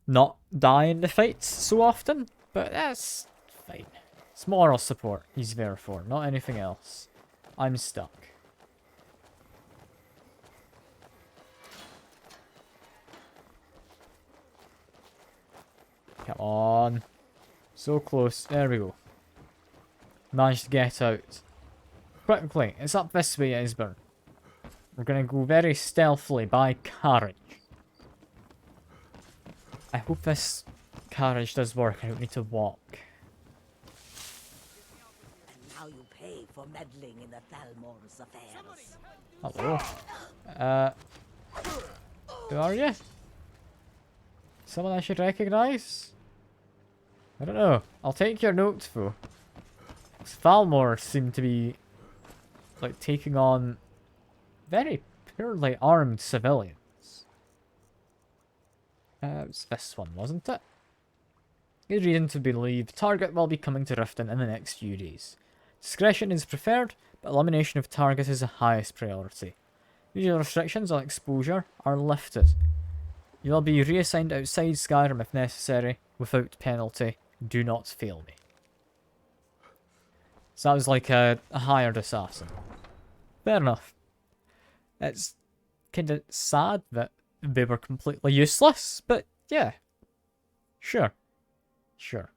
not die in the fights so often, but that's fine. It's moral support he's there for, not anything else. I'm stuck. Come on. So close. There we go. Managed to get out. Quickly, it's up this way, Esbern. We're gonna go very stealthily by carriage. I hope this carriage does work. I don't need to walk. And now you pay for meddling in the Thalmor's affairs. Hello. Who are you? Someone I should recognize? I don't know. I'll take your note, though. Thalmor seem to be, like, taking on very poorly armed civilians. It was this one, wasn't it? Good reason to believe target will be coming to Riften in the next few days. Discretion is preferred, but elimination of target is the highest priority. Usual restrictions on exposure are lifted. You will be reassigned outside Skyrim if necessary, without penalty. Do not fail me. So that was like a hired assassin. Fair enough. It's kind of sad that they were completely useless, but yeah. Sure. Sure.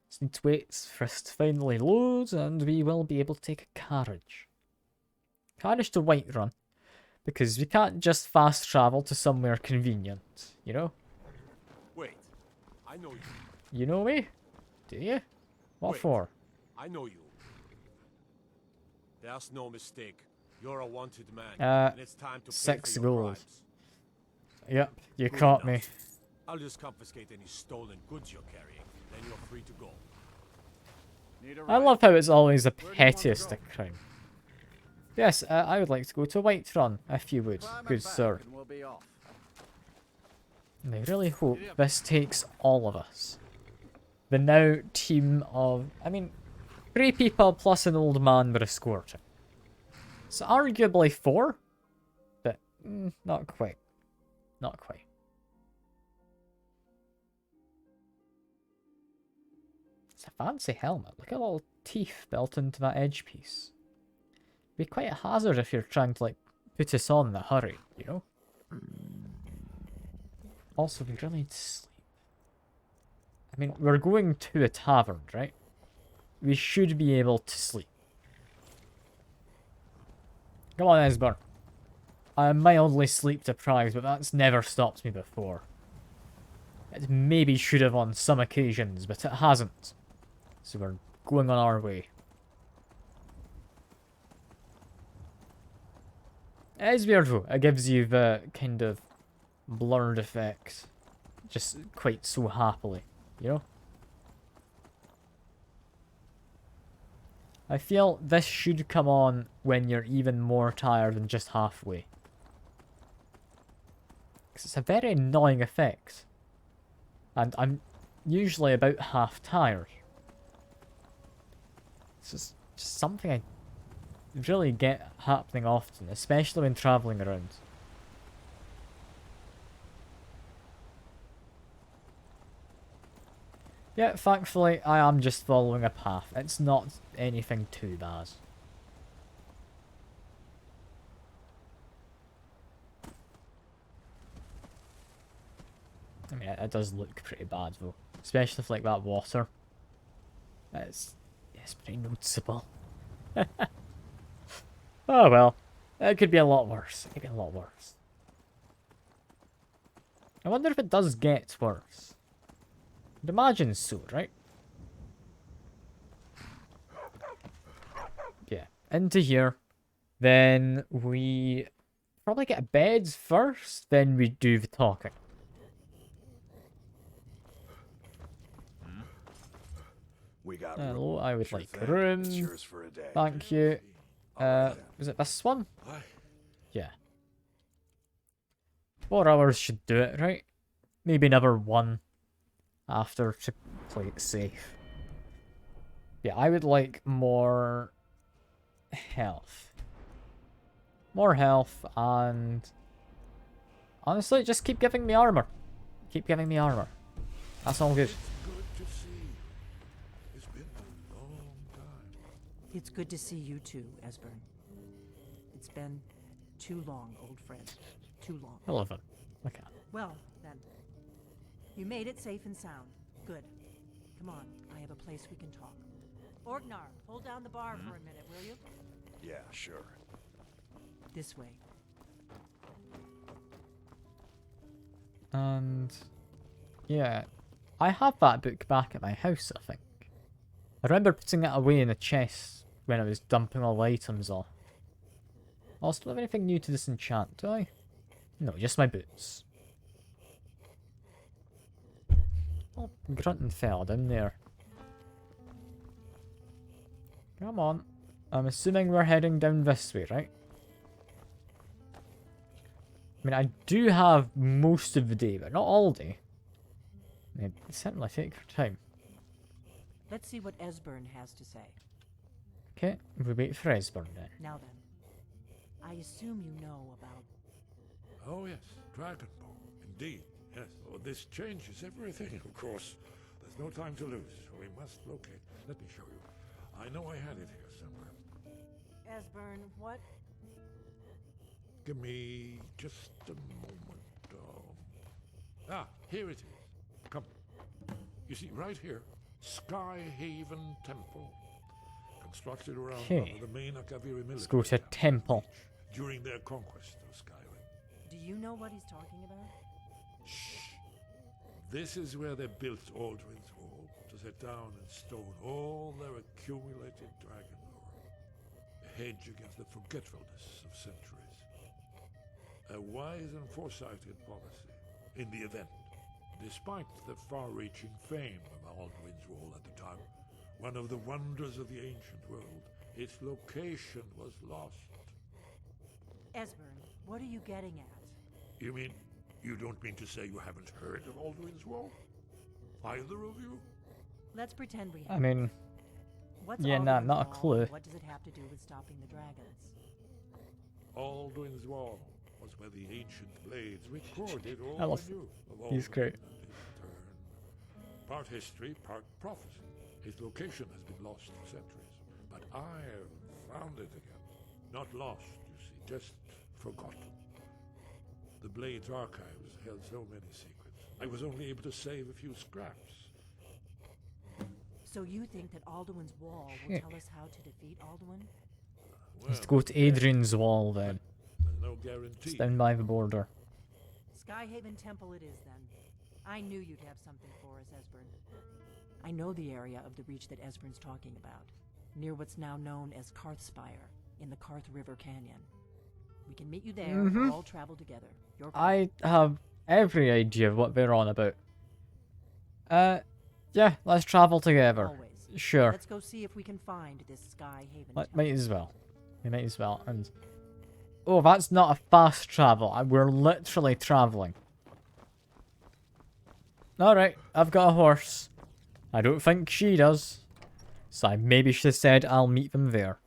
Just need to wait for us to finally load, and we will be able to take a carriage. Carriage to Whiterun. Because we can't just fast travel to somewhere convenient, you know? Wait, I know you. You know me? Do you? What Wait, for? I know you. There's no mistake. You're a wanted man, and it's time to pay 6 for your gold. crimes. Yep, you Good caught enough. me. I'll just confiscate any stolen goods you're carrying, then you're free to go. I love how it's always the pettiest of crime. Yes, I would like to go to Whiterun, if you would, good sir. And I really hope this takes all of us. The now team of, 3 people plus an old man with a scorcher. It's arguably 4, but not quite. Not quite. It's a fancy helmet. Look at all the teeth built into that edge piece. Be quite a hazard if you're trying to, like, put us on in a hurry, you know? Also, we really need to sleep. I mean, we're going to a tavern, right? We should be able to sleep. Come on, Esbern. I am mildly sleep deprived, but that's never stopped me before. It maybe should have on some occasions, but it hasn't. So we're going on our way. It is weird though, it gives you the kind of blurred effect. Just quite so happily, you know? I feel this should come on when you're even more tired than just halfway. Because it's a very annoying effect. And I'm usually about half tired. It's just something I really get happening often, especially when travelling around. Yeah, thankfully I am just following a path. It's not anything too bad. I mean, it does look pretty bad though. Especially with like that water. It's pretty noticeable. Oh well. It could be a lot worse. It could be a lot worse. I wonder if it does get worse. I'd imagine so, right? Yeah. Into here. Then we probably get a bed first, then we do the talking. We got Hello, I would Sure like thing. room. It's yours for a day. Thank you. Was it this one? Yeah. 4 hours should do it, right? Maybe another one after to play it safe. Yeah, I would like more health. More health and honestly, just keep giving me armor. Keep giving me armor. That's all good. It's good to see you too, Esbern. It's been too long, old friend. Too long. I love it. Okay. Well, then. You made it safe and sound. Good. Come on, I have a place we can talk. Orgnar, hold down the bar for a minute, will you? Yeah, sure. This way. And yeah, I have that book back at my house, I think. I remember putting it away in a chest when I was dumping all the items off. Also, do I have anything new to disenchant, do I? No, just my boots. Oh, Grunton fell down there. Come on. I'm assuming we're heading down this way, right? I mean, I do have most of the day, but not all day. It certainly take your time. Let's see what Esbern has to say. Okay, we wait for Esbern then. Now then, I assume you know about... Oh yes, Dragonborn. Indeed, yes. Oh, this changes everything, of course. There's no time to lose, so we must locate. Let me show you. I know I had it here somewhere. Esbern, what? Give me just a moment. Here it is. Come. You see, right here, Skyhaven Temple. Constructed around one of the main Akaviri military Let's go to temple. during their conquest of Skyrim. Do you know what he's talking about? Shh. This is where they built Aldrin's Wall to set down in stone all their accumulated dragon lore. A hedge against the forgetfulness of centuries. A wise and foresighted policy in the event. Despite the far-reaching fame of Aldrin's Wall at the time, one of the wonders of the ancient world, its location was lost. Esbern, what are you getting at? You mean, you don't mean to say you haven't heard of Aldrin's Wall? Either of you? Let's pretend we have. I mean, What's yeah, nah, Aldrin's not a Wall, clue. and what does it have to do with stopping the dragons? Aldrin's Wall was where the ancient blades recorded all I love they knew of He's Aldrin great. and his turn. Part history, part prophecy. His location has been lost for centuries, but I have found it again. Not lost, you see, just forgotten. The Blade's archives held so many secrets. I was only able to save a few scraps. So you think that Alduin's Wall will Shit. tell us how to defeat Alduin? Let's go to Adrian's Wall then. There's no guarantee. It's down by the border. Skyhaven Temple it is, then. I knew you'd have something for us, Esbern. I know the area of the reach that Esbern's talking about, near what's now known as Karthspire, in the Karth River Canyon. We can meet you there, we'll all travel together. Your call. I have every idea of what they're on about. Yeah, let's travel together. Always. Sure. Let's go see if we can find this Skyhaven Temple. Might as well. We might as well. And oh, that's not a fast travel. We're literally traveling. Alright, I've got a horse. I don't think she does. So I maybe should have said I'll meet them there.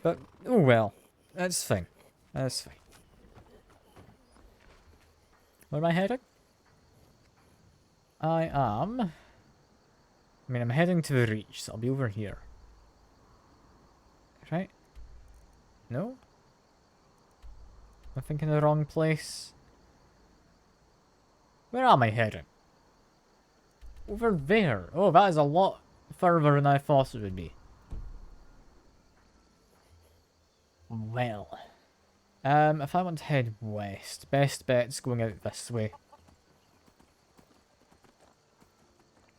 But, oh well. That's fine. That's fine. Where am I heading? I mean, I'm heading to the reach, so I'll be over here. Right? No? I'm thinking the wrong place. Where am I heading? Over there. Oh, that is a lot further than I thought it would be. Well. If I want to head west, best bet's going out this way.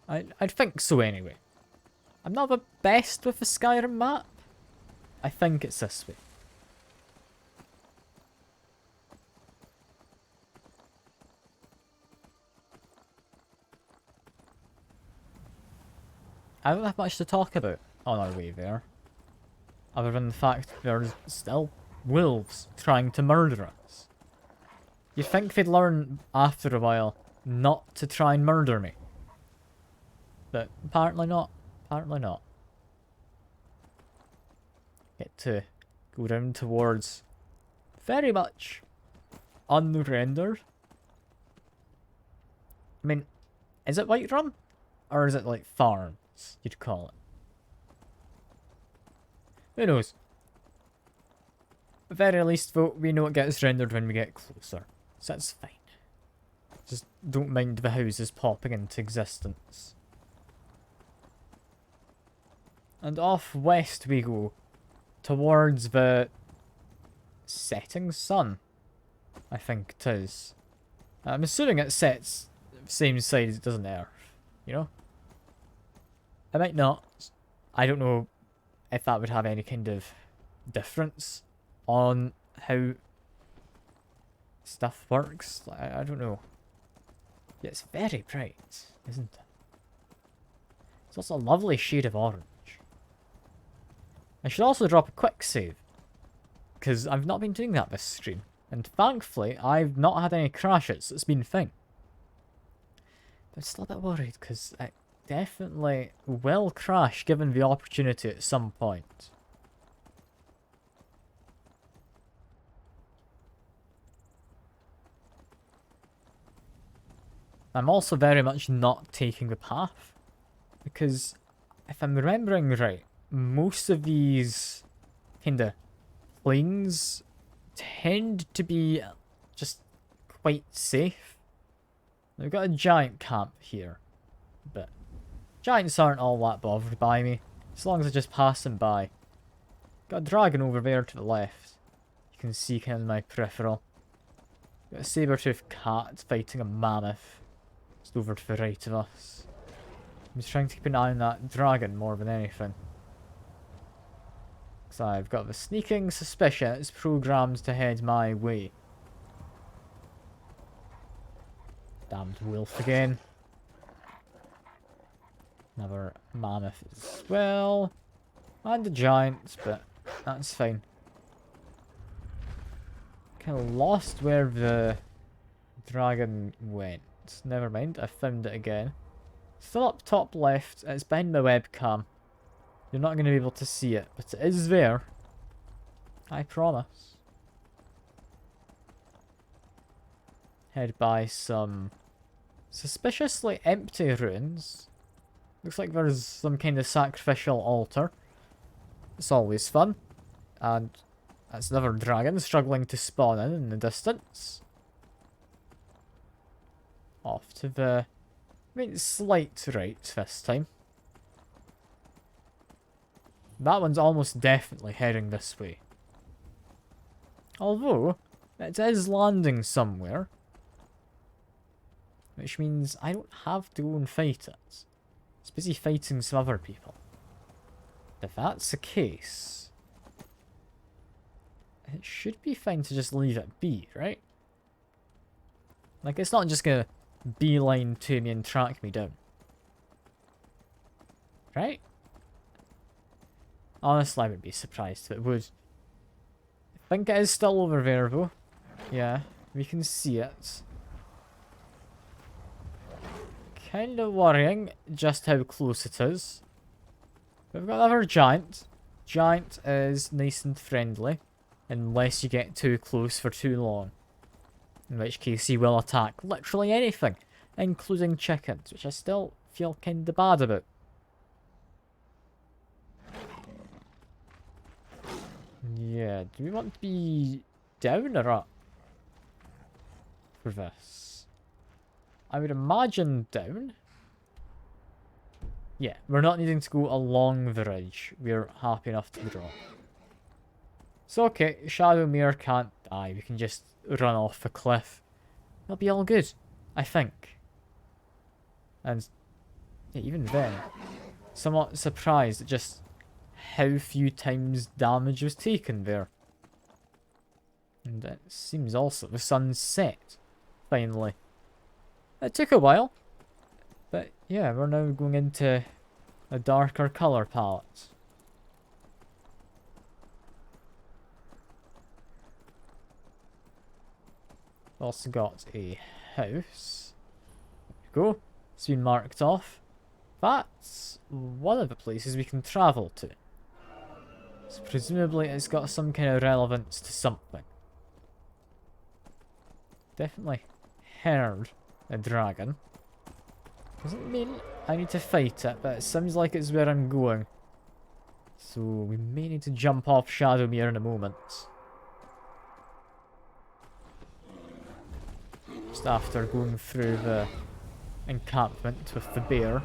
I'd think so anyway. I'm not the best with the Skyrim map. I think it's this way. I don't have much to talk about on our way there. Other than the fact there's still wolves trying to murder us. You'd think they'd learn after a while not to try and murder me. But apparently not. Apparently not. Get to go down towards very much unrendered. I mean, is it Whiterun? Or is it like farms, you'd call it? Who knows? At the very least, though, we know it gets rendered when we get closer. So that's fine. Just don't mind the houses popping into existence. And off west we go. Towards the setting sun, I think it is. I'm assuming it sets the same side as it does on Earth, you know? It might not. I don't know if that would have any kind of difference on how stuff works. I don't know. Yeah, it's very bright, isn't it? It's also a lovely shade of orange. I should also drop a quick save, because I've not been doing that this stream, and thankfully I've not had any crashes. It's been fine. But I'm still a bit worried, because I definitely will crash given the opportunity at some point. I'm also very much not taking the path, because if I'm remembering right, most of these kind of plains tend to be just quite safe. We've got a giant camp here, but giants aren't all that bothered by me, as long as I just pass them by. Got a dragon over there to the left. You can see kind of my peripheral. Got a saber-toothed cat fighting a mammoth just over to the right of us. I'm just trying to keep an eye on that dragon more than anything. So I've got the sneaking suspicion it's programmed to head my way. Damned wolf again. Another mammoth as well. And a giant, but that's fine. Kind of lost where the dragon went. Never mind, I found it again. Still up top left, it's behind my webcam. You're not going to be able to see it, but it is there. I promise. Head by some suspiciously empty ruins. Looks like there's some kind of sacrificial altar. It's always fun. And that's another dragon struggling to spawn in the distance. Off to the... I mean, slight right this time. That one's almost definitely heading this way. Although, it is landing somewhere. Which means I don't have to go and fight it. It's busy fighting some other people. If that's the case... it should be fine to just leave it be, right? Like, it's not just gonna beeline to me and track me down. Right? Honestly, I would be surprised if it would. I think it is still over there, though. Yeah, we can see it. Kind of worrying just how close it is. We've got another giant. Giant is nice and friendly, unless you get too close for too long. In which case he will attack literally anything, including chickens, which I still feel kinda bad about. Yeah, do we want to be down or up for this? I would imagine down. Yeah, we're not needing to go along the ridge. We're happy enough to drop. So okay, Shadowmere can't die. We can just run off the cliff. It'll be all good, I think. And yeah, even then, somewhat surprised at just how few times damage was taken there. And it seems also the sun's set, finally. It took a while, but yeah, we're now going into a darker colour palette. Also got a house. There we go. It's been marked off. That's one of the places we can travel to. So presumably it's got some kind of relevance to something. Definitely heard a dragon. Doesn't mean I need to fight it, but it seems like it's where I'm going. So we may need to jump off Shadowmere in a moment. Just after going through the encampment with the bear.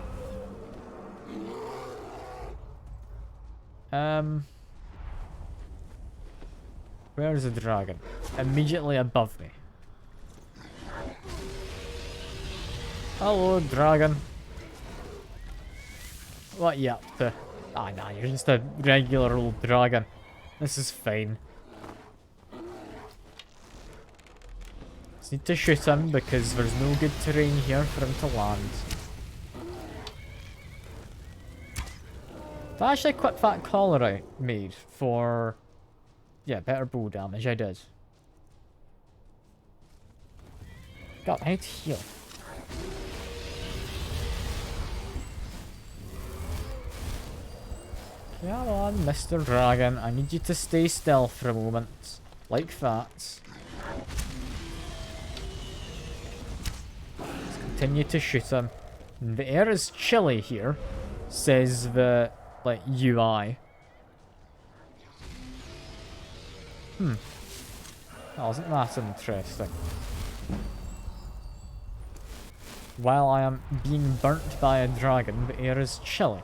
Where's the dragon? Immediately above me. Hello, dragon. What you up to? Ah, nah, you're just a regular old dragon. This is fine. Just need to shoot him because there's no good terrain here for him to land. Did I actually equip that collar I made for... yeah, better bow damage, I did. God, I need to heal. Come on, Mr. Dragon. I need you to stay still for a moment. Like that. Let's continue to shoot him. The air is chilly here, says the, like, UI. That wasn't that interesting. While I am being burnt by a dragon, the air is chilly.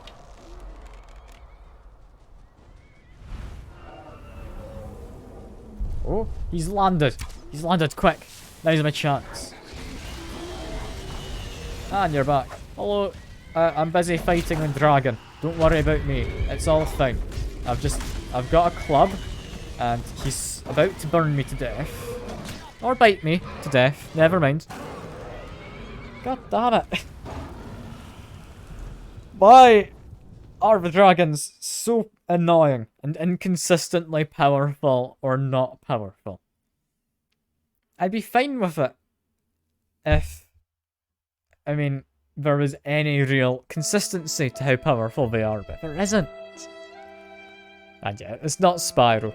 Oh, he's landed. He's landed quick. Now's my chance. And you're back. Hello. I'm busy fighting a dragon. Don't worry about me. It's all fine. I've got a club. And he's about to burn me to death. Or bite me to death. Never mind. God damn it. Why are the dragons so annoying and inconsistently powerful or not powerful? I'd be fine with it if, I mean, there was any real consistency to how powerful they are, but there isn't. And yeah, it's not Spyro.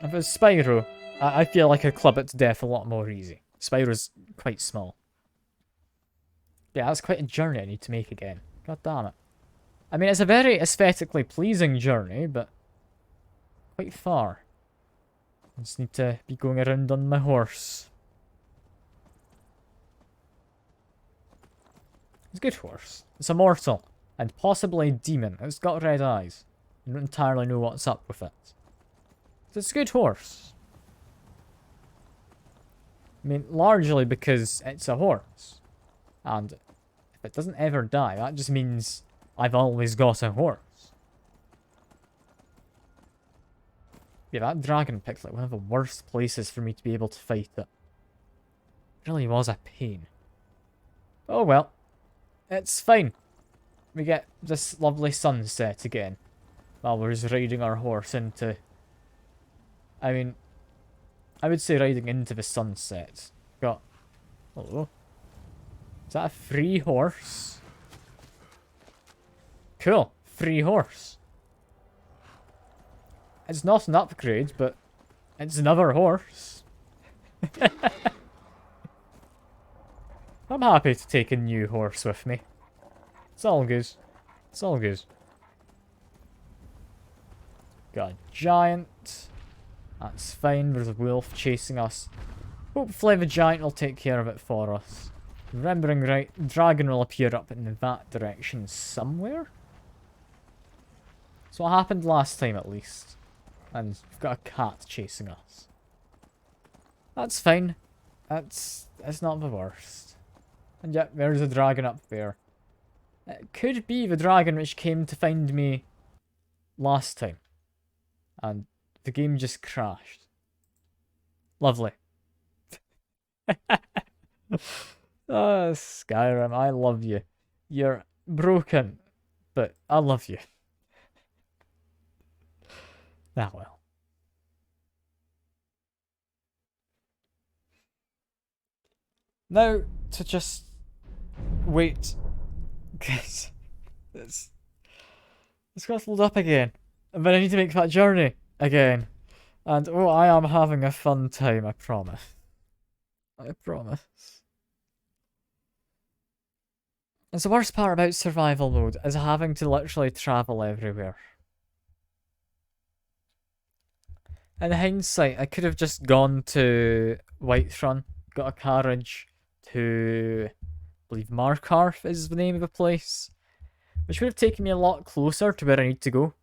If it was Spyro, I feel like I'd club it to death a lot more easy. Spyro's quite small. Yeah, that's quite a journey I need to make again. God damn it. I mean, it's a very aesthetically pleasing journey, but quite far. I just need to be going around on my horse. It's a good horse. It's immortal, and possibly a demon. It's got red eyes. I don't entirely know what's up with it. It's a good horse. I mean, largely because it's a horse. And if it doesn't ever die, that just means I've always got a horse. Yeah, that dragon picked like one of the worst places for me to be able to fight it. It really was a pain. Oh well. It's fine. We get this lovely sunset again. While we're just riding our horse into... I mean, I would say riding into the sunset. Got... Hello? Is that a free horse? Cool. Free horse. It's not an upgrade, but it's another horse. I'm happy to take a new horse with me. It's all good. It's all good. Got a giant. That's fine. There's a wolf chasing us. Hopefully the giant will take care of it for us. Remembering right, dragon will appear up in that direction somewhere. That's what happened last time at least. And we've got a cat chasing us. That's fine. It's not the worst. And yet, there's a dragon up there. It could be the dragon which came to find me last time. And the game just crashed. Lovely. Skyrim, I love you. You're broken, but I love you. Ah, well. Now, to just wait. Guys, it's got to load up again. But I need to make that journey again. And oh, I am having a fun time, I promise. I promise. It's the worst part about survival mode, is having to literally travel everywhere. In hindsight, I could have just gone to Whiterun, got a carriage to, I believe Markarth is the name of the place, which would have taken me a lot closer to where I need to go.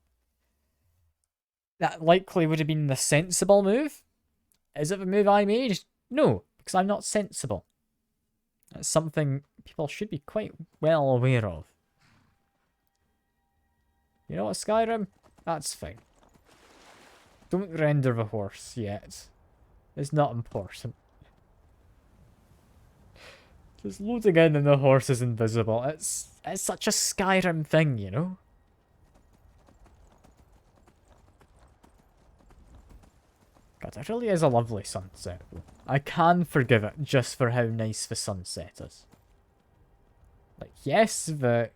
That likely would have been the sensible move. Is it the move I made? No, because I'm not sensible. That's something people should be quite well aware of. You know what, Skyrim? That's fine. Don't render the horse yet. It's not important. Just loading in and the horse is invisible. It's such a Skyrim thing, you know? God, it really is a lovely sunset. I can forgive it just for how nice the sunset is. Like, yes, the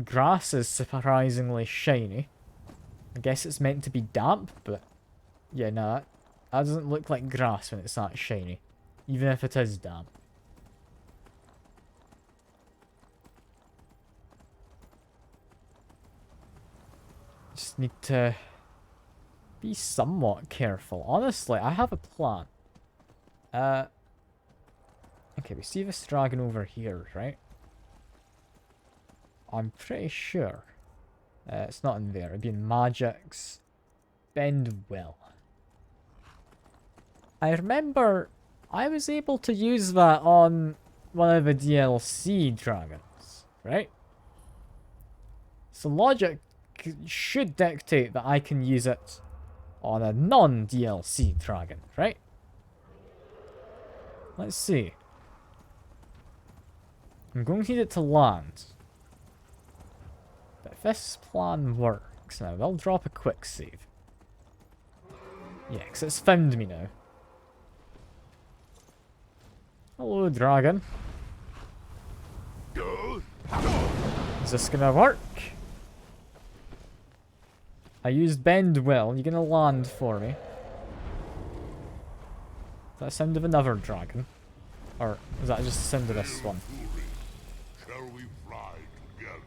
grass is surprisingly shiny. I guess it's meant to be damp, but yeah, no, that doesn't look like grass when it's that shiny, even if it is damp. Just need to be somewhat careful. Honestly, I have a plan. Okay, we see this dragon over here, right? I'm pretty sure. It's not in there. It'd be in Magic's Bend Will. I remember I was able to use that on one of the DLC dragons, right? So logic should dictate that I can use it on a non-DLC dragon, right? Let's see. I'm going to need it to land. But if this plan works now, I'll drop a quick save. Yeah, because it's found me now. Hello, dragon. Is this gonna work? I used Bend Will. You're gonna land for me. Is that the sound of another dragon? Or is that just the sound of this one? Shall we fly together?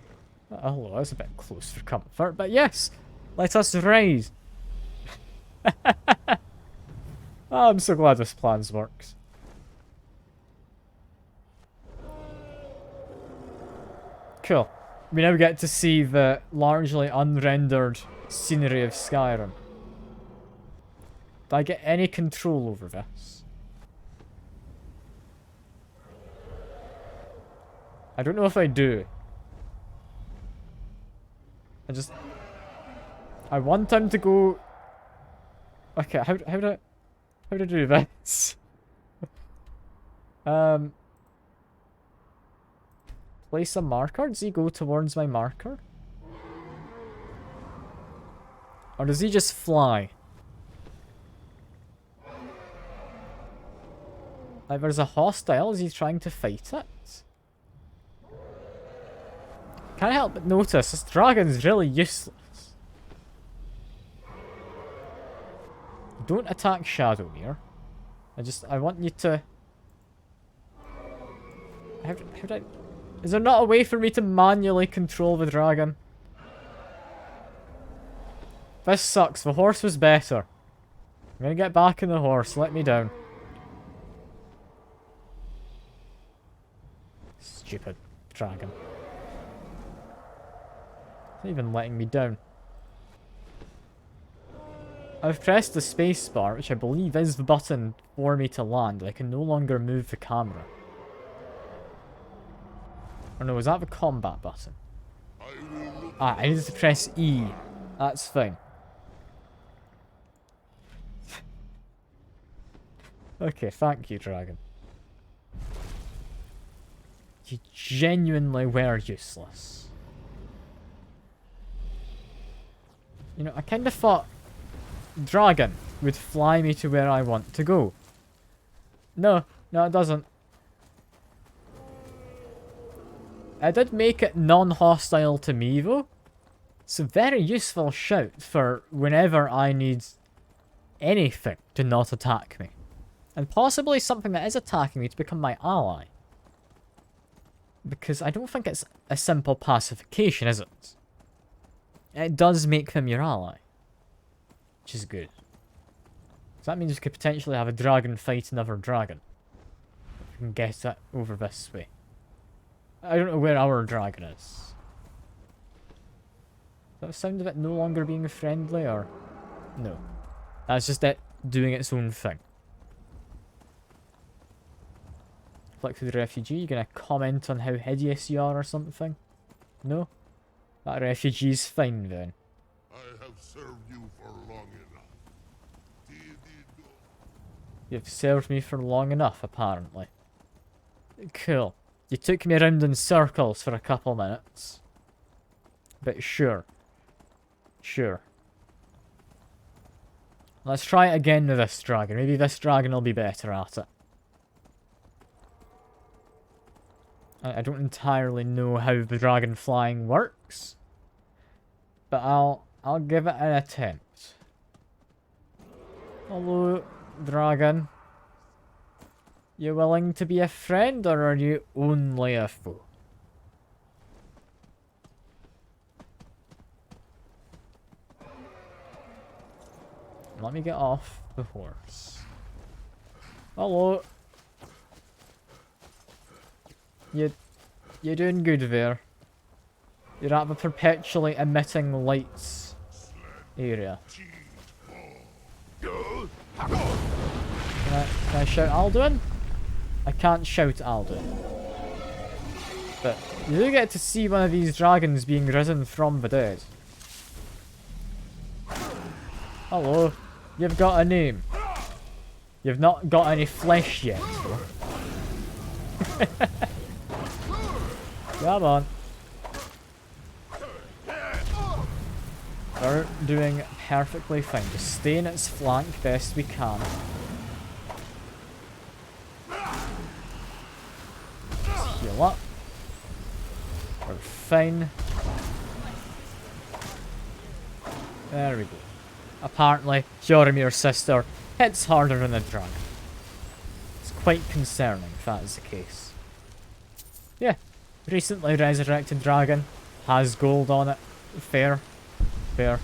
Oh, hello, that's a bit close for comfort, but yes! Let us rise! Oh, I'm so glad this plan works. Cool. We now get to see the largely unrendered scenery of Skyrim. Do I get any control over this? I don't know if I do. I want him to go... Okay, how do I do this? Place a marker? Does he go towards my marker? Or does he just fly? Like, there's a hostile. Is he trying to fight it? Can't help but notice this dragon's really useless. Don't attack Shadowmere. I want you to... How do I... Is there not a way for me to manually control the dragon? This sucks. The horse was better. I'm gonna get back in the horse. Let me down. Stupid dragon. It's not even letting me down. I've pressed the spacebar, which I believe is the button for me to land. I can no longer move the camera. Or no, is that the combat button? Ah, I needed to press E. That's fine. Okay, thank you, dragon. You genuinely were useless. You know, I kind of thought dragon would fly me to where I want to go. No, no, it doesn't. I did make it non-hostile to me, though. It's a very useful shout for whenever I need anything to not attack me. And possibly something that is attacking me to become my ally. Because I don't think it's a simple pacification, is it? It does make them your ally. Which is good. So that means we could potentially have a dragon fight another dragon. If we can get it over this way. I don't know where our dragon is. Does that sound of it no longer being friendly, or... No. That's just it doing its own thing. Flick through the refugee, you gonna comment on how hideous you are or something? No? That refugee's fine then. I have served you for long enough. You've served me for long enough, apparently. Cool. You took me around in circles for a couple minutes. But sure. Sure. Let's try it again with this dragon. Maybe this dragon will be better at it. I don't entirely know how the dragon flying works. But I'll give it an attempt. Hello, dragon. You willing to be a friend, or are you only a foe? Let me get off the horse. Hello. You're doing good there. You're at the perpetually emitting lights area. Can I shout Alduin? I can't shout Alduin. But you do get to see one of these dragons being risen from the dead. Hello. You've got a name. You've not got any flesh yet, though. Come on. We're doing perfectly fine. Just stay in its flank best we can. Just heal up. We're fine. There we go. Apparently, Joromir's sister hits harder than a dragon. It's quite concerning if that is the case. Yeah. Recently resurrected dragon. Has gold on it. Fair. Fair.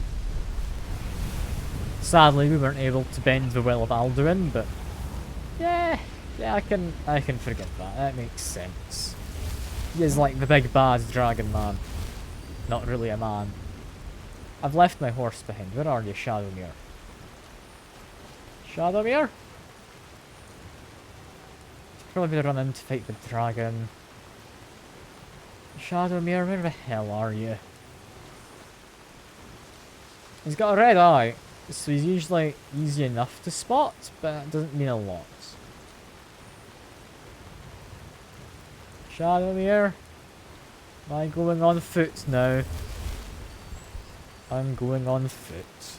Sadly, we weren't able to bend the will of Alduin, but... Yeah, I can forgive that. That makes sense. He is like the big bad dragon man. Not really a man. I've left my horse behind. Where are you, Shadowmere? Shadowmere? Probably gonna run in to fight the dragon. Shadowmere, where the hell are you? He's got a red eye, so he's usually easy enough to spot, but that doesn't mean a lot. Shadowmere? Am I going on foot now? I'm going on foot.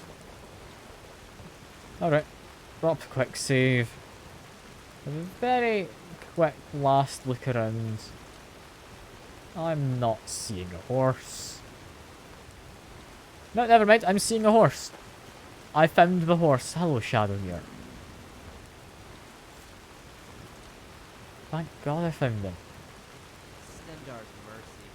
Alright, drop a quick save. A very quick last look around. I'm not seeing a horse. No, never mind, I'm seeing a horse. I found the horse. Hello, Shadowmere. Thank God I found him. Stendar's mercy.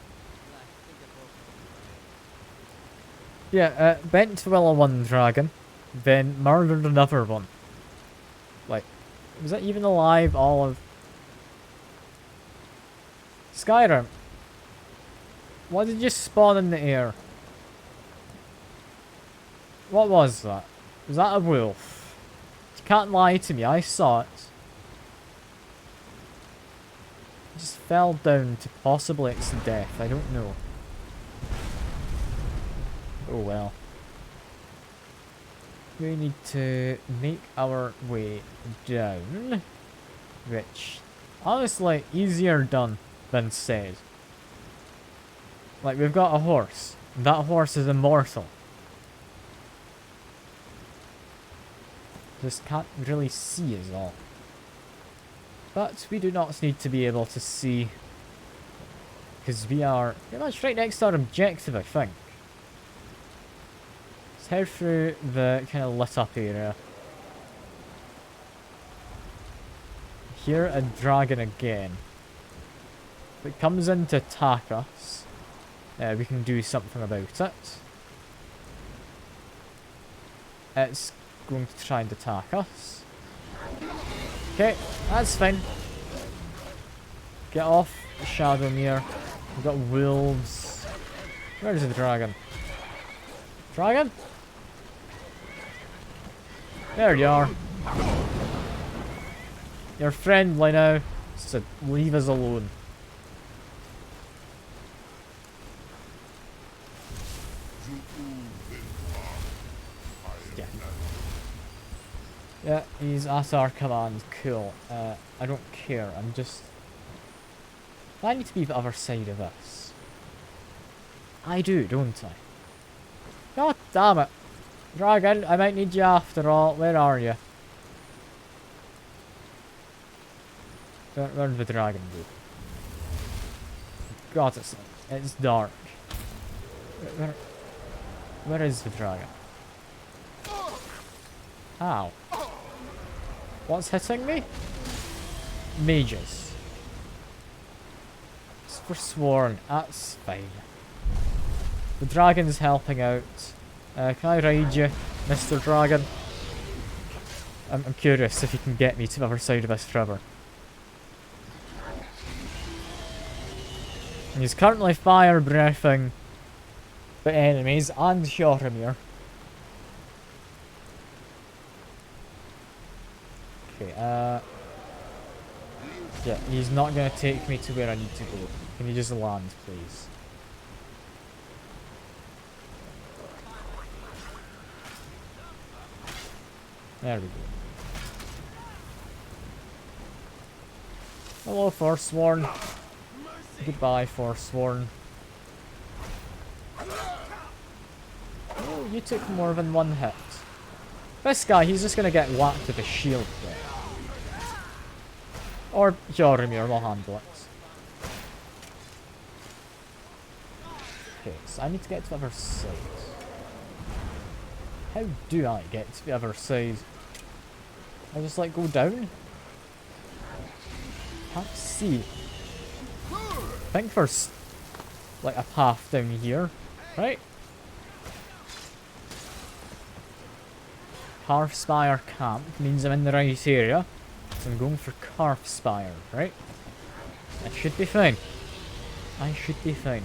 Yeah, bent to will one dragon, then murdered another one. Like, was that even alive all of... Skyrim. What did you spawn in the air? What was that? Was that a wolf? You can't lie to me, I saw it. It just fell down to possibly its death, I don't know. Oh well. We need to make our way down. Which, honestly, easier done than said. Like, we've got a horse. That horse is immortal. Just can't really see is all. But we do not need to be able to see. Because we are pretty much right next to our objective, I think. Let's head through the kind of lit up area. Hear a dragon again. If it comes in to attack us, we can do something about it. It's going to try and attack us. Okay, that's fine. Get off the Shadowmere. We've got wolves. Where's the dragon? Dragon? There you are. You're friendly now, so leave us alone. Yeah. Yeah, he's at our command. Cool. I don't care. I'm just... I need to be the other side of this. I do, don't I? God damn it. Dragon, I might need you after all. Where are you? Where's the dragon, dude? God, it's dark. Where is the dragon? Ow. What's hitting me? Mages. It's forsworn. That's fine. The dragon's helping out. Can I ride you, Mr. Dragon? I'm curious if you can get me to the other side of this river. And he's currently fire breathing the enemies and Hjormir. Okay, yeah, he's not gonna take me to where I need to go. Can you just land, please? There we go. Hello, Forsworn. Goodbye, Forsworn. Oh, you took more than one hit. This guy, he's just gonna get whacked with a shield there. Or Hjormir will handle it. Okay, so I need to get to the other side. How do I get to the other side? I just like go down? Can't see. I think there's like a path down here, right? Carfspire camp means I'm in the right area. So I'm going for Carfspire, right? I should be fine. I should be fine.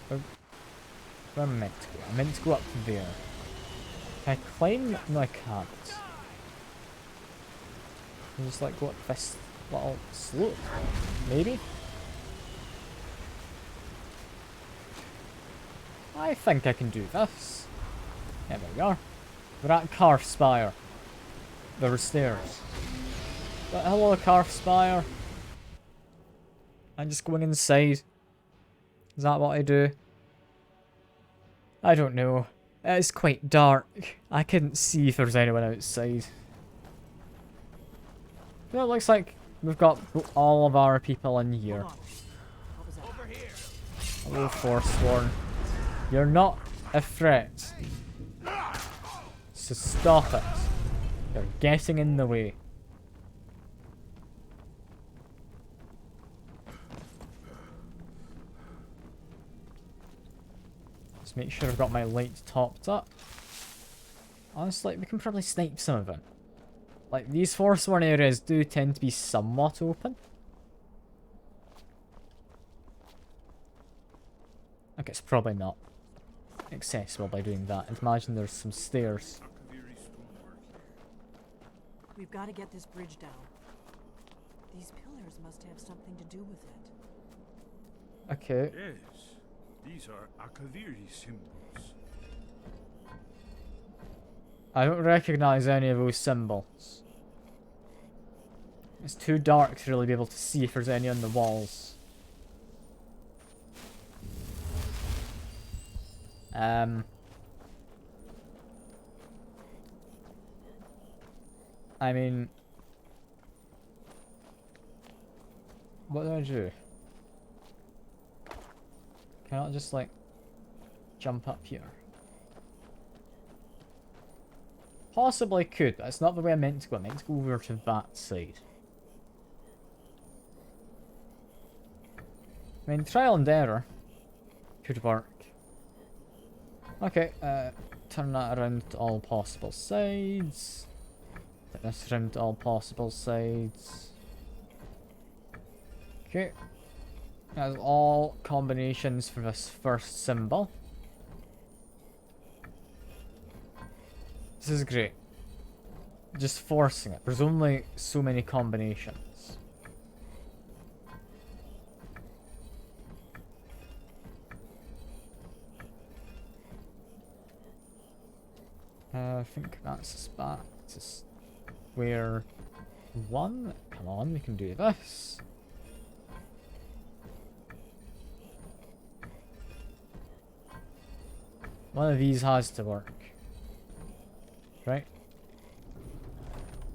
Where am I meant to go? I'm meant to go up there. Can I climb? No, I can't. And just like go up this little slope, maybe? I think I can do this. Yeah, there we are. We're at Carfspire. There are stairs. But hello, Carfspire. I'm just going inside. Is that what I do? I don't know. It's quite dark. I couldn't see if there's anyone outside. Well, it looks like we've got all of our people in here. Hello, Forsworn. You're not a threat. So stop it. You're getting in the way. Just make sure I've got my light topped up. Honestly, we can probably snipe some of them. Like, these Forsworn areas do tend to be somewhat open. Okay, it's probably not accessible by doing that. I'd imagine there's some stairs. We've got to get this bridge down. These pillars must have something to do with it. Okay. Yes, these are Akaviri symbols. I don't recognize any of those symbols. It's too dark to really be able to see if there's any on the walls. I mean, what do I do? Can I not just like jump up here? Possibly could, but it's not the way I meant to go. I meant to go over to that side. I mean, trial and error could work. Okay, turn that around to all possible sides. Turn this around to all possible sides. Okay. That's all combinations for this first symbol. This is great. Just forcing it. There's only so many combinations. I think that's back to square one. Come on, we can do this. One of these has to work. Right?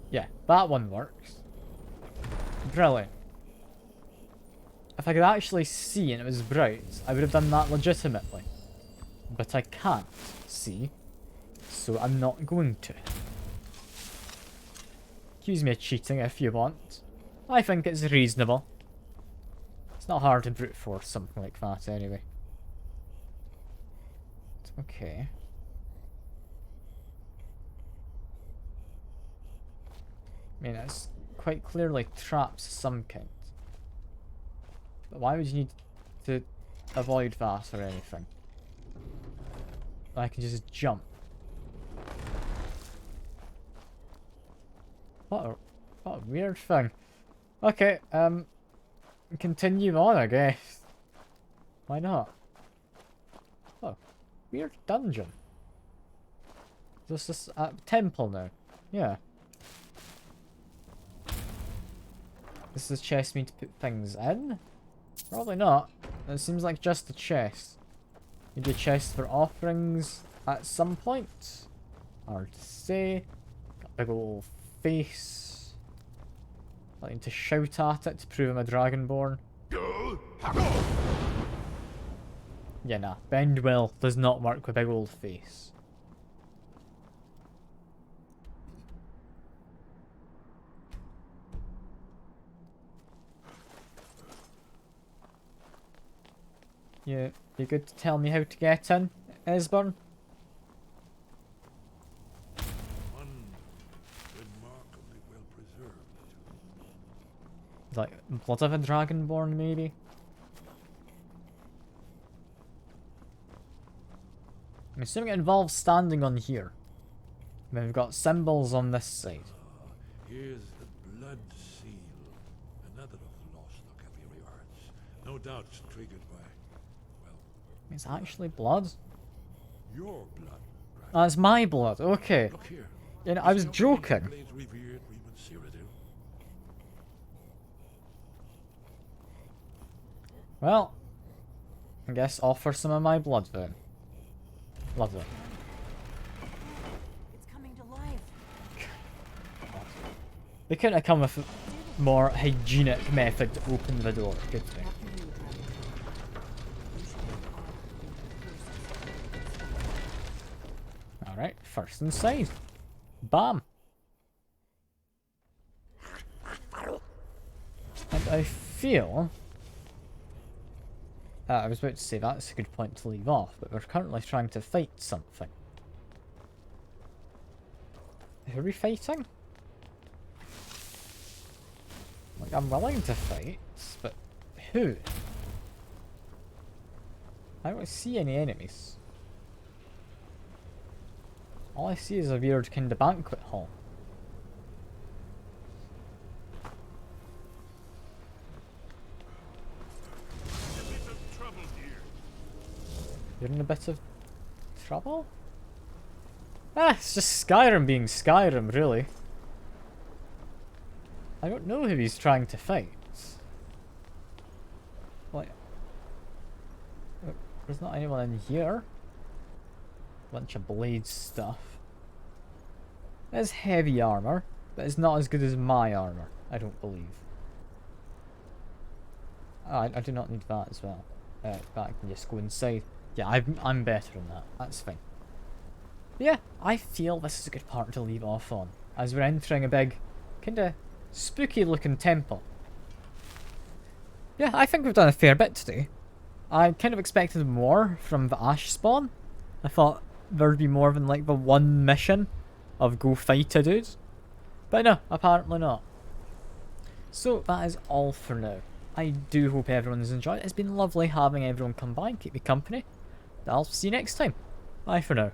Yeah, that one works. Brilliant. If I could actually see and it was bright, I would have done that legitimately. But I can't see, so I'm not going to. Accuse me of cheating if you want. I think it's reasonable. It's not hard to brute force something like that anyway. Okay. I mean, it's quite clearly traps of some kind. But why would you need to avoid that or anything? I can just jump. What a weird thing. Okay, continue on, I guess. Why not? Oh, weird dungeon. This is a temple now. Yeah. This is a chest me to put things in? Probably not. It seems like just a chest. Maybe a chest for offerings at some point. Hard to say. Got a big old face. I need to shout at it to prove I'm a dragonborn. Yeah, nah. Bend will does not work with big old face. You good to tell me how to get in, Esbern? One remarkably well preserved. Like blood of a dragonborn, maybe? I'm assuming it involves standing on here. And then we've got symbols on this side. Here's the blood seal, another of the lost Locaviri arts. No doubt triggered by, well... It's actually blood? Your blood. That's my blood, okay. Look here. You know, I was joking. Well, I guess offer some of my blood then. Lovely. It's coming to life. They couldn't have come with a more hygienic method to open the door, could they? Alright, first inside. Bam! And I feel... I was about to say that's a good point to leave off, but we're currently trying to fight something. Who are we fighting? Like, I'm willing to fight, but who? I don't see any enemies. All I see is a weird kind of banquet hall. You're in a bit of trouble? Ah, it's just Skyrim being Skyrim, really. I don't know who he's trying to fight. Like, there's not anyone in here. Bunch of blade stuff. It's heavy armor, but it's not as good as my armor, I don't believe. Oh, I do not need that as well. But I can just go inside. Yeah, I'm better than that. That's fine. But yeah, I feel this is a good part to leave off on, as we're entering a big, kinda spooky looking temple. Yeah, I think we've done a fair bit today. I kind of expected more from the Ash spawn. I thought there'd be more than like the one mission of go fight a dude. But no, apparently not. So that is all for now. I do hope everyone's enjoyed. It's been lovely having everyone come by and keep me company. I'll see you next time. Bye for now.